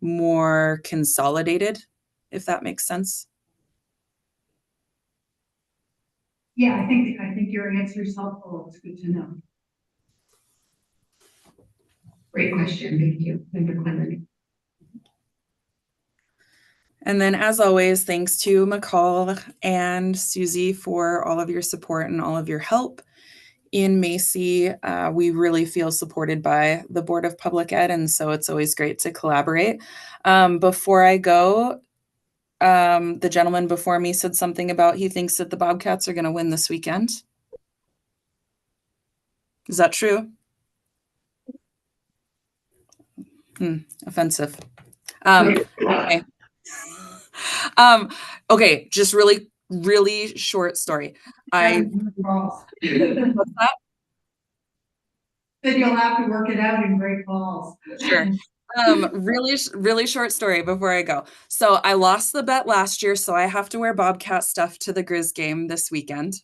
more consolidated, if that makes sense. Yeah, I think your answer is helpful. It's good to know. Great question. Thank you, Member Quinlan. And then, as always, thanks to McCall and Susie for all of your support and all of your help in Macy. We really feel supported by the Board of Public Ed, and so it's always great to collaborate. Before I go, the gentleman before me said something about he thinks that the Bobcats are going to win this weekend. Is that true? Offensive. Okay. Okay, just really short story. What's that? Then you'll have to work it out in Great Falls. Sure. Really short story before I go. So I lost the bet last year, so I have to wear Bobcat stuff to the Grizz game this weekend.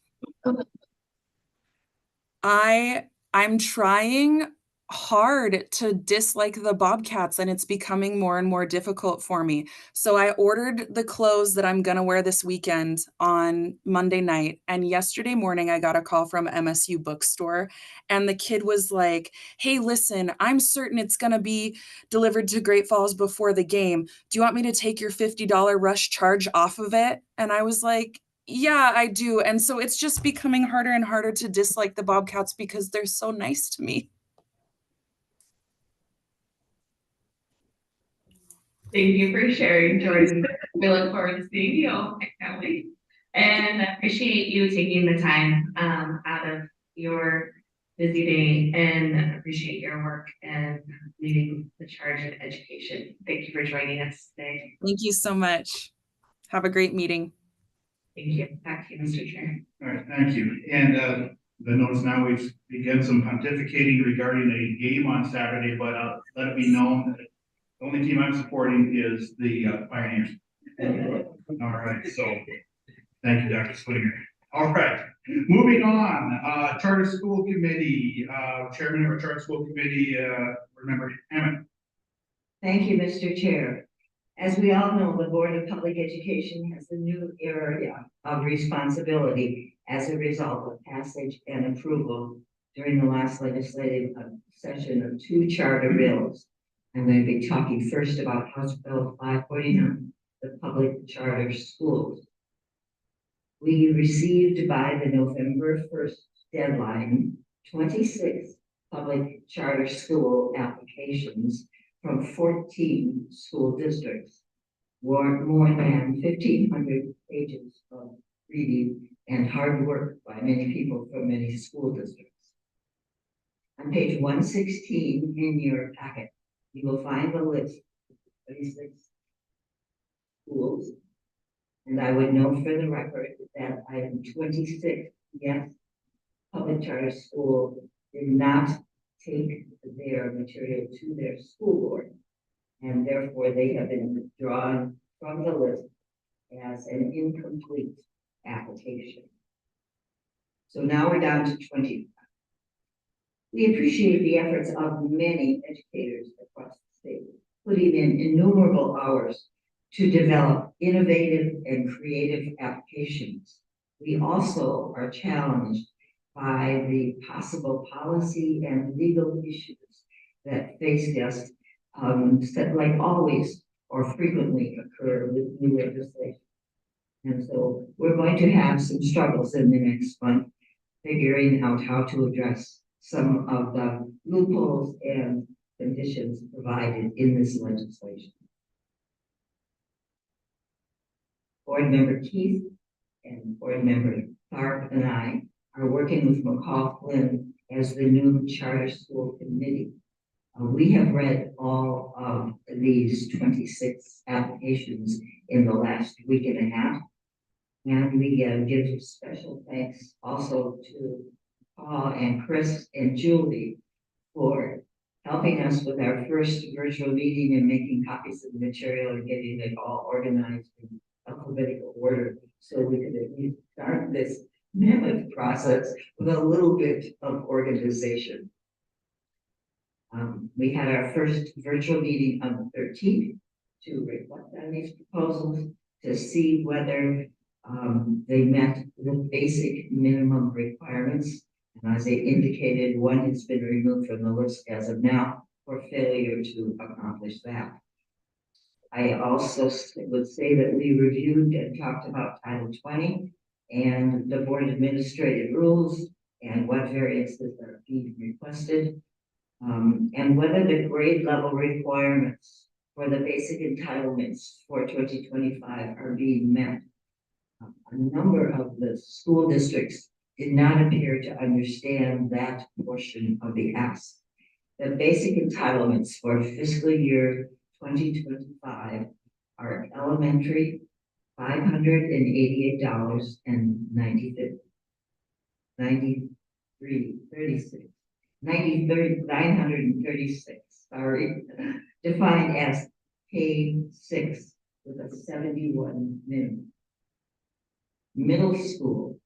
I'm trying hard to dislike the Bobcats, and it's becoming more and more difficult for me. So I ordered the clothes that I'm gonna wear this weekend on Monday night, and yesterday morning I got a call from MSU Bookstore, and the kid was like, "Hey, listen, I'm certain it's gonna be delivered to Great Falls before the game. Do you want me to take your $50 rush charge off of it?" And I was like, Yeah, I do. And so it's just becoming harder and harder to dislike the Bobcats because they're so nice to me. Thank you for sharing, Jordan. We look forward to seeing you. I can't wait. And I appreciate you taking the time out of your busy day and appreciate your work and leading the charge in education. Thank you for joining us today. Thank you so much. Have a great meeting. Thank you. Back to you, Mr. Chair. All right, thank you. And the notice now we've begun some pontificating regarding a game on Saturday, but let it be known that the only team I'm supporting is the Pioneers. All right, so thank you, Dr. Swinger. All right, moving on. Charter School Committee, Chairman of our Charter School Committee, Member Hammond. Thank you, Mr. Chair. As we all know, the Board of Public Education has a new area of responsibility as a result of passage and approval during the last legislative session of 2 charter bills. I'm going to be talking first about House Bill 549, the public charter schools. We received by the November 1st deadline 26 public charter school applications from 14 school districts, more than 1,500 pages of reading and hard work by many people from many school districts. On page 116 in your packet, you will find the list of 26 schools. And I would note for the record that item 26, yes, public charter school did not take their material to their school board, and therefore they have been withdrawn from the list as an incomplete application. So now we're down to 25. We appreciate the efforts of many educators across the state, putting in innumerable hours to develop innovative and creative applications. We also are challenged by the possible policy and legal issues that face us, that like always or frequently occur with new legislation. And so we're going to have some struggles in the next month, figuring out how to address some of the loopholes and conditions provided in this legislation. Board Member Keith and Board Member Tharp and I are working with McCall Flynn as the new Charter School Committee. We have read all of these 26 applications in the last week and a half, and we give special thanks also to Paul and Chris and Julie for helping us with our first virtual meeting and making copies of the material and getting it all organized in alphabetical order so we could at least start this mammoth process with a little bit of organization. We had our first virtual meeting on the 13th to reflect on these proposals to see whether they met the basic minimum requirements. And as I indicated, one has been removed from the list as of now for failure to accomplish that. I also would say that we reviewed and talked about Title 20 and the board administrative rules and what variances are being requested, and whether the grade level requirements for the basic entitlements for 2025 are being met. A number of the school districts did not appear to understand that portion of the ask. The basic entitlements for fiscal year 2025 are elementary, $588.96, sorry, defined as K6 with a 71 minimum. Middle school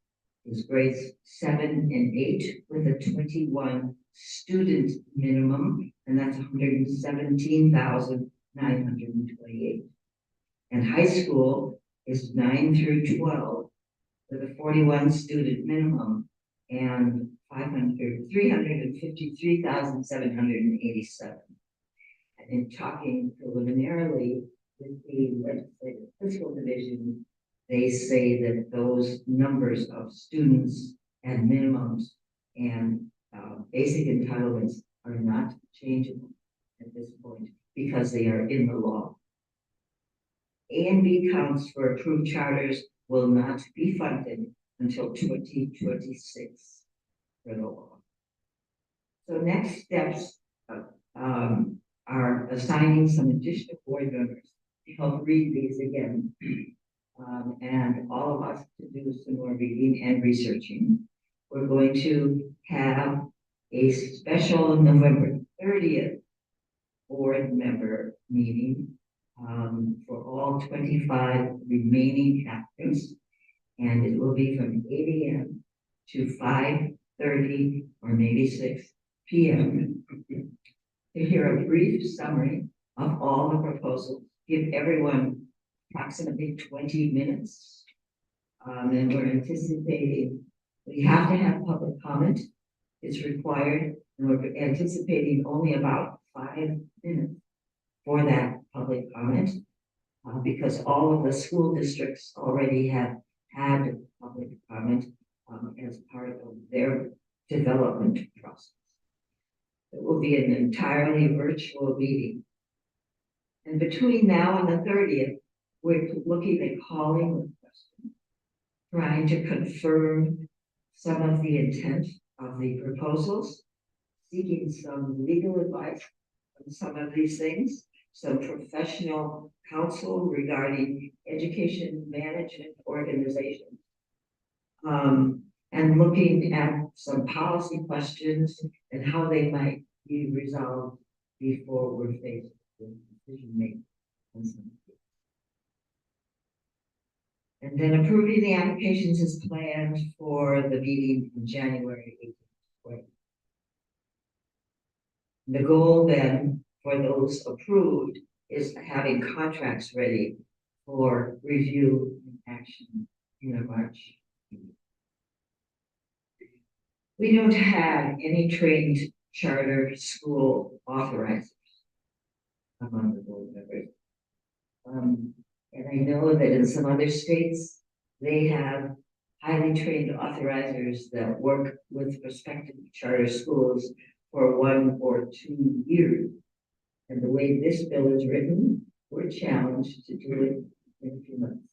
is grades 7 and 8 with a 21 student minimum, and that's 117,928. And high school is 9 through 12 with a 41 student minimum and 353,787. And in talking preliminarily with the legislative fiscal division, they say that those numbers of students and minimums and basic entitlements are not changeable at this point because they are in the law. A and B counts for approved charters will not be funded until 2026 for the law. So next steps are assigning some additional board members to help read these again. And all of us to do some more reading and researching. We're going to have a special November 30th board member meeting for all 25 remaining applicants. And it will be from 8 a.m. to 5:30 or maybe 6 p.m. to hear a brief summary of all the proposals, give everyone approximately 20 minutes. And we're anticipating, we have to have public comment. It's required, and we're anticipating only about 5 minutes for that public comment, because all of the school districts already have had public comment as part of their development process. It will be an entirely virtual meeting. And between now and the 30th, we're looking at calling the question, trying to confirm some of the intent of the proposals, seeking some legal advice on some of these things, some professional counsel regarding education management organizations, and looking at some policy questions and how they might be resolved before we're faced with decision making. And then approving the applications is planned for the meeting in January 18th. The goal then for those approved is having contracts ready for review and action in a March meeting. We don't have any trained charter school authorizers among the board members. And I know that in some other states, they have highly trained authorizers that work with prospective charter schools for 1 or 2 years. And the way this bill is written, we're challenged to do it in a few months.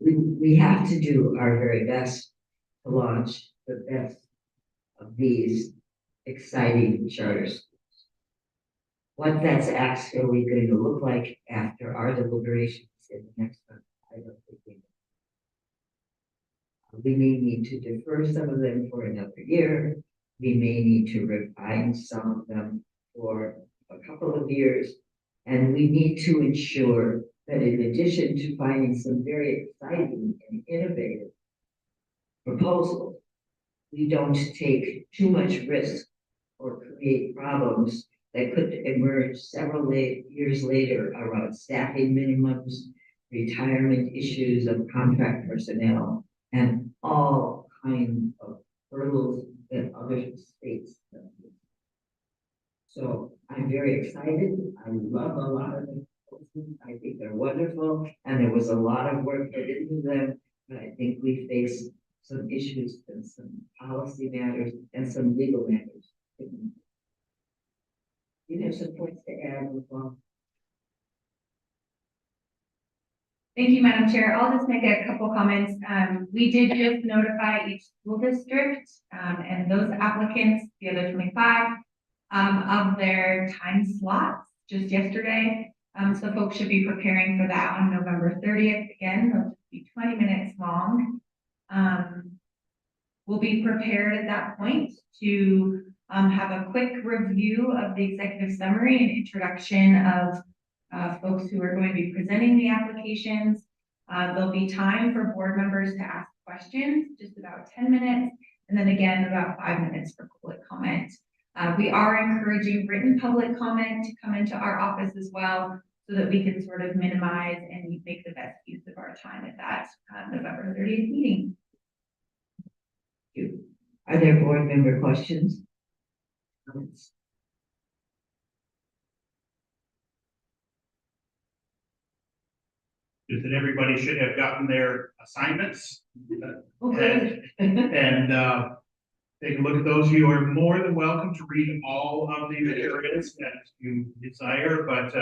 We have to do our very best to launch the best of these exciting charter schools. What that's actually going to look like after our deliberations in the next month, I don't think we know. We may need to defer some of them for another year. We may need to refine some of them for a couple of years. And we need to ensure that in addition to finding some very exciting and innovative proposals, we don't take too much risk or create problems that could emerge several years later around staffing minimums, retirement issues of contract personnel, and all kinds of hurdles that other states have. So I'm very excited. I love a lot of them. I think they're wonderful, and there was a lot of work put into them, but I think we face some issues and some policy matters and some legal matters. You have some points to add as well. Thank you, Madam Chair. I'll just make a couple comments. We did just notify each school district and those applicants, the other 25, of their time slots just yesterday. So folks should be preparing for that on November 30th. Again, they'll just be 20 minutes long. We'll be prepared at that point to have a quick review of the executive summary and introduction of folks who are going to be presenting the applications. There'll be time for board members to ask questions, just about 10 minutes, and then again, about 5 minutes for public comment. We are encouraging written public comment to come into our office as well, so that we can sort of minimize and make the best use of our time at that November 30th meeting. Are there board member questions? Comments? is that everybody should have gotten their assignments. Okay. And take a look at those. You are more than welcome to read all of the materials that you desire, but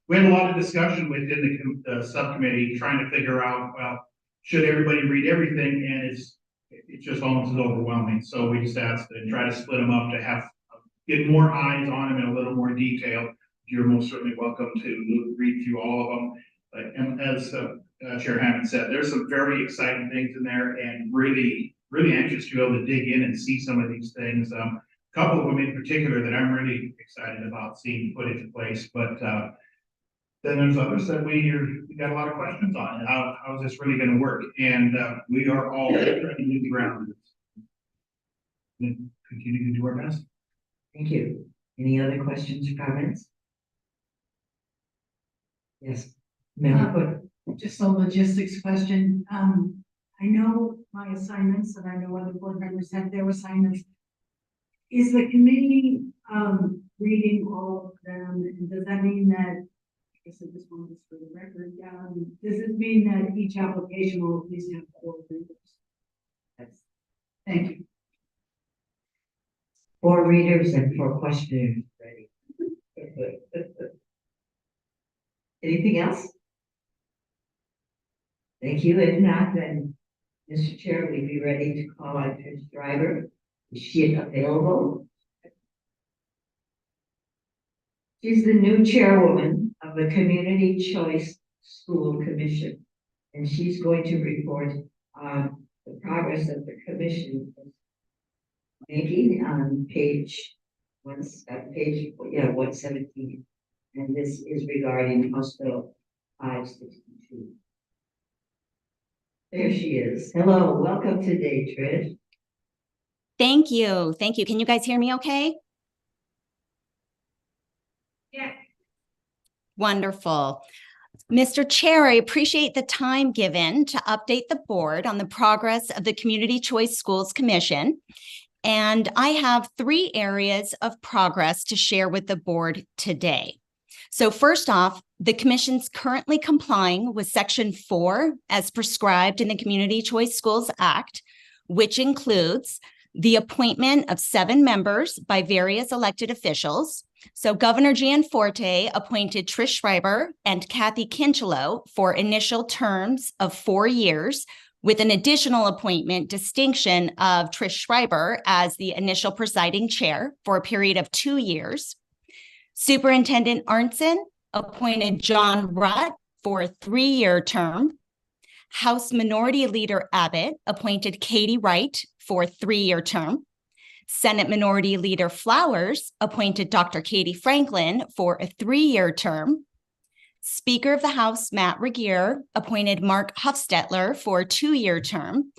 we had a lot of discussion within the subcommittee trying to figure out, well, should everybody read everything? And it's just almost as overwhelming. So we just asked to try to split them up to have get more eyes on them in a little more detail. You're most certainly welcome to read through all of them. And as Chair Hammond said, there's some very exciting things in there, and really anxious to be able to dig in and see some of these things. A couple of them in particular that I'm really excited about seeing put into place, but then there's others that we got a lot of questions on. How is this really going to work? And we are all trying to move the ground and continue to do our best. Thank you. Any other questions or comments? Yes, Member Cook. Just a logistics question. I know my assignments and I know other board members have their assignments. Is the committee reading all of them? And does that mean that, I guess at this moment it's for the record, does this mean that each application will at least have 4 readers? Yes. Thank you. 4 readers and 4 questioners ready. Anything else? Thank you. If not, then, Mr. Chair, we'd be ready to call on Trish Driver. Is she available? She's the new chairwoman of the Community Choice School Commission, and she's going to report on the progress that the commission is making on page 117. And this is regarding House Bill 562. There she is. Hello, welcome today, Trish. Thank you. Thank you. Can you guys hear me okay? Yeah. Wonderful. Mr. Chair, I appreciate the time given to update the board on the progress of the Community Choice Schools Commission. And I have 3 areas of progress to share with the board today. So first off, the commission's currently complying with Section 4 as prescribed in the Community Choice Schools Act, which includes the appointment of 7 members by various elected officials. So Governor Gianforte appointed Trish Schreiber and Kathy Kinchelow for initial terms of 4 years, with an additional appointment distinction of Trish Schreiber as the initial presiding chair for a period of 2 years. Superintendent Arntzen appointed John Rutt for a 3-year term. House Minority Leader Abbott appointed Katie Wright for a 3-year term. Senate Minority Leader Flowers appointed Dr. Katie Franklin for a 3-year term. Speaker of the House Matt Regier appointed Mark Hufstetler for a 2-year term.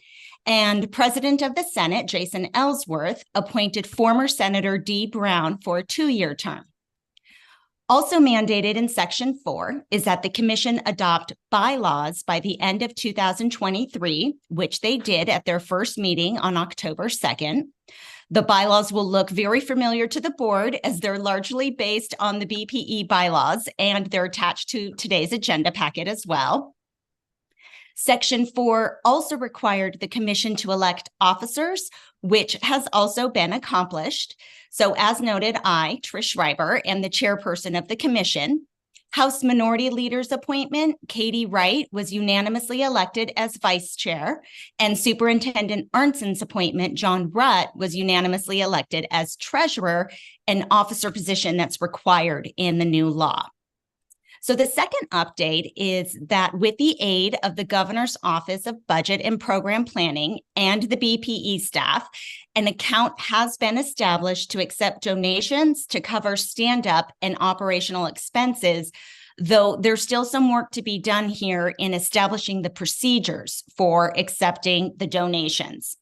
And President of the Senate, Jason Ellsworth, appointed former Senator Dee Brown for a 2-year term. Also mandated in Section 4 is that the commission adopt bylaws by the end of 2023, which they did at their first meeting on October 2nd. The bylaws will look very familiar to the board as they're largely based on the BPE bylaws, and they're attached to today's agenda packet as well. Section 4 also required the commission to elect officers, which has also been accomplished. So as noted, I, Trish Schreiber, am the chairperson of the commission. House Minority Leader's appointment, Katie Wright, was unanimously elected as vice chair, and Superintendent Arntzen's appointment, John Rutt, was unanimously elected as treasurer, an officer position that's required in the new law. So the second update is that with the aid of the Governor's Office of Budget and Program Planning and the BPE staff, an account has been established to accept donations to cover stand-up and operational expenses, though there's still some work to be done here in establishing the procedures for accepting the donations.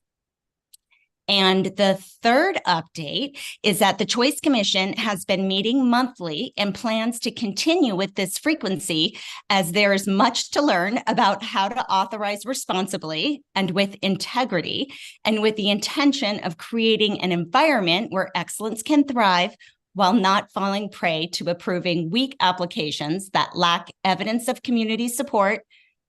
And the third update is that the Choice Commission has been meeting monthly and plans to continue with this frequency as there is much to learn about how to authorize responsibly and with integrity, and with the intention of creating an environment where excellence can thrive while not falling prey to approving weak applications that lack evidence of community support,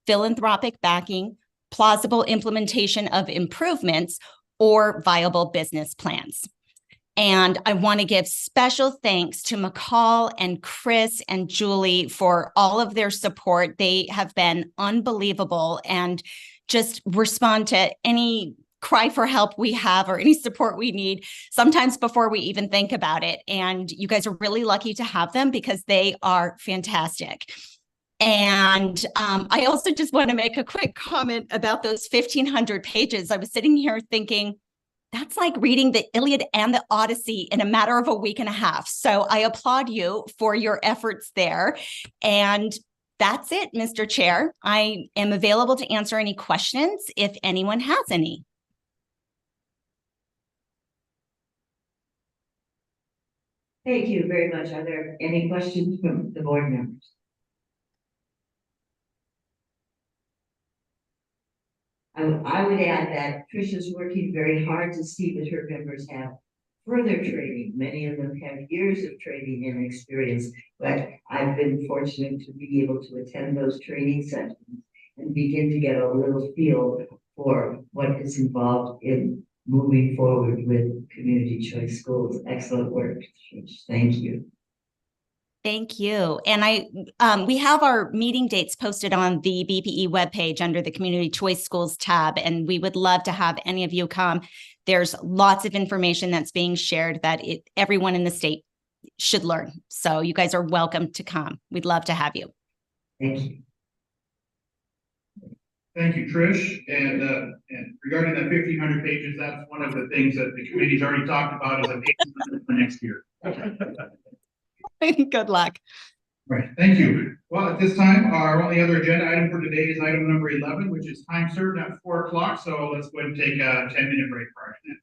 philanthropic backing, plausible implementation of improvements, or viable business plans. And I want to give special thanks to McCall and Chris and Julie for all of their support. They have been unbelievable and just respond to any cry for help we have or any support we need, sometimes before we even think about it. And you guys are really lucky to have them because they are fantastic. And I also just want to make a quick comment about those 1,500 pages. I was sitting here thinking, that's like reading the Iliad and the Odyssey in a matter of a week and a half. So I applaud you for your efforts there. And that's it, Mr. Chair. I am available to answer any questions if anyone has any. Thank you very much. Are there any questions from the board members? I would add that Tricia's working very hard to see that her members have further training. Many of them have years of training and experience, but I've been fortunate to be able to attend those training sessions and begin to get a little feel for what is involved in moving forward with community choice schools. Excellent work, Trish. Thank you. Thank you. And we have our meeting dates posted on the BPE webpage under the Community Choice Schools tab, and we would love to have any of you come. There's lots of information that's being shared that everyone in the state should learn. So you guys are welcome to come. We'd love to have you. Thank you. Thank you, Trish. And regarding that 1,500 pages, that's one of the things that the committee's already talked about as a basis for next year. Good luck. Right, thank you. Well, at this time, our only other agenda item for today is item number 11, which is time certain at 4 o'clock. So let's go ahead and take a 10-minute break prior to that.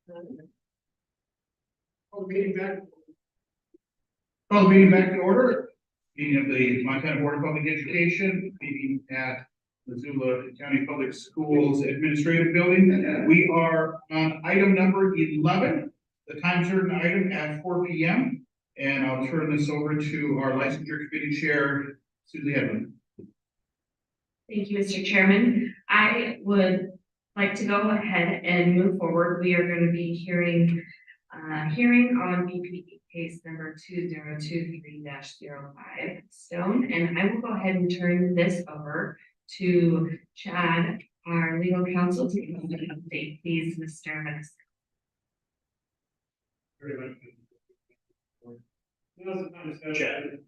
Call the meeting back. Call the meeting back to order. Meeting of the Montana Board of Public Education, meeting at Missoula County Public Schools Administrative Building. We are on item number 11, the time certain item at 4 p.m. And I'll turn this over to our licensure committee chair, Susie Hedlund. Thank you, Mr. Chairman. I would like to go ahead and move forward. We are going to be hearing on BPE case number 2023-05 Stone, and I will go ahead and turn this over to Chad, our legal counsel, to give us an update, please, Mr. Minister. Very much. Now's the time to start. Chad,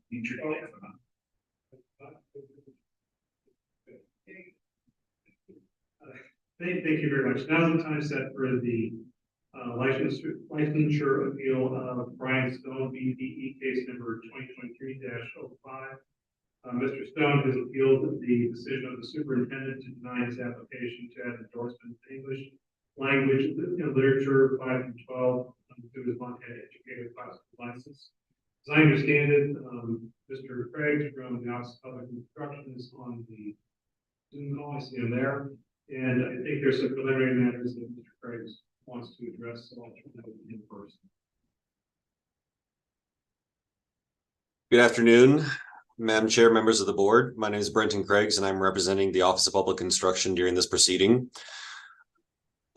Thank you very much. Now's the time set for the licensure appeal of Brian Stone, BPE case number 2023-05. Mr. Stone has appealed the decision of the superintendent to deny his application to add endorsement to English language literature 5 through 12 to his Montana educator class license. As I understand it, Mr. Craig from the Office of Public Instruction is on the Zoom call. I see him there. And I think there's some preliminary matters that Mr. Craig wants to address, so I'll turn that over to him first. Good afternoon, Madam Chair, members of the board. My name is Brenton Craigs, and I'm representing the Office of Public Instruction during this proceeding.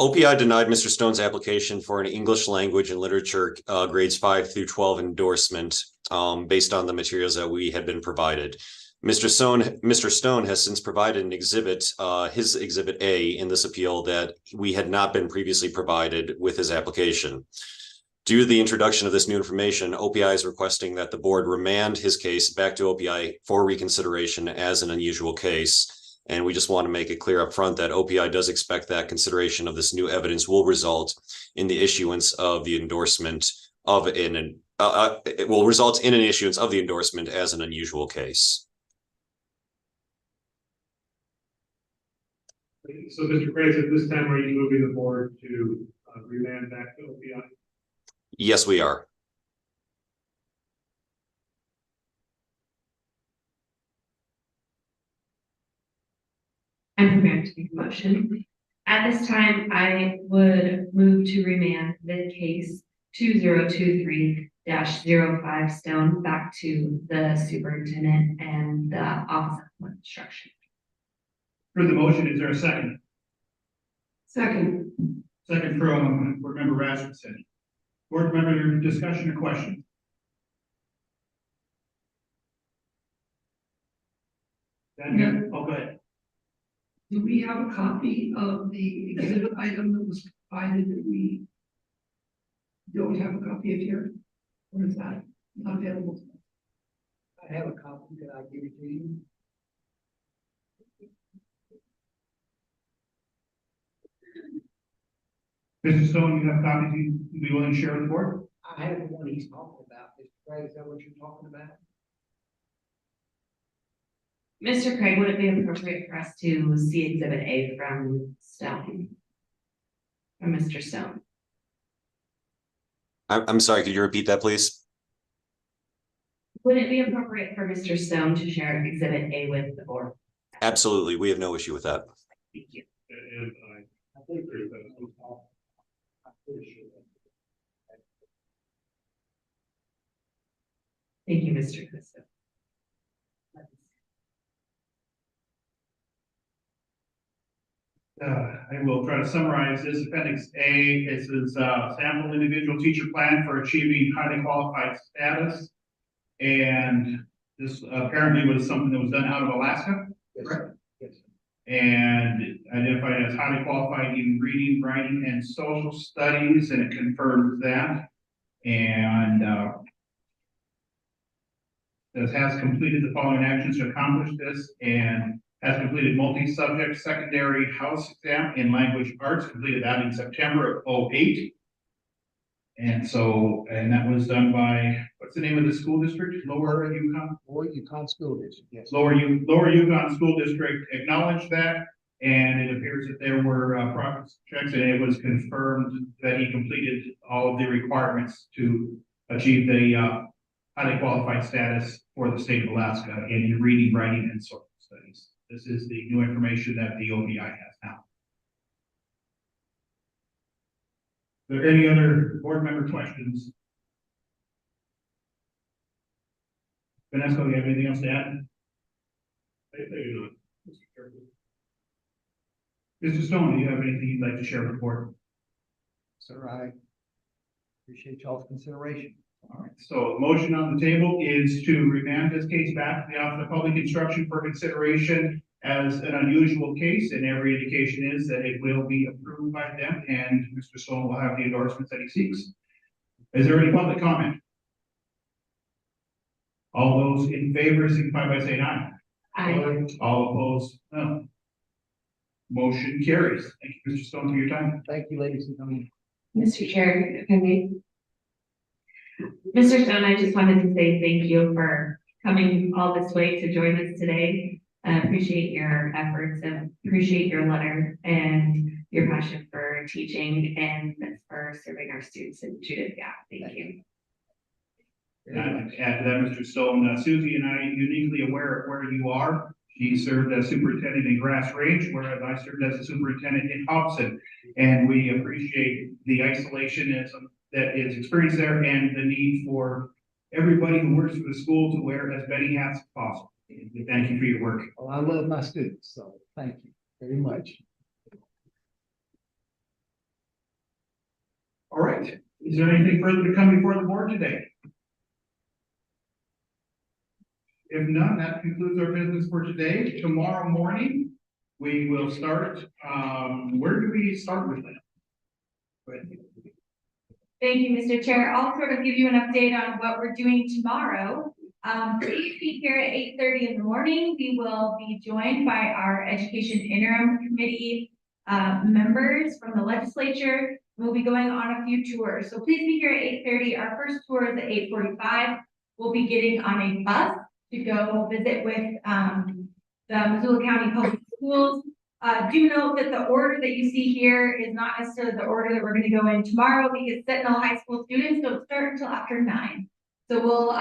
OPI denied Mr. Stone's application for an English language and literature grades 5 through 12 endorsement based on the materials that we had been provided. Mr. Stone has since provided an exhibit, his exhibit A in this appeal that we had not been previously provided with his application. Due to the introduction of this new information, OPI is requesting that the board remand his case back to OPI for reconsideration as an unusual case. And we just want to make it clear up front that OPI does expect that consideration of this new evidence will result in the issuance of the endorsement of it will result in an issuance of the endorsement as an unusual case. So, Mr. Craig, at this time, are you moving the board to remand back to OPI? Yes, we are. I'm prepared to make a motion. At this time, I would move to remand the case 2023-05 Stone back to the superintendent and the Office of Instruction. For the motion, is there a second? Second. Second from Board Member Rasmussen. Board member, discussion or question? Dan, oh, go ahead. Do we have a copy of the exhibit item that was provided that we don't have a copy of here? Or is that not available? I have a copy. Could I give it to you? Mr. Stone, you have copies you'd be willing to share with the board? I have the one he's talking about. Mr. Craig, is that what you're talking about? Mr. Craig, would it be appropriate for us to see Exhibit A from Stone? From Mr. Stone? I'm sorry, could you repeat that, please? Would it be appropriate for Mr. Stone to share Exhibit A with the board? Absolutely, we have no issue with that. Thank you. And I think there's Thank you, Mr. Christo. I will try to summarize this. Appendix A is his sample individual teacher plan for achieving highly qualified status. And this apparently was something that was done out of Alaska. Yes. Correct? Yes. And identified as highly qualified in reading, writing, and social studies, and it confirms that. And has completed the following actions to accomplish this, and has completed multi-subject secondary house exam in language arts, completed that in September of 2008. And so, and that was done by, what's the name of the school district? Lower Yukon? Lower Yukon School District, yes. Lower Yukon School District acknowledged that And it appears that there were progress checks, and it was confirmed that he completed all of the requirements to achieve the highly qualified status for the state of Alaska in reading, writing, and social studies. This is the new information that the OPI has now. Are there any other board member questions? Vanessa, do you have anything else to add? I do not. Mr. Stone, do you have anything you'd like to share with the board? Sir, I appreciate y'all's consideration. All right, so the motion on the table is to remand this case back to the Office of Public Instruction for consideration as an unusual case, and every indication is that it will be approved by them, and Mr. Stone will have the endorsements that he seeks. Is there any public comment? All those in favor signify by saying aye. Aye. All opposed, no. Motion carries. Thank you, Mr. Stone, for your time. Thank you, ladies and gentlemen. Mr. Chair, if I may. Mr. Stone, I just wanted to say thank you for coming all this way to join us today. I appreciate your efforts and appreciate your letter and your passion for teaching and for serving our students in Judith Gap. Thank you. And I'd like to add to that, Mr. Stone, Susie and I are uniquely aware of where you are. She served as superintendent in Grass Range, whereas I served as a superintendent in Hobson. And we appreciate the isolationism that is experienced there and the need for everybody who works for the school to wear as many hats as possible. And we thank you for your work. Well, I love my students, so thank you very much. All right. Is there anything further to come before the board today? If none, that concludes our business for today. Tomorrow morning, we will start. Where do we start with that? Go ahead. Thank you, Mr. Chair. I'll sort of give you an update on what we're doing tomorrow. Please be here at 8:30 in the morning. We will be joined by our Education Interim Committee members from the legislature. We'll be going on a few tours. So please be here at 8:30. Our first tour is at 8:45. We'll be getting on a bus to go visit with the Missoula County Public Schools. Do note that the order that you see here is not necessarily the order that we're going to go in tomorrow, because Sentinel High School students don't start until after 9. So we'll,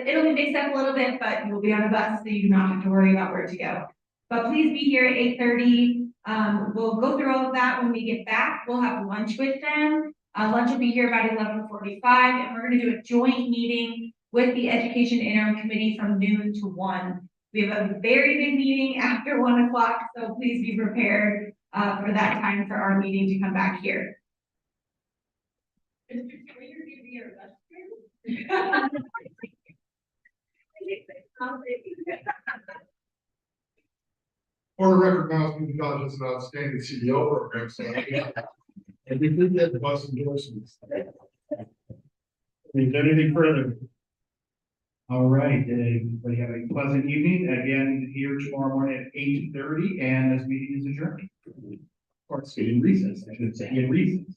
it'll be mixed up a little bit, but you'll be on a bus, so you do not have to worry about where to go. But please be here at 8:30. We'll go through all of that when we get back. We'll have lunch with them. Lunch will be here about 11:45, and we're going to do a joint meeting with the Education Interim Committee from noon to 1. We have a very big meeting after 1 o'clock, so please be prepared for that time for our meeting to come back here. For the record, now, Steve Dodge is an outstanding CEO program, so and we did get the bus endorsements. Is there anything further? All right, everybody have a pleasant evening. Again, here tomorrow morning at 8:30, and this meeting is adjourned. Or it's in recess, I should say, in recess.